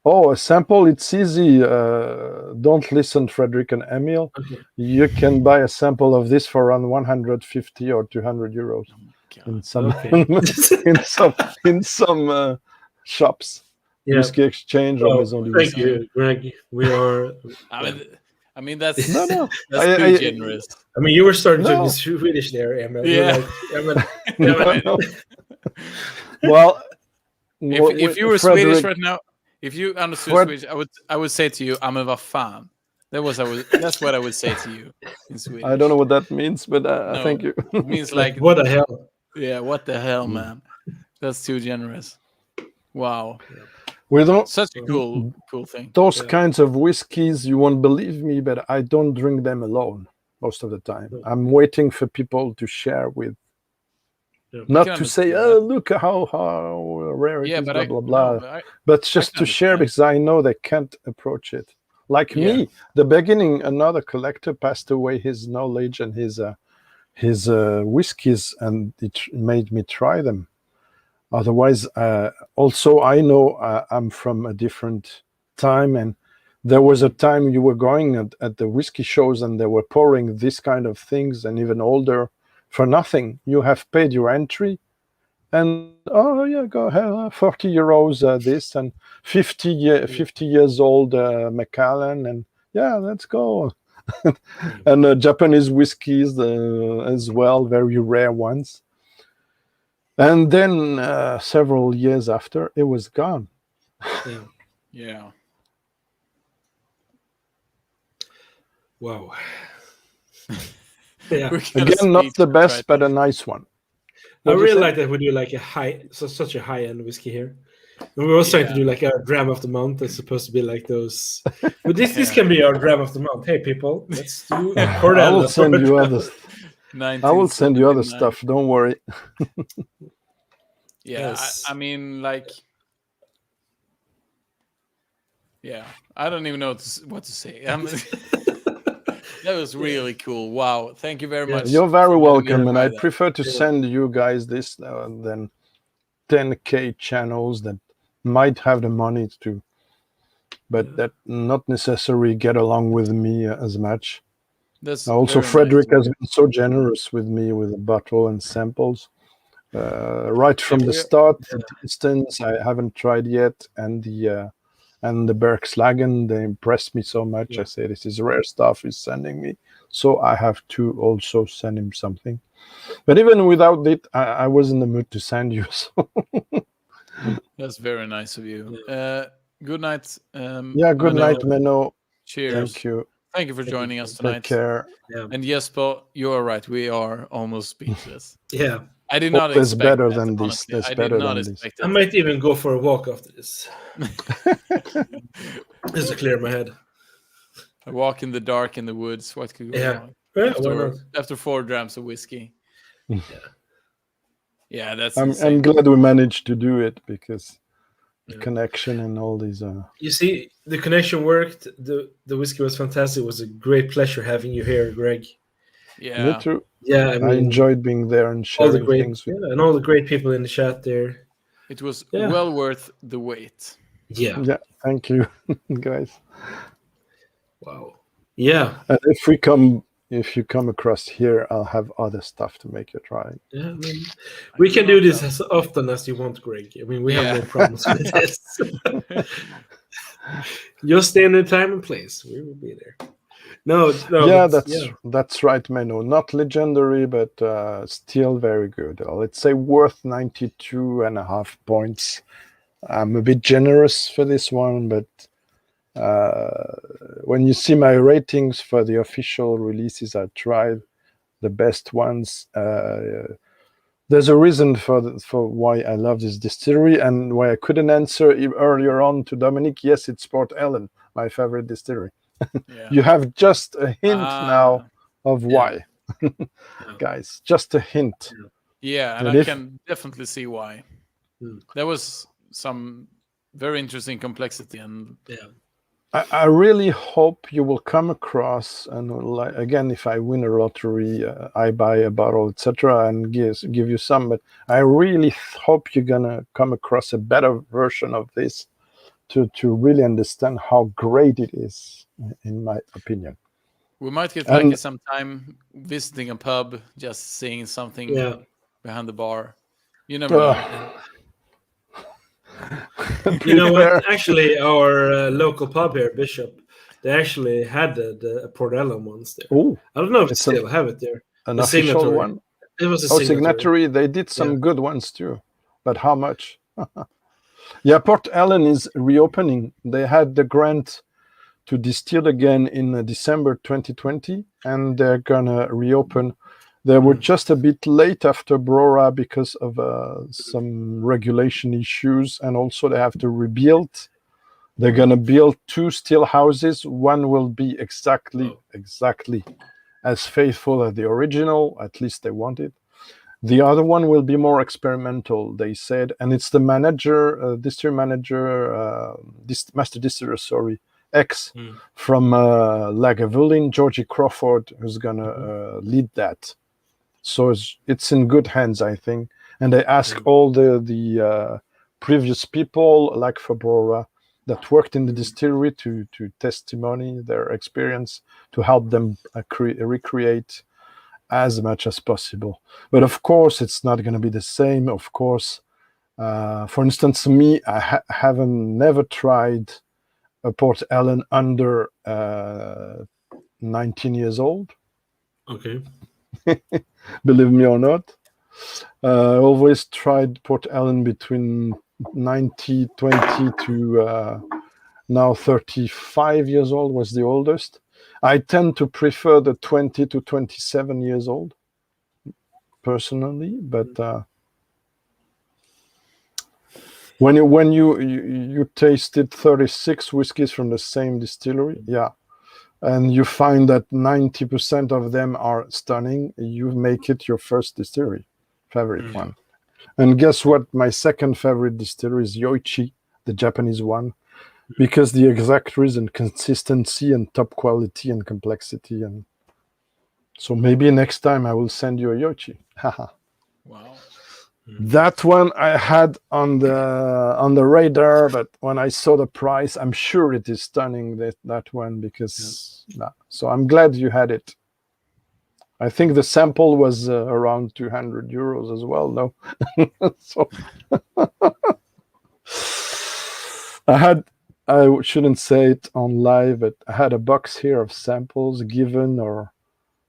A sample, it's easy. Don't listen, FREDRIK and EMIL. Okay. You can buy a sample of this for around 150 or 200 euros in some in some shops. Whiskey Exchange or Maison du Thank Whisky. you, Greg. We are. I mean that's no. That's too generous. I mean, you were starting to be Swedish there, Emil. Yeah. Well, if you were Swedish right now, if you understood Swedish, I would say to you, "I'm a fan." That's what I would say to you in Swedish. I don't know what that means, but thank you. It means like what the hell? Yeah, what the hell, man? That's too generous. Wow. We don't such a cool thing. Those kinds of whiskeys, you won't believe me, but I don't drink them alone. most of the time. No. I'm waiting for people to share with, Yeah. not can to say, understand that. look how rare it Yeah, is, but blah, I blah, blah. no, But just can to share, understand. because I know they can't approach it. Like Yeah. me, the beginning, another collector passed away his knowledge and his whiskeys, and it made me try them. Otherwise, also I know I'm from a different time, and there was a time you were going at the whiskey shows and they were pouring this kind of things, and even older, for nothing. You have paid your entry, and oh yeah, go ahead, 40 euros this, and 50 years old Macallan, and yeah, let's go. And Japanese whiskeys as well, very rare ones. And then several years after, it was gone. Yeah. Yeah. Wow. Yeah. We're gonna Again, not speed the through best, right but now. a nice one. I What'd you really say? like that we do like such a high end whiskey here. And we're also trying to do like a dram of the month. That's supposed to be like those. But this Yeah. can be our dram of the month. Hey people, let's do a I Cordella will send for you a other. dram. I will send you other 1979. stuff. Don't worry. Yeah, Yes. I mean, like, yeah, I don't even know what to say. That was really cool. Wow, thank you very Yeah. much. You're very for letting me welcome, and try I that. prefer to Yeah. send you guys this than 10K channels that might have the money to, but Yeah. that not necessarily get along with me as much. That's Also, very nice. FREDRIK has been so generous with me with a bottle and samples. Right from the we- start, the distance I haven't tried yet, and the Bergslagen, they impressed me so much. Yeah. I say this is rare stuff he's sending me, so I have to also send him something. But even without it, I was in the mood to send you. So That's very nice of you. Good night. yeah, good Menno. night, Menno. Cheers. Thank you. Thank you for joining us tonight. Take care. Yeah. And Jesper, you are right. We are almost speechless. Yeah. I did not There's expect better that, than this. honestly. There's I did better not than this. expect I it. might even go for a walk after this. Just to clear my head. A walk in the dark in the woods. What could go Yeah. wrong? Yeah, why not? After 4 drams of whiskey. Yeah, that's I'm insane. glad we managed to do it because the Yeah. connection and all these. You see, the connection worked. The whiskey was fantastic. It was a great pleasure having you here, Greg. Yeah. Me too. Yeah, I I mean, enjoyed being there and all the sharing great, things with. and all the great people in the chat there. It was Yeah. well worth the wait. Yeah. Yeah, thank you, guys. Wow. Yeah. And if you come across here, I'll have other stuff to make you try. Yeah. I mean, we can do this as often as you want, Greg. I mean, we have no problems with this. Just stay in the time and place. We will be there. No. Yeah, but, that's right, Menno. Not legendary, but still very good. Let's say worth 92.5 points. I'm a bit generous for this one, but when you see my ratings for the official releases I tried, the best ones, there's a reason for why I love this distillery and why I couldn't answer earlier on to Dominic. Yes, it's Port Ellen, my favorite distillery. Yeah. You have just a hint now of why, guys. Just a hint. Yeah, and I can definitely see why. There was some very interesting complexity, and I really hope you will come across, and again, if I win a lottery, I buy a bottle, etc., and give you some. But I really hope you're gonna come across a better version of this to really understand how great it is, in my opinion. We might get lucky sometime visiting a pub, just seeing something behind the bar. You never know. You know what? Actually, our local pub here, Bishop, they actually had a Port Ellen once there. Oh, I don't know if they still have it there. An official signatory. one. It was a signatory. They did some good ones too, but how much? Yeah, Port Ellen is reopening. They had the grant to distill again in December 2020, and they're gonna reopen. They were just a bit late after Brora because of some regulation issues, and also they have to rebuild. They're gonna build 2 still houses. One will be exactly as faithful as the original. At least they want it. The other one will be more experimental, they said, and it's the manager, distillery manager, master distiller, X from Lagavulin, Georgie Crawford, who's gonna lead that. So it's in good hands, I think. And they ask all the previous people, like Fabrora, that worked in the distillery to testimony their experience, to help them recreate as much as possible. But of course, it's not going to be the same. Of course, for instance, me, I haven't never tried a Port Ellen under 19 years old. Okay. Believe me or not. I always tried Port Ellen between 20 to now 35 years old was the oldest. I tend to prefer the 20 to 27 years old, personally. But when you tasted 36 whiskeys from the same distillery, yeah, and you find that 90% of them are stunning, you make it your first distillery favorite one. And guess what? My second favorite distillery is Yoichi, the Japanese one, because the exact reason, consistency and top quality and complexity. And so maybe next time I will send you a Yoichi. Wow. That one I had on the radar, but when I saw the price, I'm sure it is stunning, that one, because so I'm glad you had it. I think the sample was around 200 euros as well, no? So I shouldn't say it on live, but I had a box here of samples given or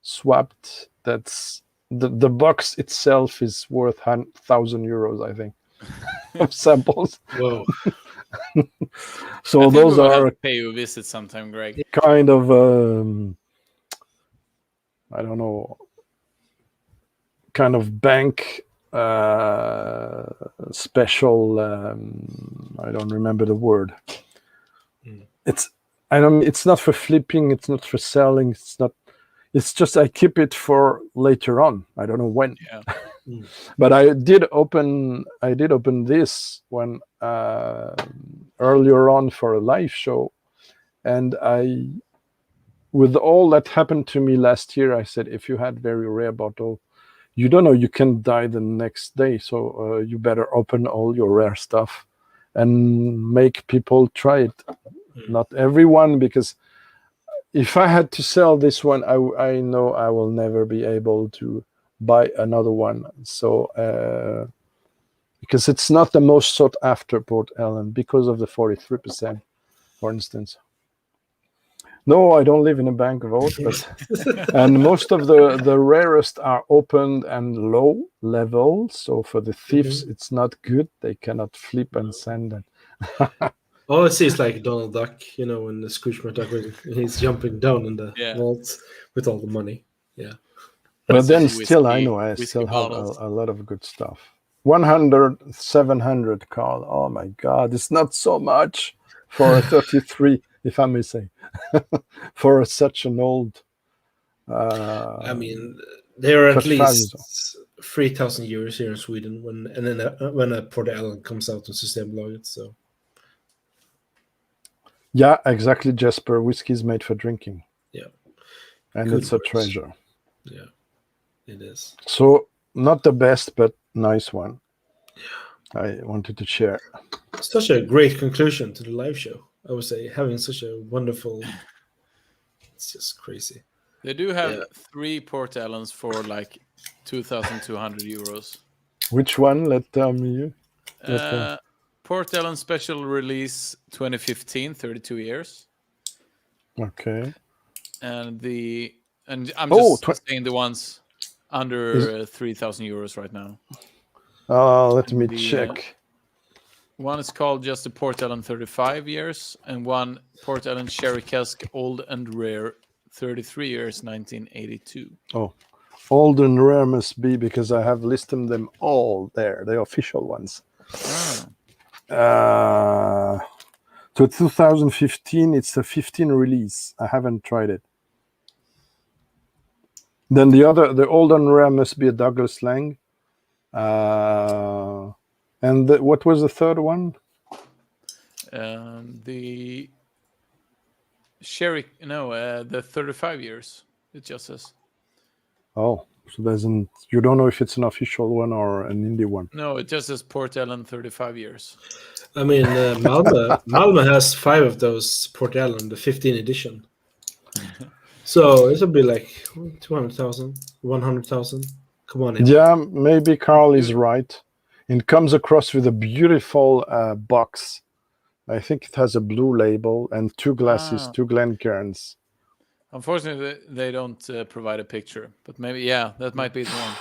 swapped. That's the box itself is worth 1,000 euros, I think, of samples. Whoa. So I think those we will have are to pay you a visit sometime, Greg. kind of I don't know, kind of bank special. I don't remember the word. It's not for flipping. It's not for selling. It's not. It's just I keep it for later on. I don't know when. Yeah. But I did open this one earlier on for a live show, and with all that happened to me last year, I said, if you had very rare bottle, you don't know, you can die the next day. So you better open all your rare stuff and make people try it. Not everyone, because if I had to sell this one, I know I will never be able to buy another one. So because it's not the most sought after Port Ellen because of the 43%, for instance. No, I don't live in a bank vault, but and most of the rarest are opened and low level. So for the thieves, it's not good. They cannot flip and send it. All I see is like Donald Duck, when the Scrooge McDuck, he's jumping down in the vault with all the money. Yeah. But then Whiskey, still, I know I still have a lot of good stuff. 100, 700, Carl. Oh my God, it's not so much for a 33, if I may say, for such an old. I mean, there are at least 3,000 euros here in Sweden when a Port Ellen comes out on Systembolaget. So. Yeah, exactly, Jesper. Whiskey is made for drinking. Yeah. And good it's words. A treasure. Yeah, it is. So, not the best, but nice one. Yeah. I wanted to share. Such a great conclusion to the live show. I would say having such a wonderful... It's just crazy. They do have 3 Port Ellens for like 2,200 euros. Which one? Let me... Port Ellen Special Release 2015, 32 years. Okay. And I'm just saying the ones under 3,000 euros right now. Let me check. One is called just the Port Ellen 35 years, and one Port Ellen Sherry Cask Old and Rare 33 years, 1982. Oh, old and rare must be because I have listed them all there, the official ones. So 2015, it's a 15 release. I haven't tried it. Then the old and rare must be a Douglas Lang. And what was the third one? The Sherry, no, the 35 years. It just says. Oh, so you don't know if it's an official one or an indie one. No, it just says Port Ellen 35 years. I mean, Malmö has 5 of those Port Ellen, the 15 edition. So it'll be like 200,000, 100,000. Come on in. Yeah, maybe Carl is right. It comes across with a beautiful box. I think it has a blue label and 2 glasses, 2 Glencairns. Unfortunately, they don't provide a picture, but maybe, that might be the one.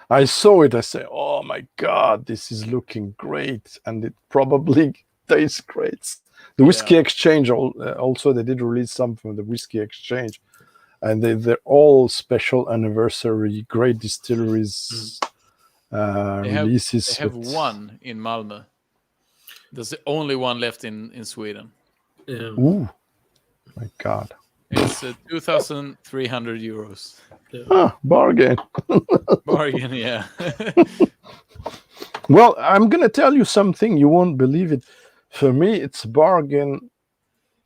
I saw it. I say, oh my God, this is looking great. And it probably tastes great. The Whiskey Exchange, also, they did release some from the Whiskey Exchange. And they're all special anniversary, great distilleries releases. They have one in Malmö. There's the only one left in Sweden. Yeah. Ooh, my God. It's 2,300 euros. Bargain. Bargain, yeah. Well, I'm going to tell you something. You won't believe it. For me, it's bargain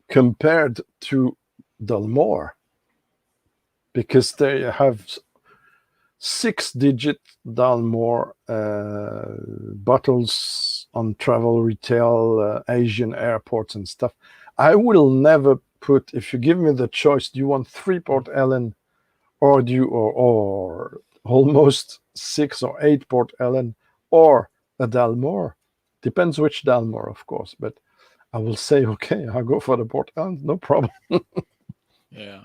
compared to Dalmore. Because they have 6-digit Dalmore bottles on travel retail, Asian airports and stuff. I will never put, if you give me the choice, do you want 3 Port Ellen or do you or almost 6 or 8 Port Ellen or a Dalmore? Depends which Dalmore, of course, but I will say, okay, I'll go for the Port Ellen, no problem. Yeah.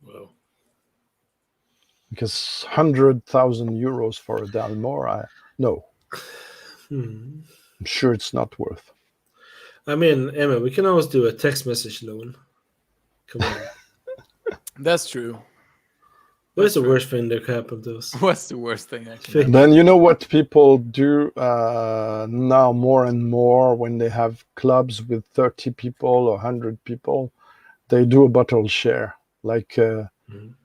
Well, because 100,000 euros for a Dalmore, no. I'm sure it's not worth. I mean, Emma, we can always do a text message loan. Come on. That's true. What is the worst thing that could happen to us? What's the worst thing, actually? Then you know what people do now more and more when they have clubs with 30 people or 100 people, they do a bottle share. Like, for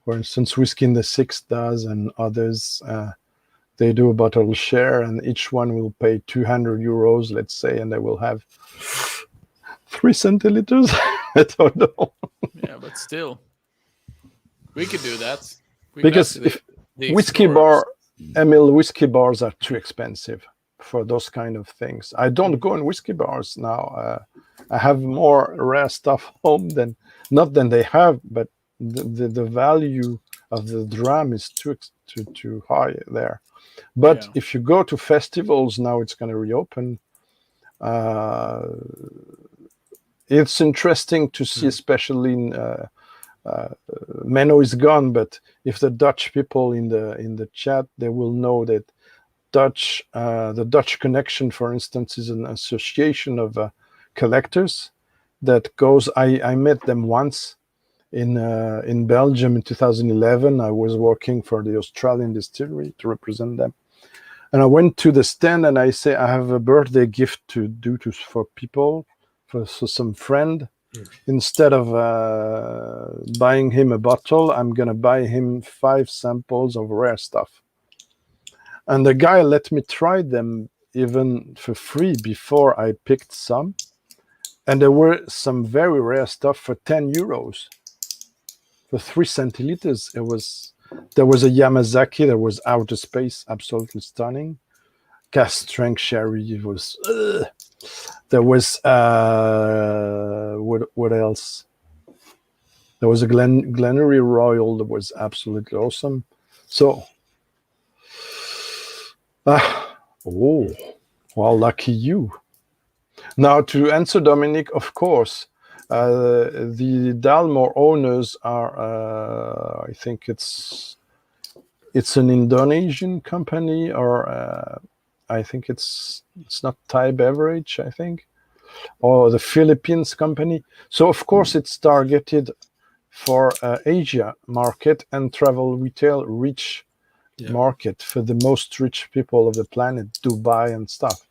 instance, Whiskey in the Six does and others. They do a bottle share and each one will pay 200 euros, let's say, and they will have 3 centiliters. I don't know. Yeah, but still. We could do that. Because if whiskey bar, EMIL whiskey bars are too expensive for those kind of things. I don't go in whiskey bars now. I have more rare stuff home than they have, but the value of the dram is too high there. But if you go to festivals now, it's going to reopen. It's interesting to see, especially in Menno is gone, but if the Dutch people in the chat, they will know that the Dutch Connection, for instance, is an association of collectors that goes. I met them once in Belgium in 2011. I was working for the Australian distillery to represent them, and I went to the stand and I say, I have a birthday gift to do for people, for some friend. Instead of buying him a bottle, I'm gonna buy him 5 samples of rare stuff. And the guy let me try them even for free before I picked some. And there were some very rare stuff for 10 euros. For 3 centiliters, there was a Yamazaki, there was Outer Space, absolutely stunning. Cask strength sherry, it was... There was what else? There was a Glenary Royal that was absolutely awesome. So, well, lucky you. Now to answer Dominic, of course, the Dalmore owners are. I think it's an Indonesian company, or I think it's not Thai Beverage, I think, or the Philippines company. So of course it's targeted for Asia market and travel retail rich market for the most rich people of the planet, Dubai and stuff.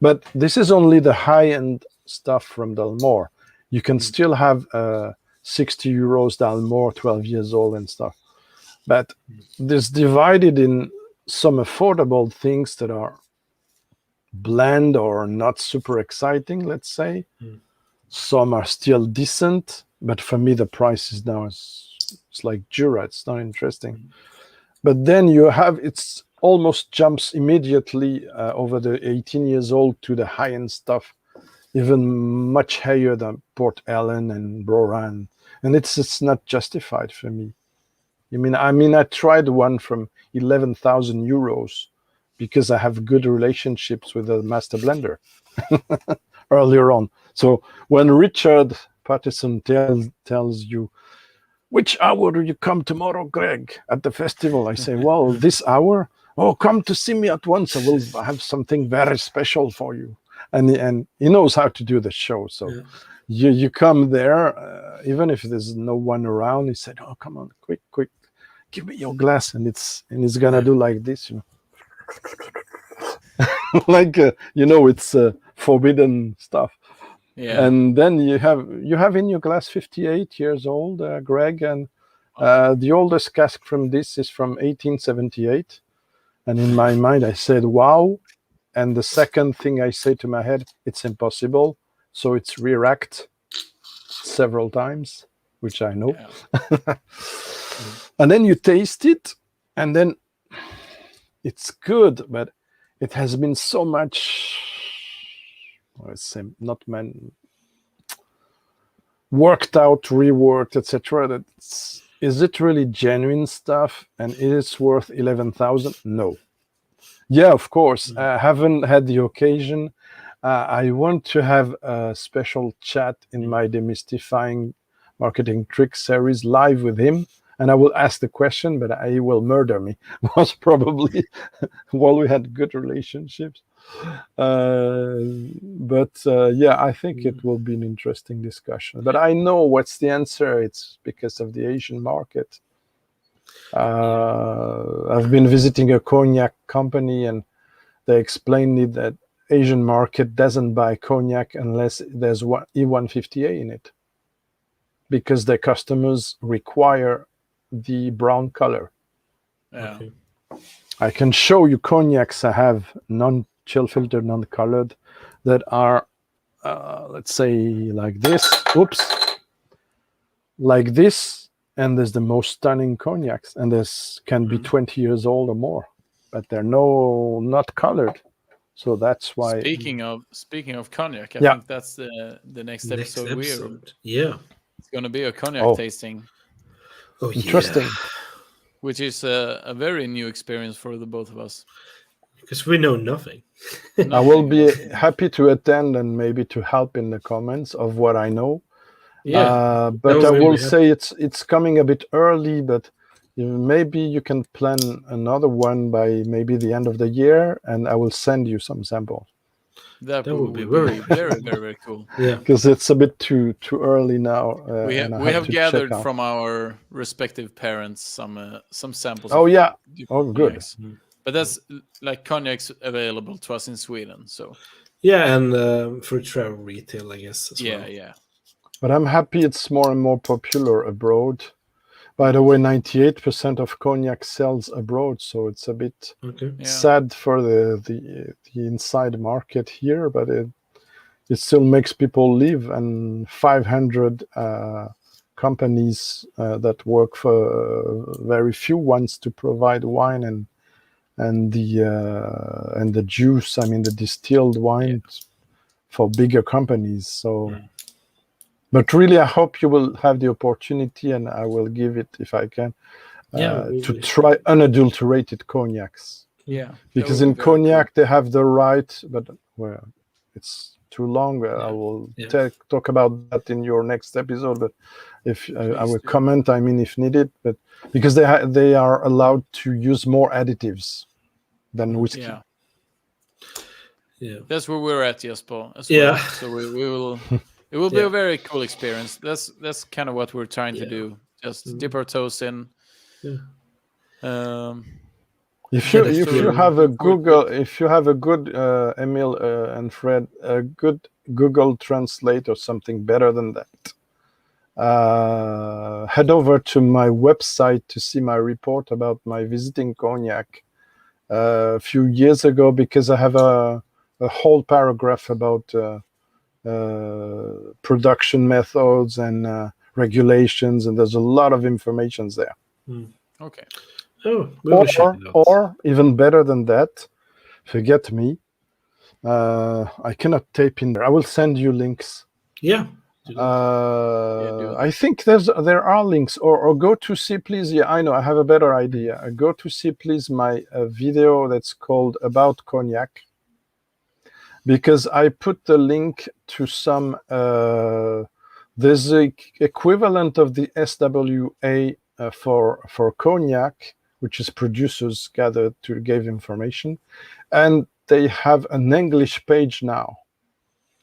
But this is only the high-end stuff from Dalmore. You can still have €60 Dalmore, 12 years old and stuff. But this divided in some affordable things that are bland or not super exciting, let's say. Some are still decent, but for me the price is now it's like Jura. It's not interesting. But then you have it's almost jumps immediately over the 18 years old to the high-end stuff, even much higher than Port Ellen and Broran, and it's not justified for me. I mean, I tried one from 11,000 euros because I have good relationships with the master blender earlier on. So when Richard Patterson tells you, which hour do you come tomorrow, Greg, at the festival? I say, well, this hour. Oh, come to see me at once. I will have something very special for you. And he knows how to do the show. So you come there, even if there's no one around. He said, oh, come on, quick, give me your glass. And he's gonna do like this, like it's forbidden stuff. Yeah. And then you have in your glass 58 years old, Greg, and the oldest cask from this is from 1878. And in my mind, I said, wow. And the second thing I say to my head, it's impossible. So it's re-racked several times, which I know. Yeah. And then you taste it, and then it's good, but it has been so much, worked out, reworked, etc. That is it really genuine stuff, and it is worth 11,000? No. Yeah, of course. I haven't had the occasion. I want to have a special chat in my Demystifying Marketing Tricks series live with him, and I will ask the question, but he will murder me, most probably, while we had good relationships. But I think it will be an interesting discussion. But I know what's the answer. It's because of the Asian market. I've been visiting a cognac company, and they explained me that Asian market doesn't buy cognac unless there's E150A in it, because their customers require the brown color. Yeah. Okay. I can show you cognacs I have non-chill filtered, non-colored, that are, let's say, like this. Oops. Like this. And there's the most stunning cognacs, and this can be 20 years old or more, but they're not colored. So that's why. Speaking of cognac, I think that's the next episode. It's going to be a cognac tasting. Oh, interesting. Yeah. Which is a very new experience for the both of us. Because we know nothing. I will be happy to attend and maybe to help in the comments of what I know. Yeah, but I will say it's coming a bit early, but maybe you can plan another one by maybe the end of the year, and I will send you some samples. That would be very, very, very cool. Yeah, because it's a bit too early now. We have gathered from our respective parents some samples. Oh yeah. Oh good. Cognacs. But that's like cognacs available to us in Sweden. So yeah, and for travel retail, I guess. As well. Yeah. But I'm happy it's more and more popular abroad. By the way, 98% of cognac sells abroad, so it's a bit sad for the inside market here, but it still makes people live. And 500 companies that work for very few ones to provide wine and the juice. I mean the distilled wine for bigger companies. So. But really, I hope you will have the opportunity, and I will give it if I can, to try unadulterated cognacs. Yeah. Because in cognac, they have the right, but it's too long. I will talk about that in your next episode. But if I will comment, I mean, if needed, but because they are allowed to use more additives than whiskey. Yeah. That's where we're at, Jesper. Well. So we will. It will be a very cool experience. That's kind of what we're trying to do. Just dip our toes in. Yeah. If you have a good EMIL and Fred, a good Google Translate or something better than that, head over to my website to see my report about my visiting cognac a few years ago, because I have a whole paragraph about production methods and regulations, and there's a lot of information there. Okay. Oh, we will check it out. Or even better than that, forget me. I cannot tape in there. I will send you links. Yeah. do that. I think there are links, or go to see please. Yeah, I know. I have a better idea. Go to see please my video that's called About Cognac, because I put the link to some. There's the equivalent of the SWA for cognac, which is producers gathered to give information, and they have an English page now.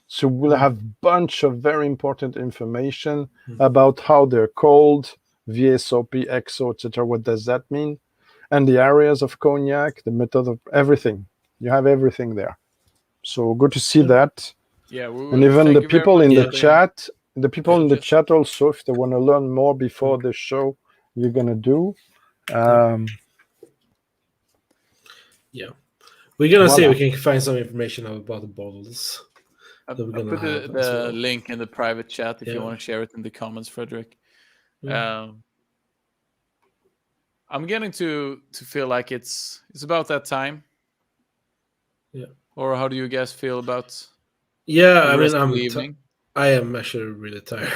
So we'll have bunch of very important information about how they're called, VSOP, XO, etc. What does that mean? And the areas of cognac, the method of everything. You have everything there. So good to see that. Yeah, and even the people in the chat, chat also, if they want to learn more before the show you're gonna do. Yeah. We're gonna see if we can find some information about the bottles. I'll put the link in the private chat if you want to share it in the comments, FREDRIK. I'm getting to feel like it's about that time. Yeah. Or how do you guys feel about? Yeah, the I rest mean, of the evening? I am actually really tired.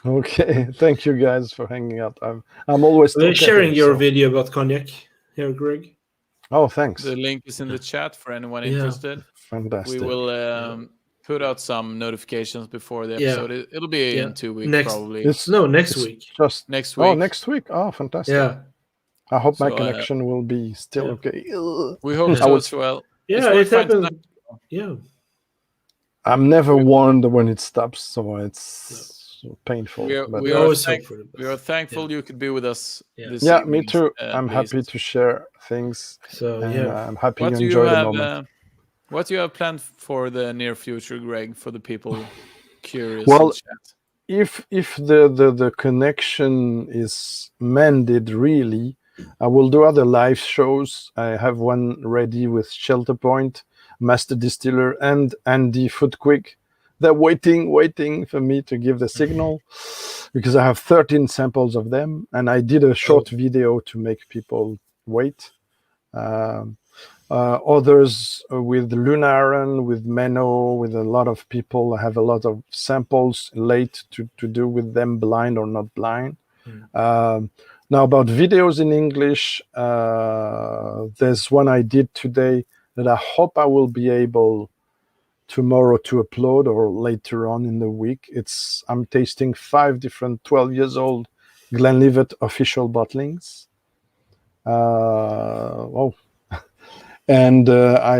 Okay, thank you guys for hanging out. I'm always sharing your video about cognac here, Greg. Oh, thanks. The link is in the chat for anyone interested. Fantastic. We will put out some notifications before the episode. It'll be in 2 weeks probably. Next week. Just next week. Oh, next week. Oh, fantastic. Yeah. I hope my connection will be still okay. We hope so as well. Yeah, it happened. Yeah. I'm never warned when it stops, so it's painful. We are thankful you could be with us this evening. Me too. I'm happy to share things. So I'm happy you enjoy the moment. What do you have planned for the near future, Greg, for the people curious? Well, if the connection is mended really, I will do other live shows. I have one ready with Shelter Point, Master Distiller, and Andy Footquick. They're waiting for me to give the signal, because I have 13 samples of them, and I did a short video to make people wait. Others with Lunaran, with Menno, with a lot of people. I have a lot of samples late to do with them, blind or not blind. Now about videos in English, there's one I did today that I hope I will be able tomorrow to upload, or later on in the week. I'm tasting 5 different 12 years old Glenlivet official bottlings. And I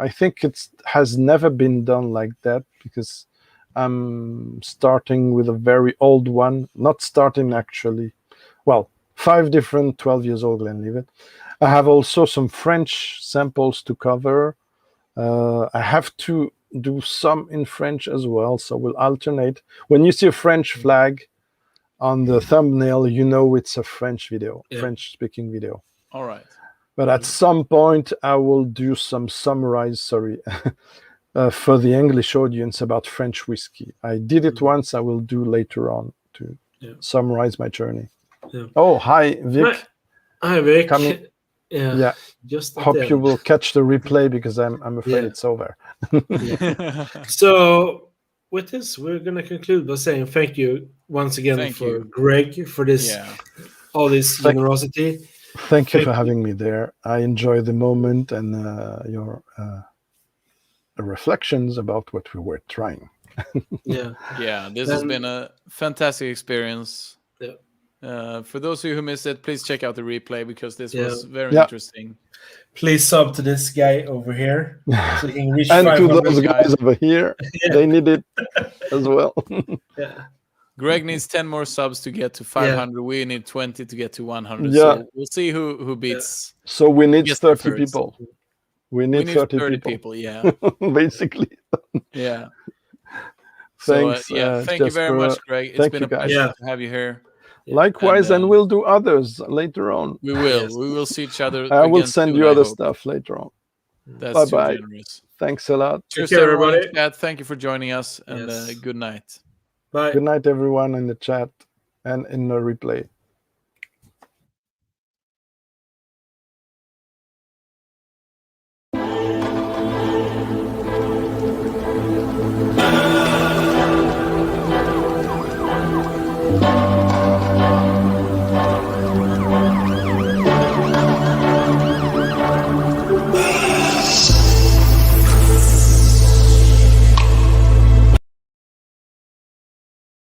think it has never been done like that, because I'm starting with a very old one. Not starting actually. Well, 5 different 12 years old Glenlivet. I have also some French samples to cover. I have to do some in French as well, so we'll alternate. When you see a French flag on the thumbnail, you know it's a French video, French-speaking video. All right. But at some point, I will do some summarize, for the English audience about French whiskey. I did it once. I will do later on to summarize my journey. Yeah. Oh, hi, Vic. Hi, Vic. Coming. Yeah. Just hope you will catch the replay, because I'm afraid it's over. So with this, we're gonna conclude by saying thank you once again for Greg for this all this generosity. Thank you for having me there. I enjoy the moment and your reflections about what we were trying. This has been a fantastic experience. For those of you who missed it, please check out the replay, because this was very interesting. Please sub to this guy over here, so he can reach and to those guys over here. They need it as well. Greg needs 10 more subs to get to 500. We need 20 to get to 100. Yeah. So we'll see who beats. So we need 30 people. We need 30 people. Basically. Yeah. Thanks. Thank you very much, Greg. It's thank been you, a guys. pleasure Yeah. to have you here. Likewise, and we'll do others later on. We will. Yes. We will see each other. I will again send soon, you I other hope. stuff later on. That's too Bye-bye. generous. Thanks a lot. Cheers care, to everyone in everybody. chat. Thank you for joining us, and Yes. good night. Bye. Good night, everyone in the chat and in the replay.